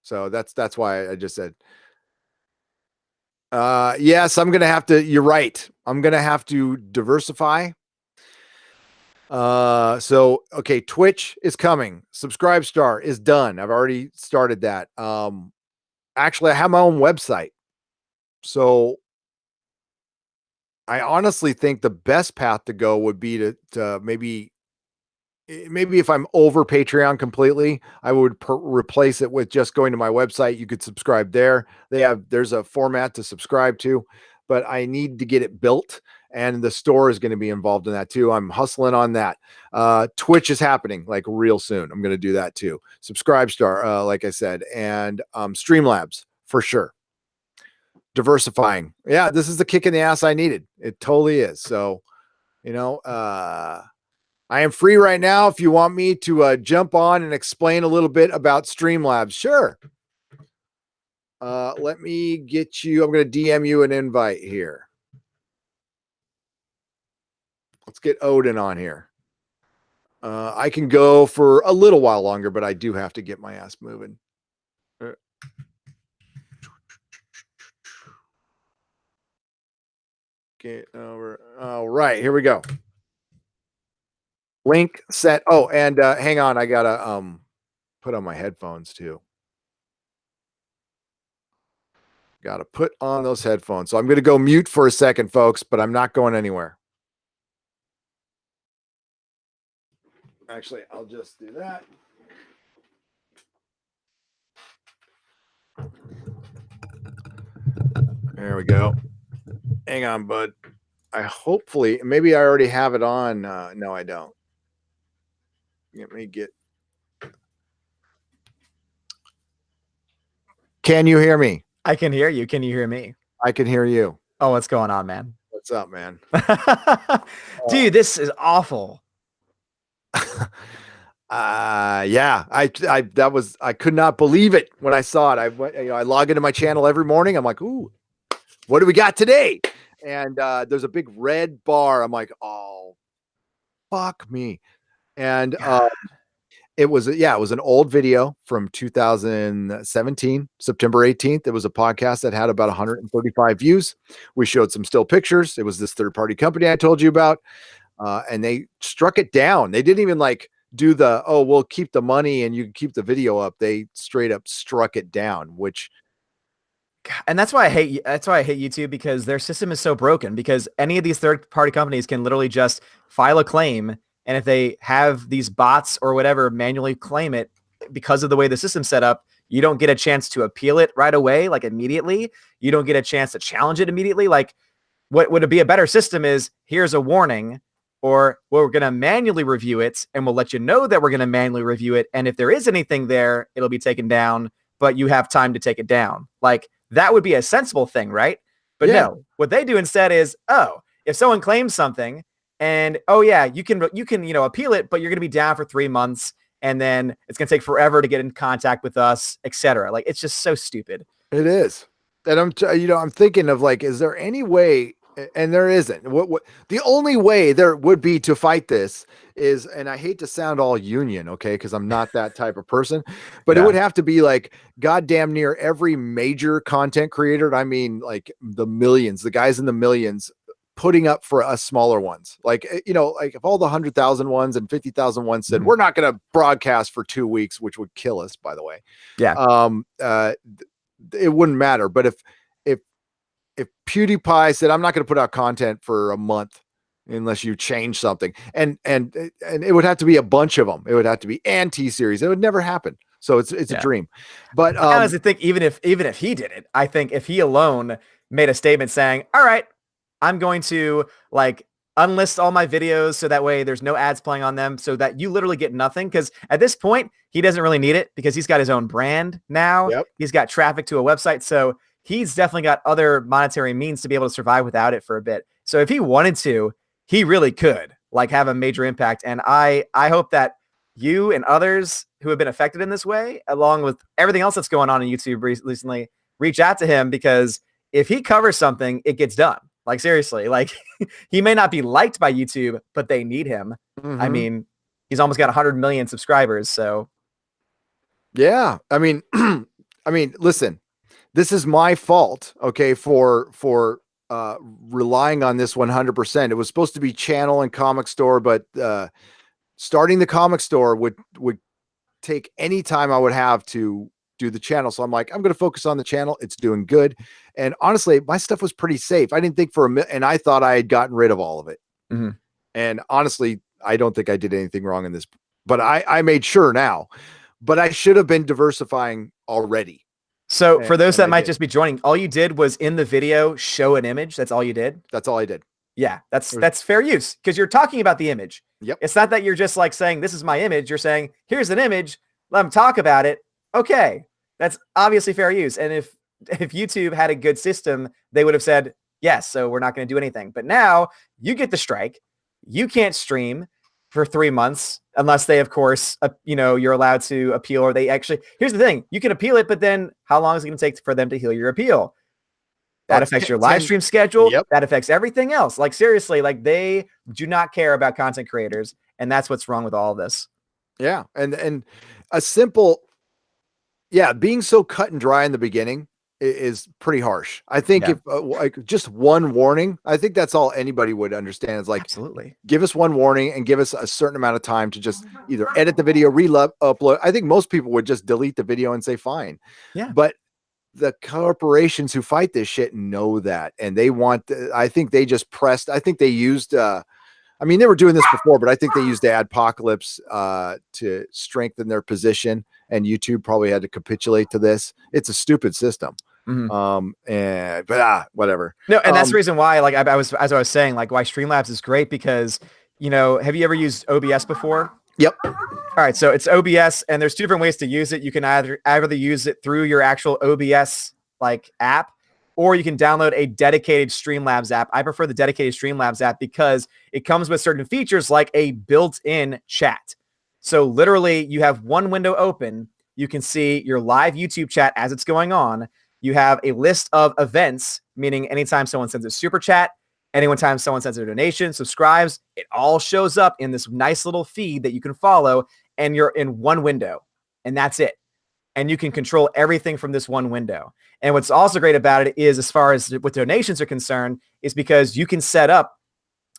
So that's why I just said. Yes, I'm gonna have to. You're right. I'm gonna have to diversify. So okay, Twitch is coming. Subscribe Star is done. I've already started that. Actually, I have my own website. So I honestly think the best path to go would be to maybe if I'm over Patreon completely, I would replace it with just going to my website. You could subscribe there. There's a format to subscribe to, but I need to get it built, and the store is going to be involved in that too. I'm hustling on that. Twitch is happening like real soon. I'm going to do that too. Subscribestar, like I said, and Streamlabs for sure. Diversifying. Yeah, this is the kick in the ass I needed. It totally is. So, I am free right now. If you want me to jump on and explain a little bit about Streamlabs, sure. Let me get you. I'm going to DM you an invite here. Let's get Odin on here. I can go for a little while longer, but I do have to get my ass moving. Get over. All right, here we go. Link set. Oh, and hang on, I gotta put on my headphones too. Gotta put on those headphones. So I'm gonna go mute for a second, folks, but I'm not going anywhere. Actually, I'll just do that. There we go. Hang on, bud. Maybe I already have it on. No, I don't. Let me get. Can you hear me? I can hear you. Can you hear me? I can hear you. Oh, what's going on, man? What's up, man? Dude, this is awful. Yeah, I could not believe it when I saw it. I log into my channel every morning. I'm like, ooh, what do we got today? And there's a big red bar. I'm like, oh, fuck me. And it was an old video from 2017, September 18th. It was a podcast that had about 135 views. We showed some still pictures. It was this third-party company I told you about. And they struck it down. They didn't even like do we'll keep the money and you can keep the video up. They straight up struck it down, which. And that's why I hate YouTube, because their system is so broken, because any of these third-party companies can literally just file a claim. And if they have these bots or whatever manually claim it, because of the way the system's set up, you don't get a chance to appeal it right away, like immediately. You don't get a chance to challenge it immediately. Like, what would be a better system is, here's a warning, or we're going to manually review it, and we'll let you know that we're going to manually review it. And if there is anything there, it'll be taken down, but you have time to take it down. Like, that would be a sensible thing, right? But no, what they do instead is, if someone claims something, and you can appeal it, but you're going to be down for 3 months, and then it's going to take forever to get in contact with us, etc. Like, it's just so stupid. It is. And I'm thinking of like, is there any way? And there isn't. What the only way there would be to fight this is, and I hate to sound all union, okay, because I'm not that type of person, but it would have to be like goddamn near every major content creator. I mean, like the millions, the guys in the millions, putting up for us smaller ones. Like, like if all the 100,000 ones and 50,000 ones said, we're not going to broadcast for 2 weeks, which would kill us, by the way. Yeah. It wouldn't matter. But if PewDiePie said, I'm not going to put out content for a month unless you change something, and it would have to be a bunch of them. It would have to be anti-series. It would never happen. So it's a dream. But I honestly think even if he did it, I think if he alone made a statement saying, all right, I'm going to like unlist all my videos so that way there's no ads playing on them, so that you literally get nothing. Because at this point, he doesn't really need it, because he's got his own brand now. Yep. He's got traffic to a website. So he's definitely got other monetary means to be able to survive without it for a bit. So if he wanted to, he really could like have a major impact. And I hope that you and others who have been affected in this way, along with everything else that's going on in YouTube recently, reach out to him, because if he covers something, it gets done. Like, seriously, like he may not be liked by YouTube, but they need him. I mean, he's almost got 100 million subscribers. So yeah, I mean, listen, this is my fault. Okay. For relying on this 100%. It was supposed to be channel and comic store, but starting the comic store would take any time I would have to do the channel. So I'm like, I'm going to focus on the channel. It's doing good. And honestly, my stuff was pretty safe. I didn't think and I thought I had gotten rid of all of it. And honestly, I don't think I did anything wrong in this, but I made sure now, but I should have been diversifying already. So for those And that I might did. just be joining, all you did was in the video show an image. That's all you did. That's all I did. Yeah, that's fair use because you're talking about the image. Yep. It's not that you're just like saying this is my image. You're saying here's an image. Let them talk about it. Okay, that's obviously fair use. And if YouTube had a good system, they would have said yes. So we're not going to do anything. But now you get the strike. You can't stream for 3 months unless they, of course, you're allowed to appeal. Or they actually. Here's the thing: you can appeal it, but then how long is it going to take for them to heal your appeal? That affects your live stream schedule. Yep. That affects everything else. Like seriously, like they do not care about content creators, and that's what's wrong with all of this. Yeah, and a simple, being so cut and dry in the beginning is pretty harsh. I think if like just one warning, I think that's all anybody would understand. Is like Absolutely. give us one warning and give us a certain amount of time to just either edit the video, upload. I think most people would just delete the video and say fine. Yeah, but the corporations who fight this shit know that, and they want. I think they just pressed. I think they used. I mean, they were doing this before, but I think they used the adpocalypse to strengthen their position. And YouTube probably had to capitulate to this. It's a stupid system. But whatever. No, and that's the reason why. Like I was saying, like why Streamlabs is great because have you ever used OBS before? Yep. All right, so it's OBS, and there's two different ways to use it. You can either use it through your actual OBS like app, or you can download a dedicated Streamlabs app. I prefer the dedicated Streamlabs app because it comes with certain features like a built-in chat. So literally, you have one window open. You can see your live YouTube chat as it's going on. You have a list of events, meaning anytime someone sends a super chat, anytime someone sends a donation, subscribes, it all shows up in this nice little feed that you can follow, and you're in one window, and that's it. And you can control everything from this one window. And what's also great about it is, as far as with donations are concerned, is because you can set up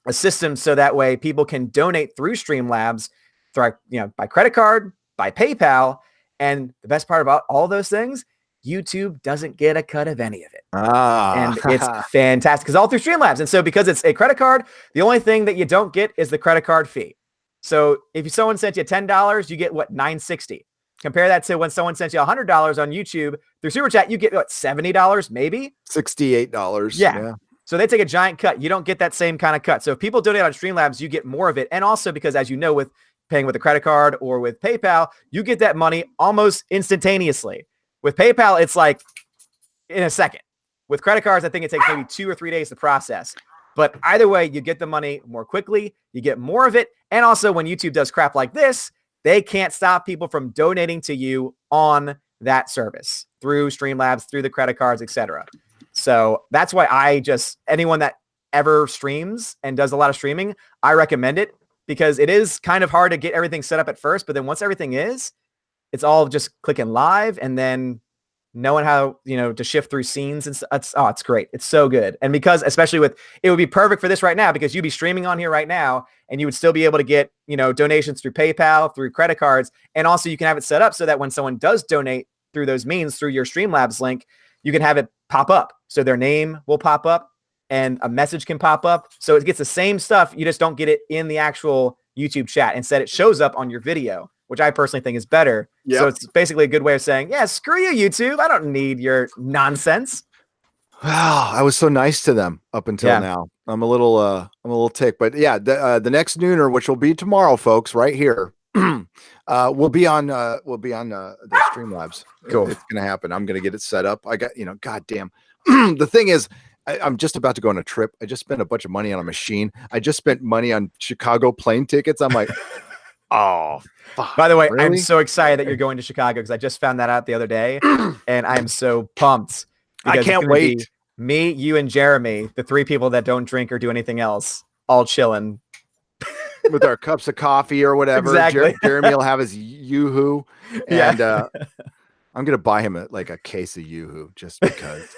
a system so that way people can donate through Streamlabs, through, by credit card, by PayPal. And the best part about all those things, YouTube doesn't get a cut of any of it. And it's fantastic because all through Streamlabs. And so because it's a credit card, the only thing that you don't get is the credit card fee. So if someone sent you $10, you get what, $9.60. Compare that to when someone sent you $100 on YouTube through Super Chat, you get what, $70 maybe? $68. Yeah. So they take a giant cut. You don't get that same kind of cut. So if people donate on Streamlabs, you get more of it. And also because, as you know, with paying with a credit card or with PayPal, you get that money almost instantaneously. With PayPal, it's like in a second. With credit cards, I think it takes maybe 2 or 3 days to process. But either way, you get the money more quickly, you get more of it. And also when YouTube does crap like this, they can't stop people from donating to you on that service through Streamlabs, through the credit cards, etc. So that's why anyone that ever streams and does a lot of streaming, I recommend it because it is kind of hard to get everything set up at first. But then once everything is, it's all just clicking live and then knowing how, to shift through scenes. And it's great. It's so good. And because especially it would be perfect for this right now because you'd be streaming on here right now and you would still be able to get, donations through PayPal, through credit cards. And also you can have it set up so that when someone does donate through those means, through your Streamlabs link, you can have it pop up. So their name will pop up and a message can pop up. So it gets the same stuff. You just don't get it in the actual YouTube chat. Instead, it shows up on your video, which I personally think is better. Yep. So it's basically a good way of saying, yeah, screw you, YouTube. I don't need your nonsense. Wow, I was so nice to them up until now. I'm a little ticked, but yeah, the next nooner, which will be tomorrow, folks, right here, we'll be on the Streamlabs. Cool. It's gonna happen. I'm gonna get it set up. I got, goddamn. The thing is, I'm just about to go on a trip. I just spent a bunch of money on a machine. I just spent money on Chicago plane tickets. I'm like, oh, fuck, by the way, really? I'm so excited that you're going to Chicago because I just found that out the other day, and I'm so pumped. I can't wait. Me, you, and Jeremy, the 3 people that don't drink or do anything else, all chilling with our cups of coffee or whatever. Exactly. Jeremy will have his Yoo-hoo, and I'm gonna buy him a case of Yoo-hoo just because.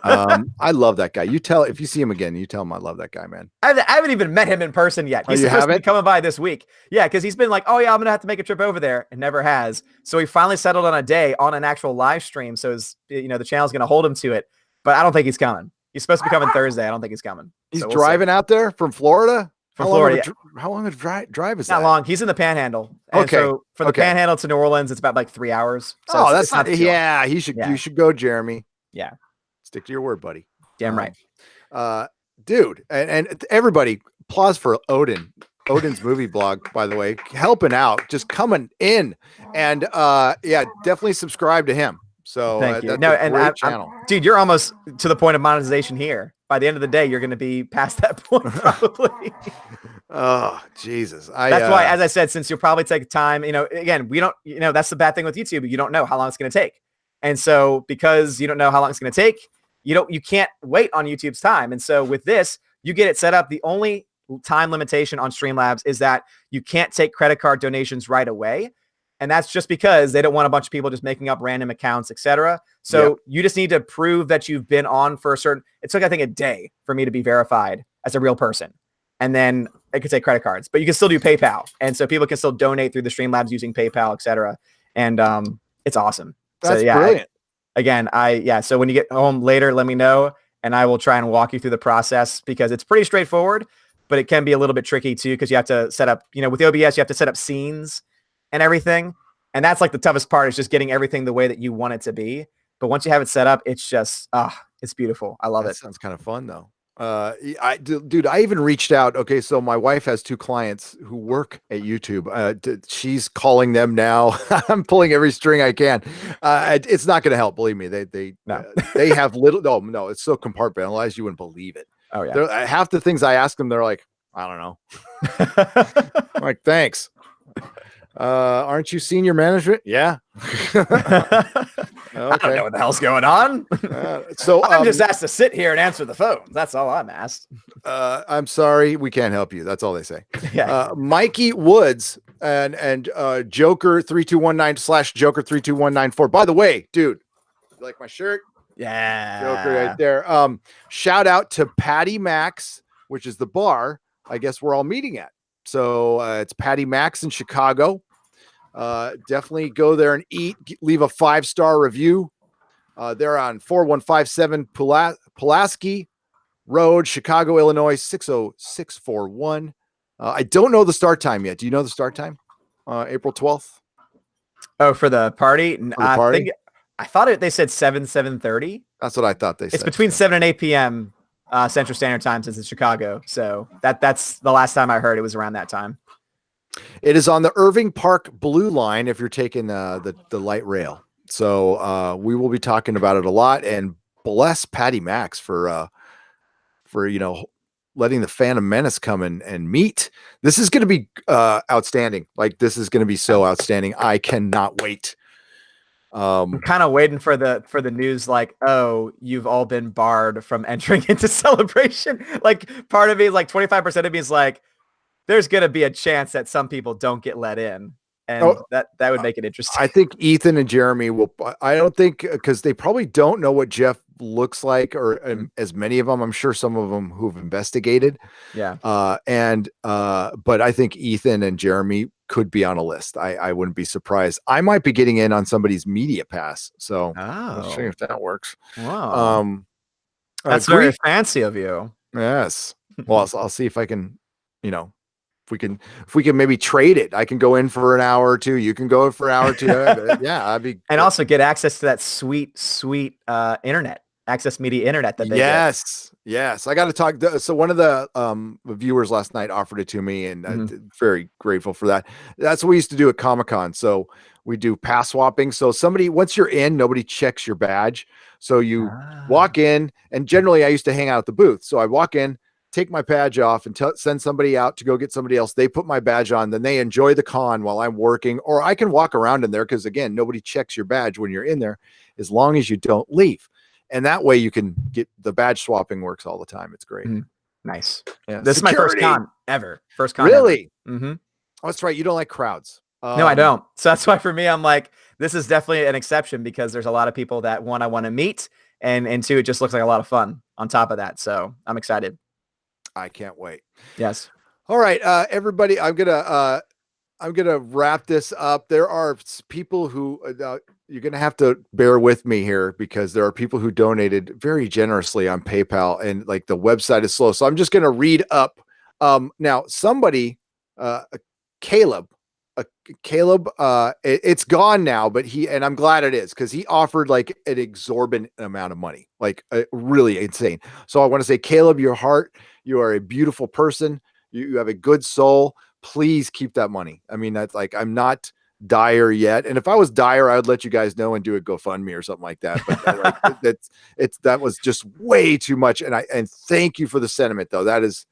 I love that guy. If you see him again, you tell him I love that guy, man. I haven't even met him in person yet. He's supposed to be coming by this week. Yeah, because he's been like, oh yeah, I'm gonna have to make a trip over there, and never has. So he finally settled on a day on an actual live stream. So the channel's gonna hold him to it. But I don't think he's coming. He's supposed to be coming Thursday. I don't think he's coming. He's driving out there from Florida? from Florida. How long of a drive is Not that? long. He's in the Panhandle. And Okay. so from the Okay. Panhandle to New Orleans, it's about like 3 hours. So Oh, it's not too long. yeah. You should go, Jeremy. Yeah. Stick to your word, buddy. Damn right. Dude, and everybody, applause for Odin's movie blog, by the way, helping out, just coming in, and yeah, definitely subscribe to him. So thank you. That's no, a and great channel. dude, you're almost to the point of monetization here. By the end of the day, you're going to be past that point probably. Oh, Jesus. That's why, as I said, since you'll probably take time, again, we don't, that's the bad thing with YouTube. You don't know how long it's going to take. And so because you don't know how long it's going to take, you can't wait on YouTube's time. And so with this, you get it set up. The only time limitation on Streamlabs is that you can't take credit card donations right away. And that's just because they don't want a bunch of people just making up random accounts, etc. So you just need to prove that you've been on for it took, I think, a day for me to be verified as a real person. And then it could take credit cards, but you can still do PayPal. And so people can still donate through the Streamlabs using PayPal, etc. And it's awesome. That's brilliant. So when you get home later, let me know and I will try and walk you through the process because it's pretty straightforward, but it can be a little bit tricky too because you have to set up, with the OBS, you have to set up scenes and everything. And that's like the toughest part is just getting everything the way that you want it to be. But once you have it set up, it's just, it's beautiful. I love it. Sounds kind of fun though. Dude, I even reached out. Okay. So my wife has 2 clients who work at YouTube. She's calling them now. I'm pulling every string I can. It's not going to help. Believe me. They have little, no, it's so compartmentalized. You wouldn't believe it. Oh yeah. Half the things I ask them, they're like, I don't know. I'm like, thanks. Aren't you senior management? Yeah. I don't know what the hell's going on. So I'm just asked to sit here and answer the phone. That's all I'm asked. I'm sorry, we can't help you. That's all they say. Yeah. Mikey Woods and Joker 3219 / Joker 32194. By the way, dude, you like my shirt? Yeah. Joker right there. Shout out to Patty Max, which is the bar I guess we're all meeting at. So it's Patty Max in Chicago. Definitely go there and eat. Leave a 5-star review. They're on 4157 Pulaski Road, Chicago, Illinois 60641. I don't know the start time yet. Do you know the start time? April 12th. Oh, for the party? I thought they said 7:30. That's what I thought they said. It's between 7 and 8 p.m. Central Standard Time since it's Chicago. So that's the last time I heard it was around that time. It is on the Irving Park Blue Line if you're taking the light rail. So we will be talking about it a lot. And bless Patty Max for letting the Phantom Menace come and meet. This is going to be outstanding. Like this is going to be so outstanding. I cannot wait. I'm kind of waiting for the news like, oh, you've all been barred from entering into Celebration. Like part of me, like 25% of me is like, there's going to be a chance that some people don't get let in. And that would make it interesting. I think Ethan and Jeremy will, I don't think, because they probably don't know what Jeff looks like, or as many of them, I'm sure some of them who've investigated. Yeah. But I think Ethan and Jeremy could be on a list. I wouldn't be surprised. I might be getting in on somebody's media pass. So let's see if that works. Wow. That's very fancy of you. Yes. Well, I'll see if I can, if we can maybe trade it. I can go in for an hour or two. You can go in for an hour or two. Yeah, I'd be. And also get access to that sweet internet, Access Media internet that they get. Yes. I got to talk. So one of the viewers last night offered it to me, and I'm very grateful for that. That's what we used to do at Comic-Con. So we do pass swapping. So once you're in, nobody checks your badge. So you walk in, and generally I used to hang out at the booth. So I walk in, take my badge off, and send somebody out to go get somebody else. They put my badge on, then they enjoy the con while I'm working, or I can walk around in there because again, nobody checks your badge when you're in there, as long as you don't leave. And that way you can get the badge swapping works all the time. It's great. Nice. Yeah. This is my first con ever. First con. Really? Ever. Mm-hmm. Oh, that's right. You don't like crowds. No, I don't. So that's why for me, I'm like, this is definitely an exception because there's a lot of people that one, I want to meet, and two, it just looks like a lot of fun on top of that. So I'm excited. I can't wait. Yes. All right, everybody. I'm gonna wrap this up. There are people who you're gonna have to bear with me here because there are people who donated very generously on PayPal, and like the website is slow. So I'm just gonna read up Now somebody, Caleb, Caleb, it's gone now, but and I'm glad it is, because he offered like an exorbitant amount of money, like really insane. So I want to say, Caleb, your heart, you are a beautiful person. You have a good soul. Please keep that money. I mean, that's like, I'm not dire yet. And if I was dire, I would let you guys know and do a GoFundMe or something like that. But that was just way too much. And thank you for the sentiment though. That is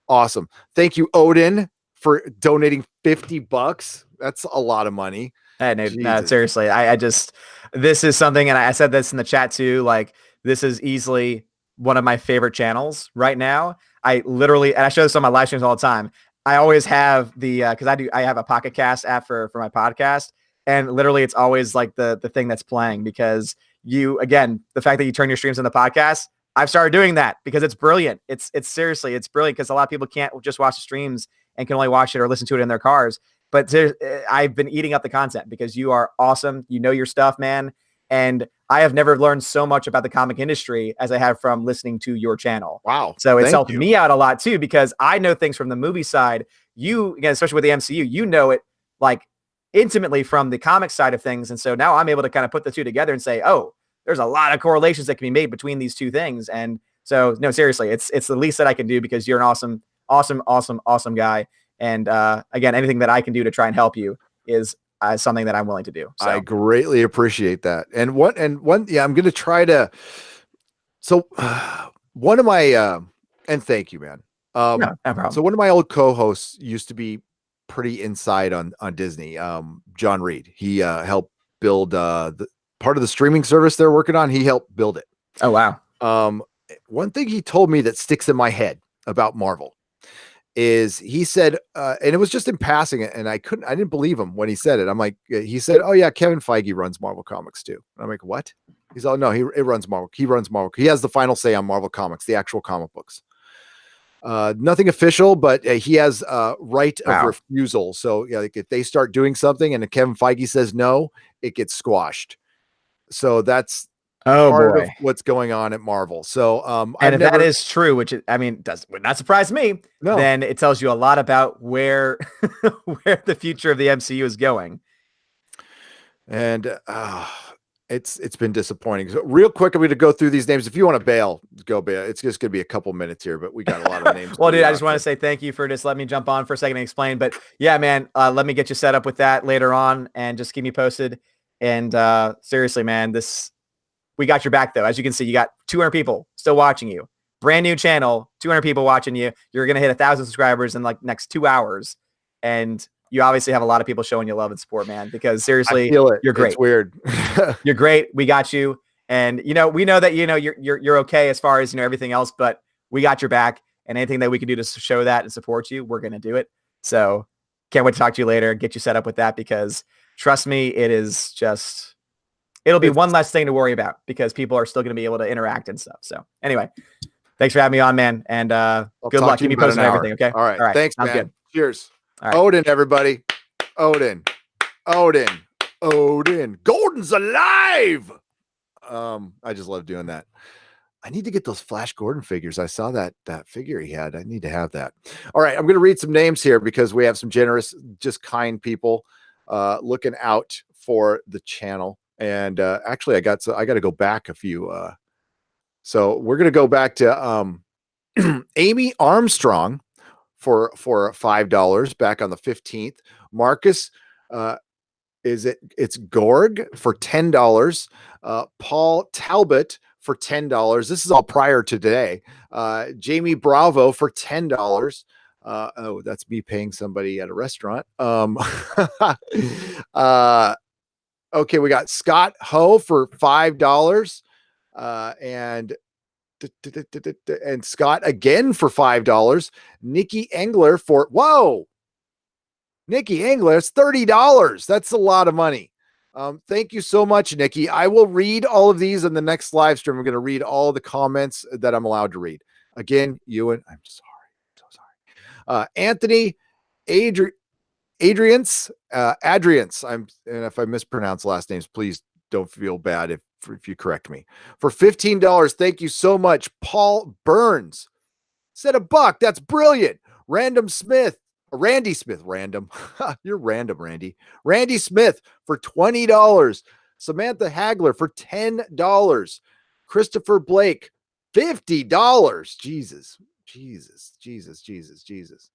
awesome. Thank you, Odin, for donating $50. That's a lot of money. No, seriously. I just, this is something, and I said this in the chat too, like, this is easily one of my favorite channels right now. I literally, and I show this on my live streams all the time. I always have the, I have a Pocket Cast app for my podcast, and literally it's always like the thing that's playing, because again, the fact that you turn your streams into podcasts, I've started doing that because it's brilliant. It's seriously, it's brilliant, because a lot of people can't just watch the streams and can only watch it or listen to it in their cars. But I've been eating up the content because you are awesome. You know your stuff, man. And I have never learned so much about the comic industry as I have from listening to your channel. Wow. So it's helped me out a lot too, because I know things from the movie side. You, again, especially with the MCU, you know it like intimately from the comic side of things. And so now I'm able to kind of put the two together and say, oh, there's a lot of correlations that can be made between these two things. And so, no, seriously, it's the least that I can do, because you're an awesome guy. And again, anything that I can do to try and help you is something that I'm willing to do. So. I greatly appreciate that. And yeah, I'm going to try to. So one of my, and thank you, man. No problem. So one of my old co-hosts used to be pretty inside on Disney. John Reed, he helped build the part of the streaming service they're working on. He helped build it. Oh, wow. One thing he told me that sticks in my head about Marvel is, he said, and it was just in passing, and I didn't believe him when he said it. I'm like, he said, oh yeah, Kevin Feige runs Marvel Comics too. And I'm like, what? He's all, no, it runs Marvel. He runs Marvel. He has the final say on Marvel Comics, the actual comic books. Nothing official, but he has right of refusal. So yeah, like if they start doing something and Kevin Feige says no, it gets squashed. So that's part of what's going on at Marvel. So and if that is true, which would not surprise me, then it tells you a lot about where where the future of the MCU is going. And it's been disappointing. So real quick, I'm going to go through these names. If you want to bail, go bail. It's just going to be a couple minutes here, but we got a lot of names. Well, dude, I just want to say thank you for just letting me jump on for a second and explain. But yeah, man, let me get you set up with that later on, and just keep me posted. And seriously, man, we got your back though. As you can see, you got 200 people still watching you. Brand new channel, 200 people watching you. You're going to hit 1,000 subscribers in like next 2 hours. And you obviously have a lot of people showing you love and support, man, because seriously, you're great. It's weird. You're great. We got you. And, we know that, you're okay as far as, everything else, but we got your back, and anything that we can do to show that and support you, we're going to do it. So can't wait to talk to you later, get you set up with that, because trust me, it'll be one less thing to worry about, because people are still going to be able to interact and stuff. So anyway, thanks for having me on, man. And good luck. Keep me posted on everything. Okay. All right. Thanks, man. Good. Cheers. All right. Odin, everybody. Odin. Gordon's alive. I just love doing that. I need to get those Flash Gordon figures. I saw that figure he had. I need to have that. All right. I'm going to read some names here, because we have some generous, just kind people looking out for the channel. And actually, I got to go back a few. So we're going to go back to Amy Armstrong for $5 back on the 15th. Marcus, it's Gorg for $10. Paul Talbot for $10. This is all prior to today. Jamie Bravo for $10. Oh, that's me paying somebody at a restaurant. Okay, we got Scott Ho for $5, and Scott again for $5. Nikki Engler for Nikki Engler, it's $30. That's a lot of money. Thank you so much, Nikki. I will read all of these in the next live stream. I'm going to read all the comments that I'm allowed to read. Again, Ewan, I'm so sorry. Anthony, Adrians, and if I mispronounce last names, please don't feel bad if you correct me. For $15, thank you so much. Paul Burns said $1. That's brilliant. Random Smith, Randy Smith, random. You're random, Randy. Randy Smith for $20. Samantha Hagler for $10. Christopher Blake, $50. Jesus, Jesus, Jesus, Jesus, Jesus.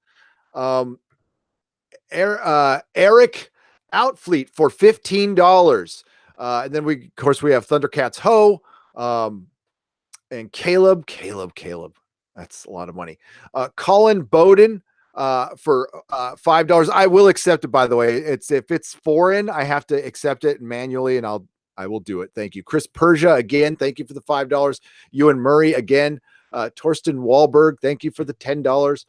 Eric Outfleet for $15. And then of course, we have Thundercats Ho, and Caleb. That's a lot of money. Colin Bowden for $5. I will accept it, by the way. If it's foreign, I have to accept it manually, and I will do it. Thank you. Chris Persia, again, thank you for the $5. Ewan Murray, again. Torsten Wahlberg, thank you for the $10.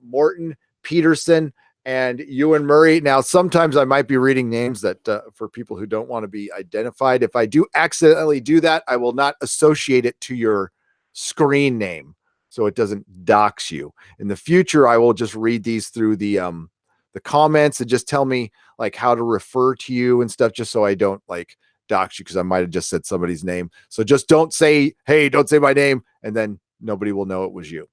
Morton Peterson and Ewan Murray. Now, sometimes I might be reading names that for people who don't want to be identified. If I do accidentally do that, I will not associate it to your screen name, so it doesn't dox you. In the future, I will just read these through the comments and just tell me like how to refer to you and stuff, just so I don't like dox you, because I might have just said somebody's name. So just don't say, hey, don't say my name, and then nobody will know it was you.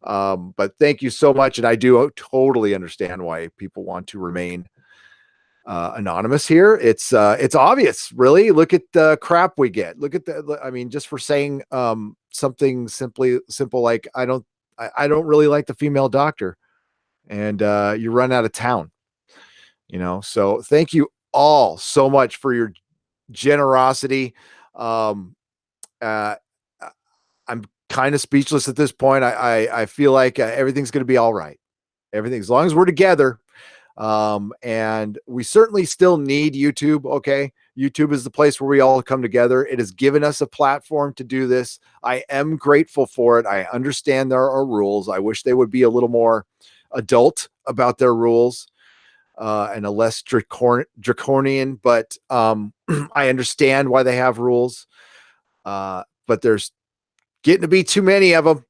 But thank you so much. And I do totally understand why people want to remain anonymous here. It's obvious, really. Look at the crap we get. Look at just for saying something simple like I don't really like the female doctor, and you run out of town. So thank you all so much for your generosity. I'm kind of speechless at this point. I feel like everything's going to be all right. Everything, as long as we're together. And we certainly still need YouTube. Okay. YouTube is the place where we all come together. It has given us a platform to do this. I am grateful for it. I understand there are rules. I wish they would be a little more adult about their rules, and a less draconian, but I understand why they have rules. But there's getting to be too many of them.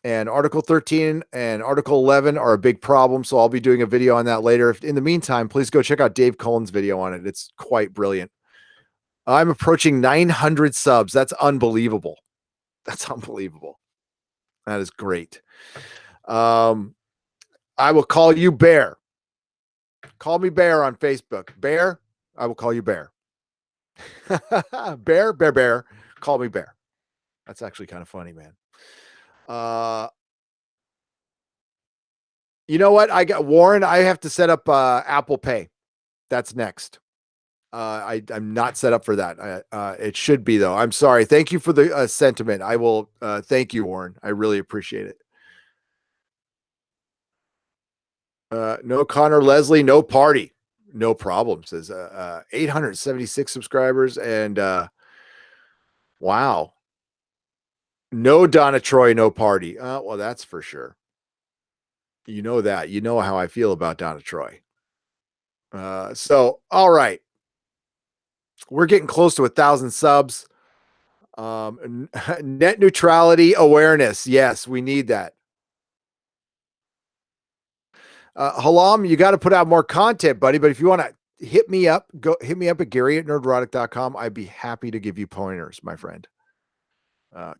And Article 13 and Article 11 are a big problem. So I'll be doing a video on that later. In the meantime, please go check out Dave Cullen's video on it. It's quite brilliant. I'm approaching 900 subs. That's unbelievable. That's unbelievable. That is great. I will call you Bear. Call me Bear on Facebook. Bear, I will call you Bear. Bear. Call me Bear. That's actually kind of funny, man. You know what? I got Warren. I have to set up Apple Pay. That's next. I'm not set up for that. It should be, though. I'm sorry. Thank you for the sentiment. I will thank you, Warren. I really appreciate it. No Connor Leslie, no party. No problem. Says 876 subscribers. And wow. No Donna Troy, no party. Well, that's for sure. You know that. You know how I feel about Donna Troy. So, all right. We're getting close to 1,000 subs. Net neutrality awareness. Yes, we need that. Halam, you got to put out more content, buddy. But if you want to hit me up, go hit me up at Gary@nerdrotic.com. I'd be happy to give you pointers, my friend.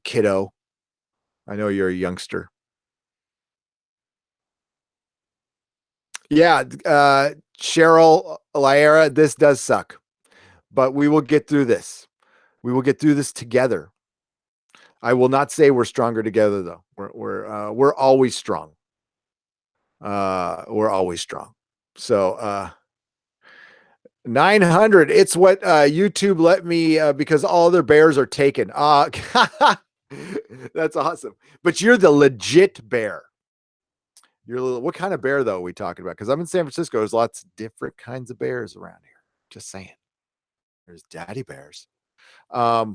Kiddo, I know you're a youngster. Yeah, Cheryl Lyera, this does suck, but we will get through this. We will get through this together. I will not say we're stronger together, though. We're always strong. We're always strong. So 900. It's what YouTube let me because all other bears are taken. That's awesome. But you're the legit bear. What kind of bear, though, are we talking about? Because I'm in San Francisco. There's lots of different kinds of bears around here. Just saying. There's daddy bears. I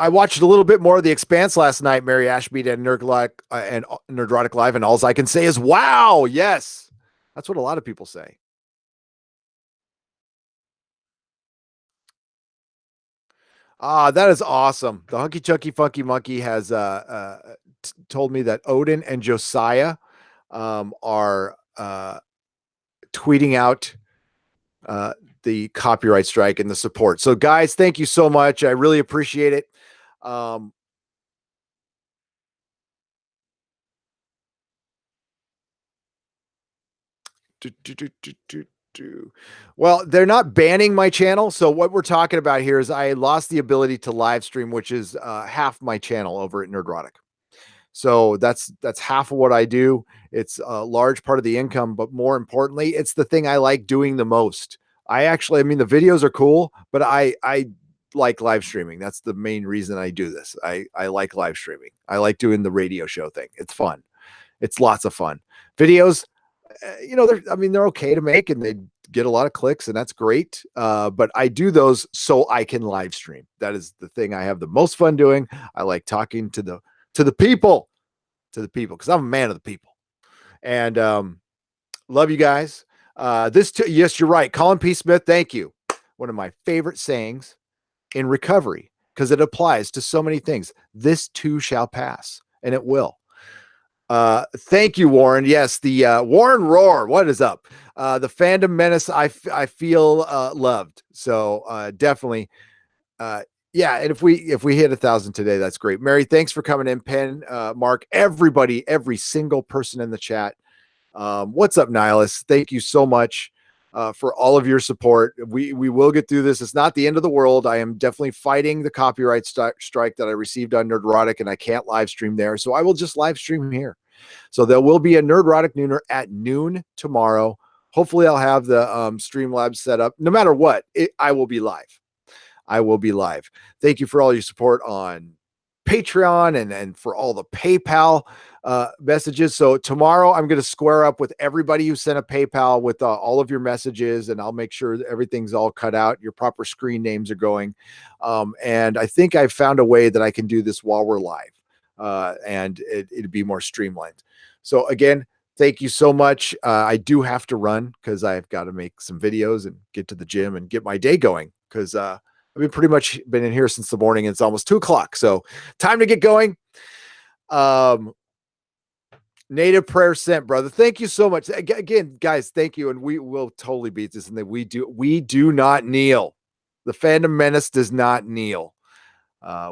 watched a little bit more of The Expanse last night, Mary Ashby and Nerdrotic Live, and all I can say is, wow, yes. That's what a lot of people say. That is awesome. The Hunky Chunky Funky Monkey has told me that Odin and Josiah are tweeting out the copyright strike and the support. So guys, thank you so much. I really appreciate it. Well, they're not banning my channel. So what we're talking about here is I lost the ability to live stream, which is half my channel over at Nerdrotic. So that's half of what I do. It's a large part of the income, but more importantly, it's the thing I like doing the most. I mean, the videos are cool, but I like live streaming. That's the main reason I do this. I like live streaming. I like doing the radio show thing. It's fun. It's lots of fun. Videos, they're okay to make and they get a lot of clicks and that's great. But I do those so I can live stream. That is the thing I have the most fun doing. I like talking to the people, because I'm a man of the people. And love you guys. Yes, you're right. Colin P. Smith, thank you. One of my favorite sayings in recovery, because it applies to so many things. This too shall pass, and it will. Thank you, Warren. Yes, the Warren Roar. What is up? The fandom menace. I feel loved. So definitely. Yeah, and if we hit 1,000 today, that's great. Mary, thanks for coming in. Penn, Mark, everybody, every single person in the chat. What's up, Nihilus? Thank you so much for all of your support. We will get through this. It's not the end of the world. I am definitely fighting the copyright strike that I received on Nerdrotic, and I can't live stream there. So I will just live stream here. So there will be a Nerdrotic Nooner at noon tomorrow. Hopefully I'll have the Streamlabs set up. No matter what, I will be live. I will be live. Thank you for all your support on Patreon and for all the PayPal messages. So tomorrow I'm going to square up with everybody who sent a PayPal with all of your messages, and I'll make sure that everything's all cut out. Your proper screen names are going. And I think I've found a way that I can do this while we're live, and it'd be more streamlined. So again, thank you so much. I do have to run because I've got to make some videos and get to the gym and get my day going, because I've pretty much been in here since the morning and it's almost 2:00. So time to get going. Native prayer sent, brother. Thank you so much. Again, guys, thank you. And we will totally beat this. And that we do not kneel. The fandom menace does not kneel.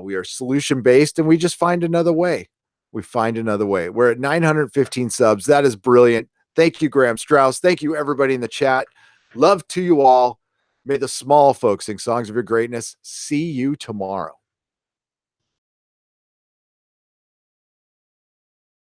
We are solution based and we just find another way. We find another way. We're at 915 subs. That is brilliant. Thank you, Graham Strauss. Thank you, everybody in the chat. Love to you all. May the small folks sing songs of your greatness. See you tomorrow.